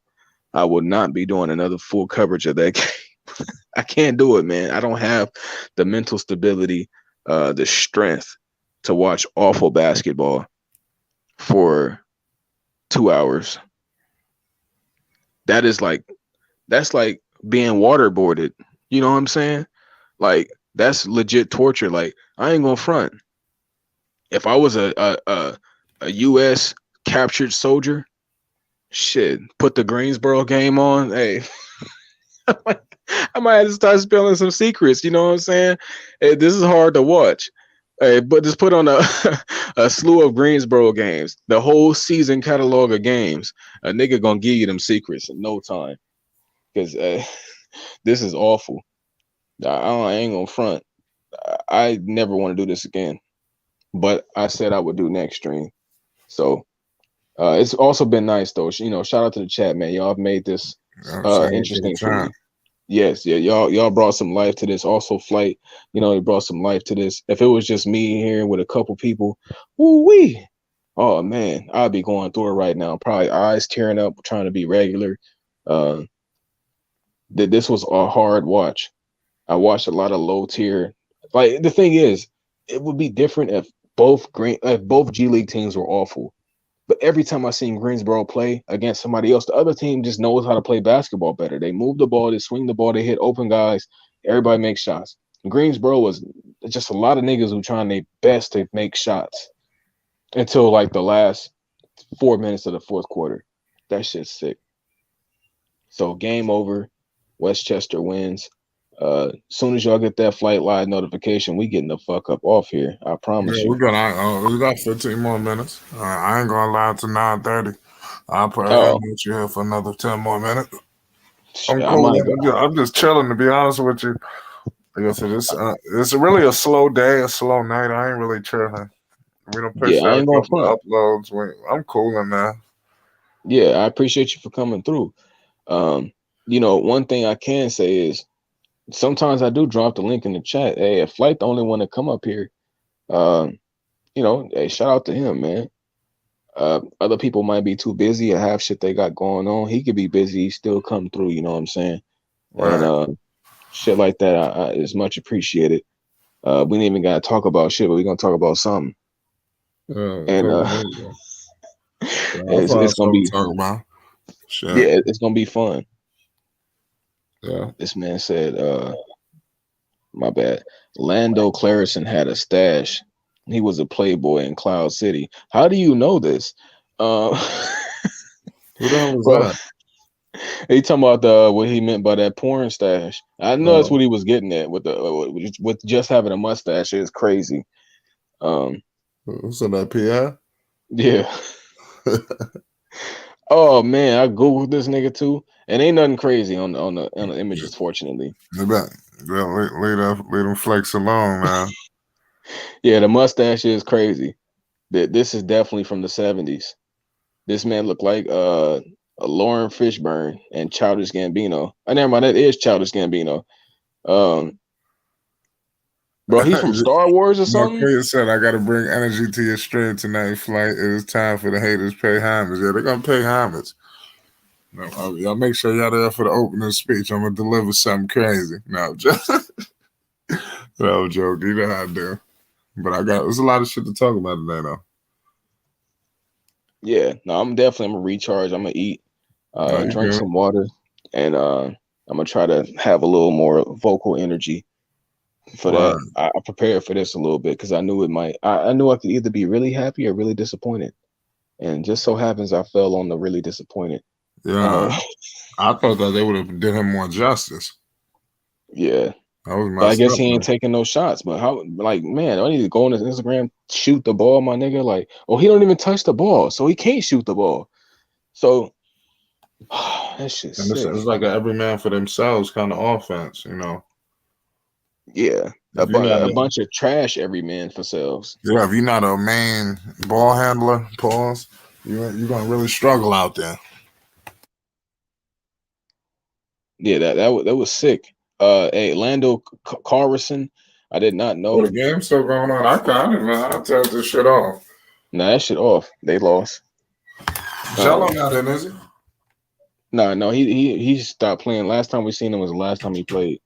S1: I will not be doing another full coverage of that game. I can't do it, man. I don't have the mental stability, the strength to watch awful basketball for 2 hours. That is like that's like being waterboarded. You know what I'm saying? Like that's legit torture. Like I ain't gonna front. If I was a U.S. captured soldier, shit, put the Greensboro game on. Hey, I might have to start spilling some secrets. You know what I'm saying? Hey, this is hard to watch. Hey, but just put on a a slew of Greensboro games, the whole season catalog of games. A nigga gonna give you them secrets in no time because this is awful. I ain't gonna front. I never want to do this again. But I said I would do next stream. So it's also been nice though. Shout out to the chat, man. Y'all have made this
S4: Shout out to the
S1: interesting for
S4: chat.
S1: me. Yes, yeah, y'all brought some life to this. Also, Flight, it brought some life to this. If it was just me here with a couple people, woo wee. Oh man, I'd be going through it right now. Probably eyes tearing up, trying to be regular. Uh, this was a hard watch. I watched a lot of low tier. Like the thing is, it would be different if both G League teams were awful. But every time I seen Greensboro play against somebody else, the other team just knows how to play basketball better. They move the ball, they swing the ball, they hit open guys. Everybody makes shots. Greensboro was just a lot of niggas who trying their best to make shots until like the last 4 minutes of the fourth quarter. That shit's sick. So game over. WestChester wins. Soon as y'all get that flight live notification, we getting the fuck up off here. I promise
S4: Yeah,
S1: you.
S4: we got 15 more minutes. I ain't gonna lie to 9:30. I'll put
S1: Oh,
S4: with you here for another 10 more minutes.
S1: shit,
S4: I'm
S1: I
S4: cool.
S1: might go.
S4: I'm just chilling, to be honest with you. Like I said, it's really a slow day, a slow night. I ain't really tripping. We don't
S1: Yeah,
S4: pushed
S1: I
S4: out a
S1: ain't gonna
S4: couple
S1: front.
S4: of uploads. I'm cooling, man.
S1: Yeah, I appreciate you for coming through. One thing I can say is sometimes I do drop the link in the chat. Hey, if Flight the only one to come up here, hey, shout out to him, man. Other people might be too busy or have shit they got going on. He could be busy, he still come through, you know what I'm saying? And
S4: Right.
S1: shit like that is much appreciated. We didn't even gotta talk about shit, but we're gonna talk about something.
S4: Yeah,
S1: And
S4: I'll find
S1: it's gonna
S4: something
S1: be
S4: to talk about. Shit.
S1: yeah, it's gonna be fun.
S4: Yeah.
S1: This man said, my bad. Lando Clarison had a stash. He was a playboy in Cloud City. How do you know this? Uh,
S4: Who the hell was
S1: bro,
S4: that?
S1: he talking about what he meant by that porn stash. I know that's what he was getting at with with just having a mustache. It's crazy.
S4: Who said that, Pierre?
S1: Yeah. Oh man, I googled this nigga too, and ain't nothing crazy on the images. Fortunately,
S4: Leave them flakes alone, man.
S1: yeah, the mustache is crazy. This is definitely from the 70s. This man looked like a Lauren Fishburne and Childish Gambino. Never mind, that is Childish Gambino. Bro, he's from Star Wars or something.
S4: Marquez said, I got to bring energy to your stream tonight, Flight. It is time for the haters pay homage. Yeah, they're going to pay homage. Y'all make sure y'all there for the opening speech. I'm going to deliver something crazy. No, just no joke. You know how I do. But there's a lot of shit to talk about today, though.
S1: Yeah, no, I'm gonna recharge. I'm gonna eat, drink some water, and I'm gonna try to have a little more vocal energy for that. I prepared for this a little bit because I knew it might. I knew I could either be really happy or really disappointed, and just so happens I fell on the really disappointed.
S4: Yeah, I thought that they would have did him more justice.
S1: Yeah.
S4: That was
S1: But I guess
S4: up,
S1: he ain't taking no shots. But how, like, man, I need to go on his Instagram, shoot the ball, my nigga. Like, oh, he don't even touch the ball, so he can't shoot the ball. So that shit's sick.
S4: It's like every man for themselves kind of offense, you know.
S1: Yeah, a bunch of trash every man for selves.
S4: Yeah, if you're not a main ball handler, you're gonna really struggle out there.
S1: Yeah, that was sick. Hey, Lando Carlson, I did not know.
S4: The game's still going on. I turned this shit off.
S1: Nah, that shit off. They lost.
S4: Gelo not in, is he?
S1: No, he stopped playing. Last time we seen him was the last time he played.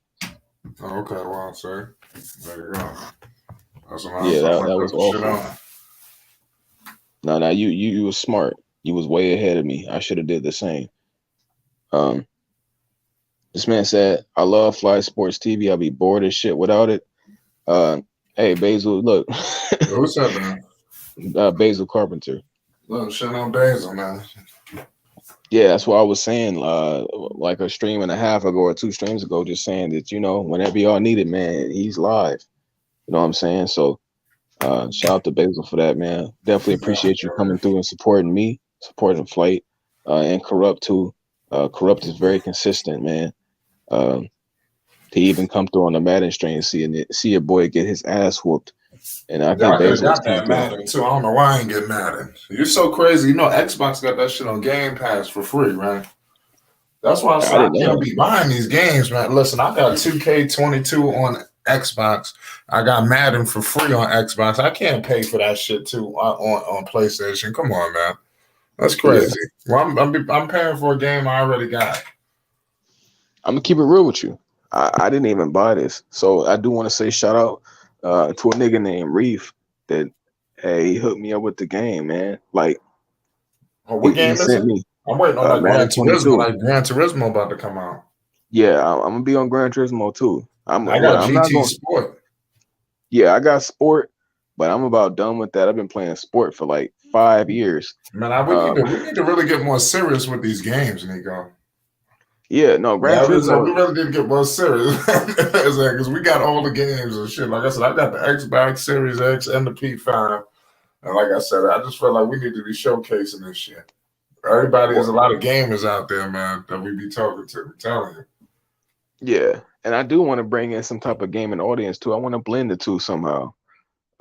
S4: Oh, okay, well, sir. There you go.
S1: Yeah, that was awful. No, you was smart. You was way ahead of me. I should have did the same. This man said, I love Fly Sports TV. I'll be bored as shit without it. Hey, Basil, look.
S4: Who said that?
S1: Basil Carpenter.
S4: Look, shit on Basil, man.
S1: Yeah, that's what I was saying, like a stream and a half ago or 2 streams ago, just saying that, whenever y'all need it, man, he's live. You know what I'm saying? So shout out to Basil for that, man. Definitely appreciate you coming through and supporting me, supporting Flight, and Corrupt too. Corrupt is very consistent, man. to even come through on the Madden stream and see a boy get his ass whooped. And I
S4: Yeah,
S1: think
S4: I could have
S1: Bezos
S4: got
S1: came
S4: that
S1: through.
S4: Madden too. I don't know why I ain't get Madden. You're so crazy. You know, Xbox got that shit on Game Pass for free, right? That's why I said
S1: I
S4: I
S1: didn't know
S4: can't
S1: that.
S4: be buying these games, man. Listen, I got 2K22 on Xbox. I got Madden for free on Xbox. I can't pay for that shit too on PlayStation. Come on, man. That's
S1: Yeah,
S4: crazy. Well, I'm paying for a game I already got.
S1: I'm gonna keep it real with you. I didn't even buy this, so I do want to say shout out to a nigga named Reef that he hooked me up with the game, man. Like
S4: Oh, what
S1: he
S4: game is
S1: sent
S4: it?
S1: me
S4: I'm waiting on that
S1: Madden
S4: Gran Turismo.
S1: 22.
S4: Like Gran Turismo about to come out.
S1: Yeah, I'm gonna be on Gran Turismo too.
S4: I got
S1: I'm not
S4: GT
S1: going.
S4: Sport.
S1: Yeah, I got sport, but I'm about done with that. I've been playing sport for like 5 years.
S4: Man, we
S1: Um,
S4: need to really get more serious with these games, Nico.
S1: yeah, no, Gran
S4: Yeah, we
S1: Turismo.
S4: really need to get more serious because we got all the games and shit. Like I said, I got the Xbox Series X and the P5, and like I said, I just feel like we need to be showcasing this shit. Everybody, there's a lot of gamers out there, man, that we be talking to. I'm telling you.
S1: Yeah, and I do want to bring in some type of gaming audience too. I want to blend the two somehow.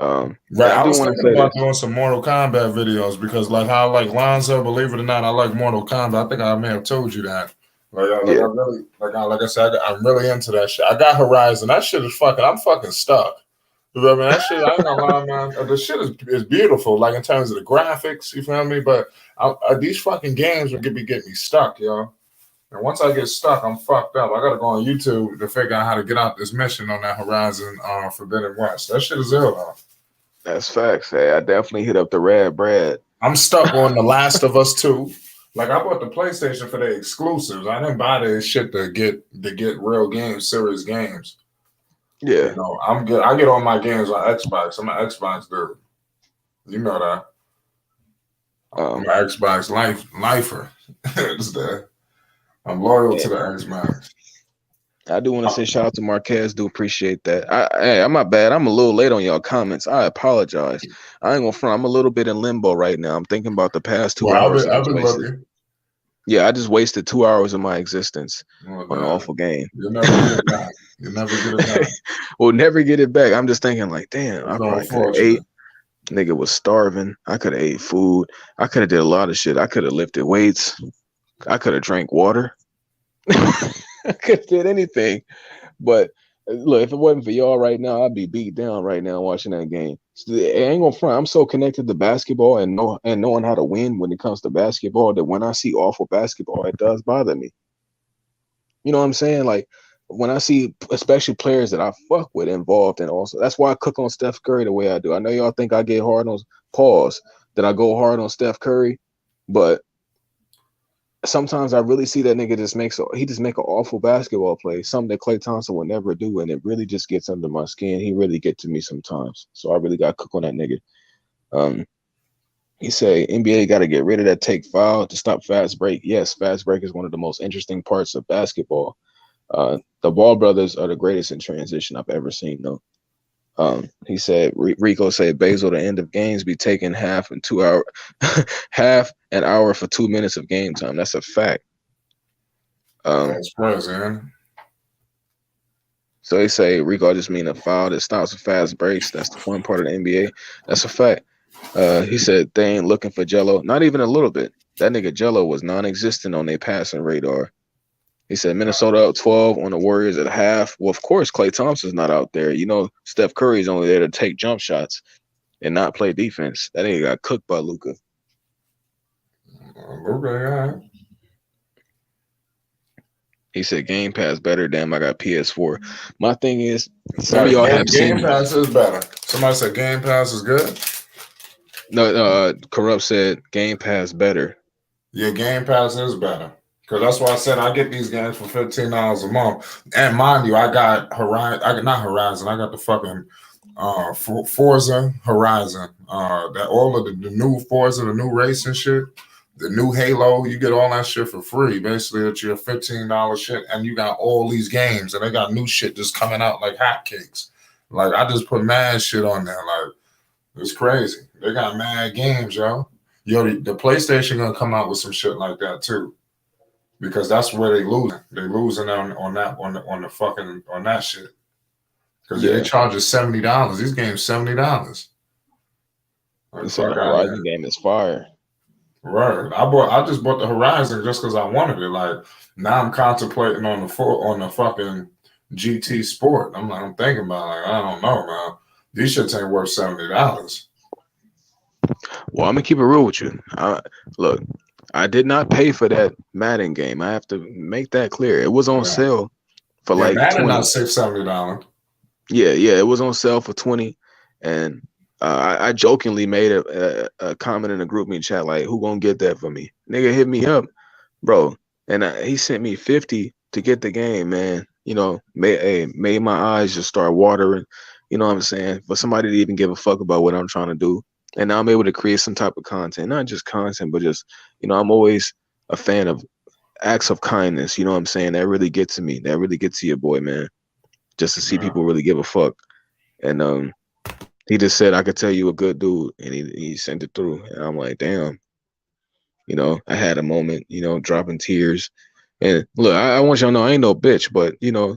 S4: Right,
S1: And I
S4: I
S1: do
S4: was
S1: want to
S4: thinking
S1: say
S4: about
S1: this.
S4: doing some Mortal Kombat videos because, like, how like Lonzo, believe it or not, I like Mortal Kombat. I think I may have told you that.
S1: Yeah,
S4: Like I said, I'm really into that shit. I got Horizon. That shit is fucking. I'm fucking stuck. You know what I mean? That shit, I ain't gonna lie, man. The shit is beautiful, like in terms of the graphics. You feel me? But these fucking games will be getting me stuck, yo. And once I get stuck, I'm fucked up. I gotta go on YouTube to figure out how to get out this mission on that Horizon Forbidden West. That shit is ill, though.
S1: that's facts. Hey, I definitely hit up the Red Bread.
S4: I'm stuck on The Last of Us 2. Like I bought the PlayStation for the exclusives. I didn't buy this shit to get real games, serious games. You
S1: Yeah.
S4: know, I'm good. I get all my games on Xbox. I'm an Xbox dude. You know that. I'm an Xbox lifer. It's that. I'm loyal to the Xbox.
S1: I do want to say shout out to Marquez. Do appreciate that. I'm not bad. I'm a little late on y'all comments. I apologize. I ain't gonna front. I'm a little bit in limbo right now. I'm thinking about the past 2 hours I
S4: I've
S1: just
S4: been
S1: wasted.
S4: looking.
S1: Yeah, I just wasted 2 hours of my existence
S4: Oh,
S1: on an awful game.
S4: You'll never get it back. You'll never get it back.
S1: We'll never get it back. I'm just thinking like, damn,
S4: It's
S1: I
S4: so
S1: probably could have ate.
S4: unfortunate.
S1: Nigga was starving. I could have ate food. I could have did a lot of shit. I could have lifted weights. I could have drank water. I could have did anything. But look, if it wasn't for y'all right now, I'd be beat down right now watching that game. So, I ain't gonna front. I'm so connected to basketball and knowing how to win when it comes to basketball that when I see awful basketball, it does bother me. You know what I'm saying? Like when I see especially players that I fuck with involved and also that's why I cook on Steph Curry the way I do. I know y'all think I get hard on pause, that I go hard on Steph Curry, but sometimes I really see that nigga just make an awful basketball play, something that Klay Thompson would never do, and it really just gets under my skin. He really get to me sometimes, so I really got to cook on that nigga. He say NBA got to get rid of that take foul to stop fast break. Yes, fast break is one of the most interesting parts of basketball. The Ball brothers are the greatest in transition I've ever seen, though. He said Rico said Basil the end of games be taking half and 2 hour half an hour for 2 minutes of game time. That's a fact.
S4: That's crazy, man.
S1: So they say Rico just mean a foul that stops with fast breaks. That's the fun part of the NBA. That's a fact. He said they ain't looking for Gelo, not even a little bit. That nigga Gelo was non-existent on their passing radar. He said Minnesota up 12 on the Warriors at half. Well, of course, Klay Thompson's not out there. You know, Steph Curry's only there to take jump shots and not play defense. That nigga got cooked by Luka.
S4: Okay,
S1: He said Game Pass better. Damn, I got PS4. My thing is, some of y'all have seen
S4: Game Pass is better. Somebody said Game Pass is good.
S1: No, Corrupt said Game Pass better.
S4: Yeah, Game Pass is better. Because that's why I said I get these games for $15 a month. And mind you, I got Horizon. I got the fucking Forza Horizon. That all of the new Forza, the new racing shit, the new Halo, you get all that shit for free. Basically, it's your $15 shit, and you got all these games, and they got new shit just coming out like hotcakes. Like I just put mad shit on there. Like it's crazy. They got mad games, yo. Yo, the PlayStation gonna come out with some shit like that too. because that's where they losing. They losing on that shit. Because they
S1: Yeah,
S4: charge us $70. These games $70.
S1: they
S4: Like
S1: said
S4: fuck
S1: the
S4: out of
S1: Horizon
S4: here.
S1: game is fire.
S4: Right. I just bought the Horizon just because I wanted it. Like now I'm contemplating on the fucking GT Sport. I'm thinking about like I don't know, man. These shits ain't worth $70.
S1: Well, I'm gonna keep it real with you. Look, I did not pay for that Madden game. I have to make that clear. It was on
S4: Yeah.
S1: sale for
S4: Yeah,
S1: like
S4: Madden not
S1: 20.
S4: $70.
S1: Yeah, yeah, it was on sale for 20, and I jokingly made a comment in the group me chat like, "Who gonna get that for me?" Nigga hit me up, bro, and he sent me 50 to get the game, man. You know, made my eyes just start watering. You know what I'm saying? For somebody to even give a fuck about what I'm trying to do, and now I'm able to create some type of content, not just content, but just I'm always a fan of acts of kindness. You know what I'm saying? That really gets to me. That really gets to your boy, man. Just to see
S4: Yeah.
S1: people really give a fuck. And he just said I could tell you a good dude, and he sent it through. And I'm like, damn, I had a moment, dropping tears. And look, I want y'all to know I ain't no bitch, but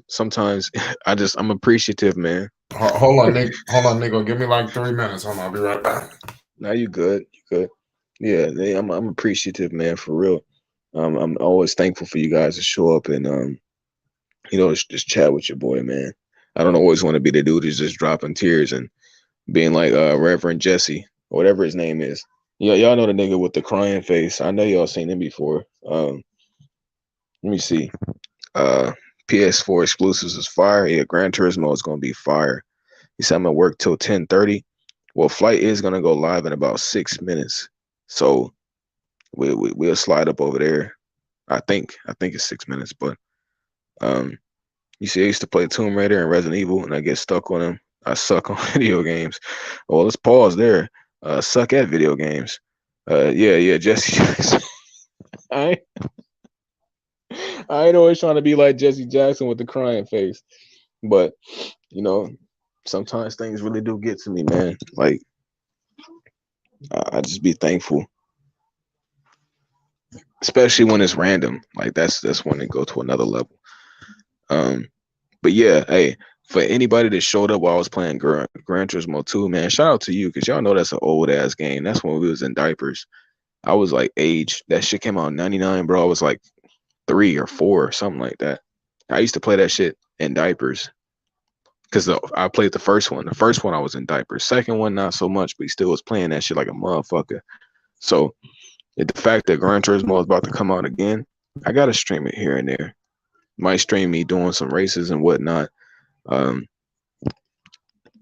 S1: sometimes I'm appreciative, man.
S4: Hold on, Nick. Hold on, Nick. Give me like 3 minutes. Hold on, I'll be right back.
S1: Now you good, you good. Yeah, I'm appreciative, man, for real. I'm always thankful for you guys to show up and just chat with your boy, man. I don't always want to be the dude who's just dropping tears and being like Reverend Jesse, or whatever his name is. Yeah, y'all know the nigga with the crying face. I know y'all seen him before. Let me see. Uh, PS4 exclusives is fire. Yeah, Gran Turismo is gonna be fire. He said I'm gonna work till 10:30. Well, flight is gonna go live in about 6 minutes, so we'll slide up over there. I think it's 6 minutes, but um, you see, I used to play Tomb Raider and Resident Evil, and I get stuck on them. I suck on video games. Well, let's pause there. Suck at video games. Yeah, Jesse Jackson. I I ain't always trying to be like Jesse Jackson with the crying face, but you know, sometimes things really do get to me, man. Like I just be thankful, especially when it's random. Like that's when it go to another level. Um, but yeah, hey, for anybody that showed up while I was playing Gran Turismo 2, man, shout out to you because y'all know that's an old ass game. That's when we was in diapers. I was like age. That shit came out in '99, bro. I was like 3 or 4 or something like that. I used to play that shit in diapers because I played the first one. The first one I was in diapers. Second one not so much, but he still was playing that shit like a motherfucker. So the fact that Gran Turismo is about to come out again, I gotta stream it here and there. Might stream me doing some races and whatnot. Um,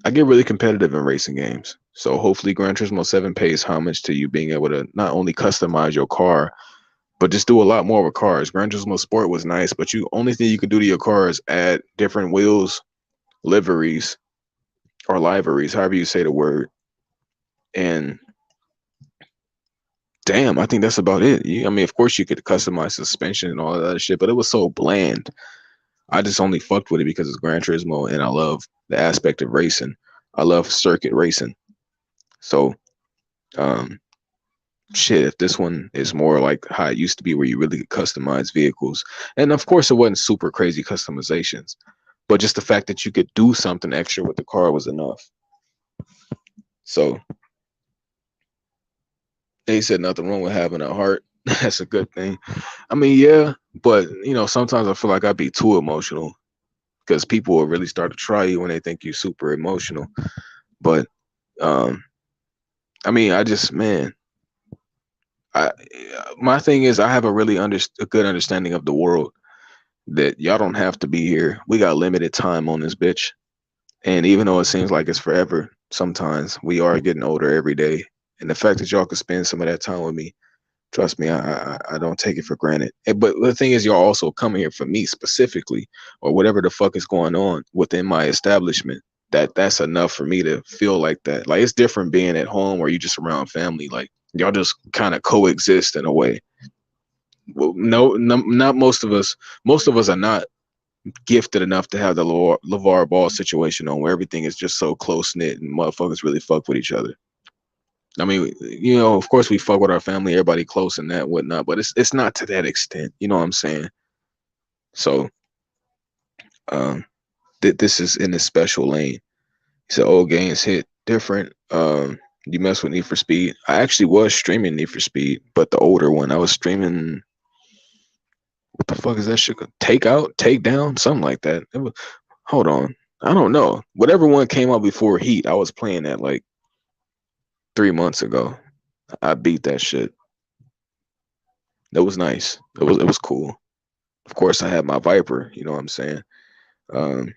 S1: I get really competitive in racing games. So hopefully Gran Turismo 7 pays homage to you being able to not only customize your car, but just do a lot more with cars. Gran Turismo Sport was nice, but only thing you could do to your car is add different wheels, liveries, or liveries, however you say the word. And damn, I think that's about it. I mean, of course you could customize suspension and all that other shit, but it was so bland. I just only fucked with it because it's Gran Turismo and I love the aspect of racing. I love circuit racing. So, um, shit, if this one is more like how it used to be where you really could customize vehicles, and of course it wasn't super crazy customizations, but just the fact that you could do something extra with the car was enough. So they said nothing wrong with having a heart. That's a good thing. I mean, yeah, but sometimes I feel like I'd be too emotional because people will really start to try you when they think you're super emotional. But um, I mean, man, I my thing is I have a really a good understanding of the world that y'all don't have to be here. We got limited time on this bitch. And even though it seems like it's forever, sometimes we are getting older every day. And the fact that y'all could spend some of that time with me, trust me, I don't take it for granted. But the thing is, y'all also coming here for me specifically, or whatever the fuck is going on within my establishment. That's enough for me to feel like that. Like it's different being at home where you just around family. Like y'all just kind of coexist in a way. Well, no, not most of us. Most of us are not gifted enough to have the LeVar Ball situation on where everything is just so close knit and motherfuckers really fuck with each other. I mean, of course we fuck with our family, everybody close and that whatnot, but it's not to that extent. You know what I'm saying? So um, this is in a special lane. He said old games hit different. You mess with Need for Speed. I actually was streaming Need for Speed, but the older one. I was streaming. What the fuck is that shit? Take out, take down, something like that. Hold on, I don't know. Whatever one came out before Heat, I was playing that like 3 months ago. I beat that shit. That was nice. It was cool. Of course, I had my Viper. You know what I'm saying? Um,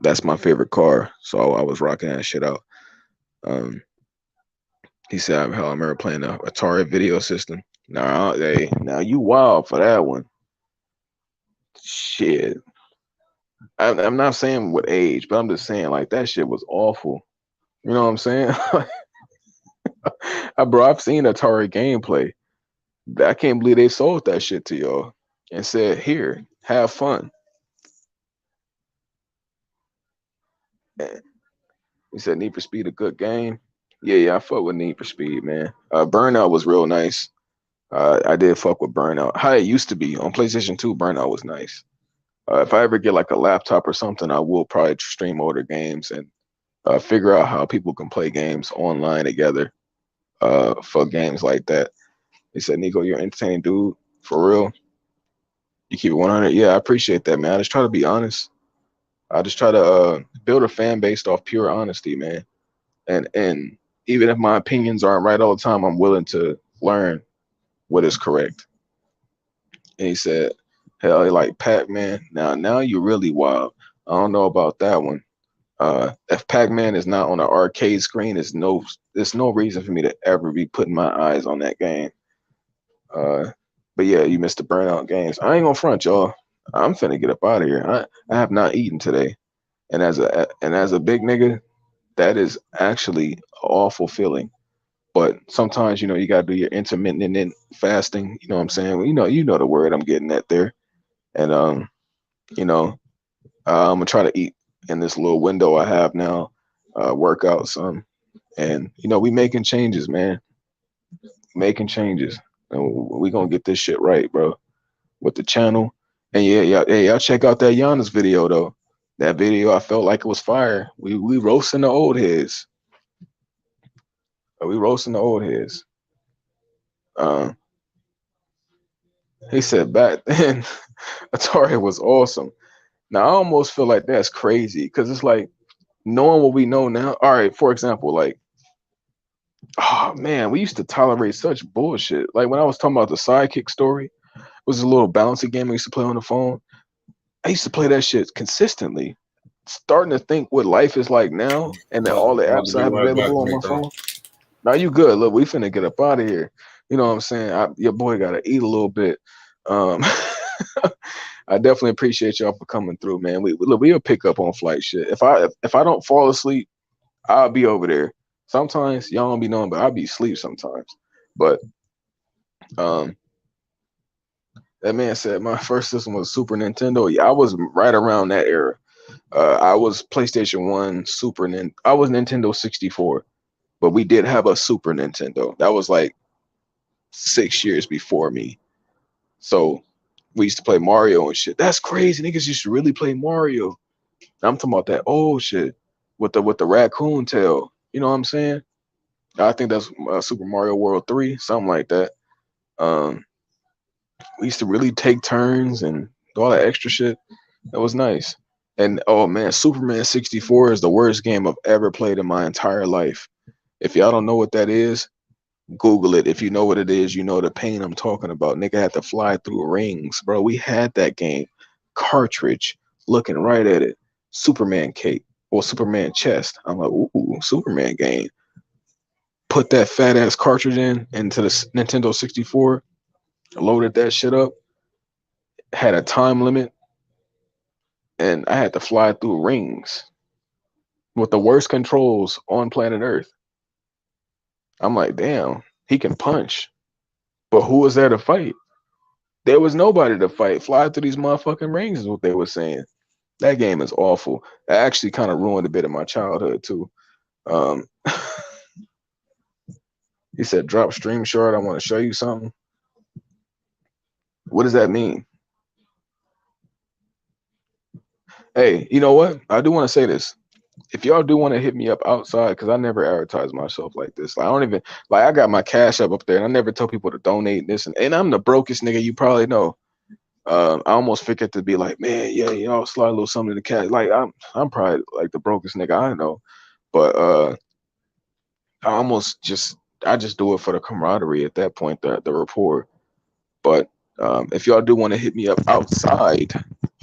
S1: that's my favorite car, so I was rocking that shit out. Um, he said, "Hell, I remember playing the Atari video system." Nah, hey, now you wild for that one. Shit, I'm not saying with age, but I'm just saying like that shit was awful. You know what I'm saying? Bro, I've seen Atari gameplay. I can't believe they sold that shit to y'all and said, "Here, have fun." He said, "Need for Speed, a good game." Yeah, I fuck with Need for Speed, man. Burnout was real nice. I did fuck with Burnout. How it used to be on PlayStation 2, Burnout was nice. If I ever get like a laptop or something, I will probably stream older games and figure out how people can play games online together for games like that. He said, "Nico, you're an entertaining dude. For real. You keep it 100. Yeah, I appreciate that, man. I just try to be honest. I just try to build a fan base off pure honesty, man. And even if my opinions aren't right all the time, I'm willing to learn what is correct." And he said, "Hell, he like Pac-Man. Now you really wild. I don't know about that one. If Pac-Man is not on an arcade screen, there's no reason for me to ever be putting my eyes on that game." Uh, but yeah, you missed the Burnout games. I ain't gonna front, y'all. I'm finna get up out of here. I have not eaten today, and as a big nigga, that is actually an awful feeling. But sometimes, you gotta do your intermittent fasting. You know what I'm saying? Well, you know the word I'm getting at there. And you know, I'm gonna try to eat in this little window I have now, work out some, and we making changes, man, making changes, and we gonna get this shit right, bro, with the channel. And yeah, hey, y'all check out that Giannis video though. That video, I felt like it was fire. We roasting the old heads. We roasting the old heads. Uh, he said back then, Atari was awesome. Now I almost feel like that's crazy because it's like knowing what we know now. All right, for example, like, oh man, we used to tolerate such bullshit. Like when I was talking about the Sidekick story, it was a little bouncy game I used to play on the phone. I used to play that shit consistently. Starting to think what life is like now and then all the
S4: About to
S1: apps I
S4: be
S1: have
S4: right back,
S1: available on my
S4: Nico.
S1: phone. Now you good. Look, we finna get up out of here. You know what I'm saying? Your boy gotta eat a little bit. Um, I definitely appreciate y'all for coming through, man. We'll pick up on flight shit. If I don't fall asleep, I'll be over there. Sometimes y'all don't be knowing, but I'll be asleep sometimes. But um, that man said my first system was Super Nintendo. Yeah, I was right around that era. I was PlayStation 1, I was Nintendo 64, but we did have a Super Nintendo. That was like 6 years before me. So we used to play Mario and shit. That's crazy. Niggas used to really play Mario. I'm talking about that old shit with the raccoon tail. You know what I'm saying? I think that's Super Mario World 3, something like that. Um, we used to really take turns and do all that extra shit. That was nice. And oh man, Superman 64 is the worst game I've ever played in my entire life. If y'all don't know what that is, Google it. If you know what it is, you know the pain I'm talking about. Nigga had to fly through rings, bro. We had that game cartridge, looking right at it. Superman cape or Superman chest. I'm like, ooh, Superman game. Put that fat ass cartridge into the Nintendo 64, loaded that shit up, had a time limit, and I had to fly through rings with the worst controls on planet Earth. I'm like, damn, he can punch. But who was there to fight? There was nobody to fight. Fly through these motherfucking rings is what they were saying. That game is awful. It actually kind of ruined a bit of my childhood too. Um, He said, "Drop stream shard. I want to show you something." What does that mean? Hey, you know what? I do want to say this. If y'all do want to hit me up outside, because I never advertise myself like this. Like, I don't even like I got my cash up there, and I never tell people to donate this. And I'm the brokest nigga you probably know. I almost forget to be like, man, yeah, y'all slide a little something to the cash. Like I'm probably like the brokest nigga I know, but I almost just I just do it for the camaraderie at that point, the rapport. But if y'all do want to hit me up outside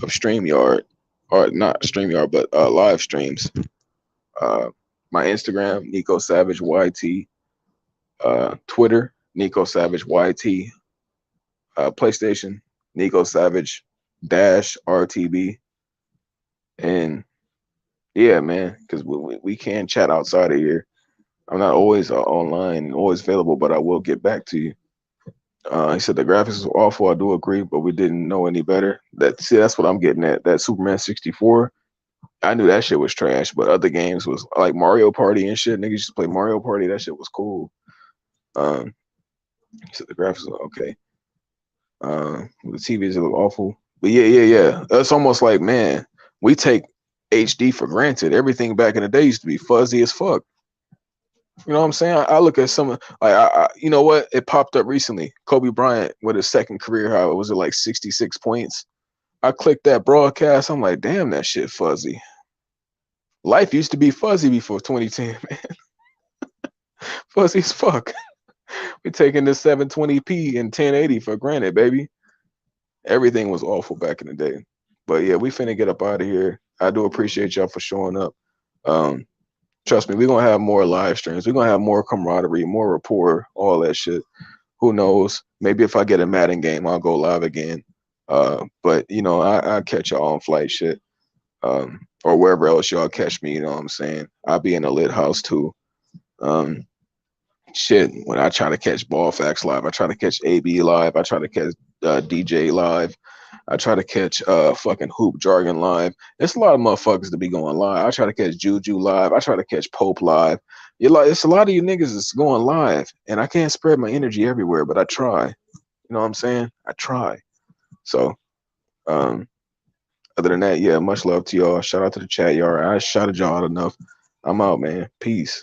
S1: of StreamYard, or not StreamYard, but live streams, my Instagram, Nico Savage YT, Twitter, Nico Savage YT, PlayStation, Nico Savage dash RTB, and yeah, man, because we can chat outside of here. I'm not always online and always available, but I will get back to you. He said the graphics was awful. I do agree, but we didn't know any better. That's what I'm getting at. That Superman 64, I knew that shit was trash, but other games was like Mario Party and shit. Niggas used to play Mario Party. That shit was cool. He said the graphics are okay. The TVs look awful, but yeah. It's almost like, man, we take HD for granted. Everything back in the day used to be fuzzy as fuck. You know what I'm saying? I look at some like you know what? It popped up recently. Kobe Bryant with his second career high. Was it like 66 points? I clicked that broadcast. I'm like, damn, that shit fuzzy. Life used to be fuzzy before 2010, man. Fuzzy as fuck. We taking this 720p and 1080 for granted, baby. Everything was awful back in the day. But yeah, we finna get up out of here. I do appreciate y'all for showing up. Um, Trust me, we're gonna have more live streams. We're gonna have more camaraderie, more rapport, all that shit. Who knows? Maybe if I get a Madden game, I'll go live again. But you know, I catch y'all on flight shit. Or wherever else y'all catch me, you know what I'm saying? I'll be in a lit house too. Um, Shit, when I try to catch Ball Facts live, I try to catch AB live, I try to catch DJ live, I try to catch fucking Hoop Jargon live. It's a lot of motherfuckers to be going live. I try to catch Juju live. I try to catch Pope live. You like it's a lot of you niggas that's going live, and I can't spread my energy everywhere, but I try. You know what I'm saying? I try. So, um, other than that, yeah, much love to y'all. Shout out to the chat, y'all. I shouted y'all out enough. I'm out, man. Peace.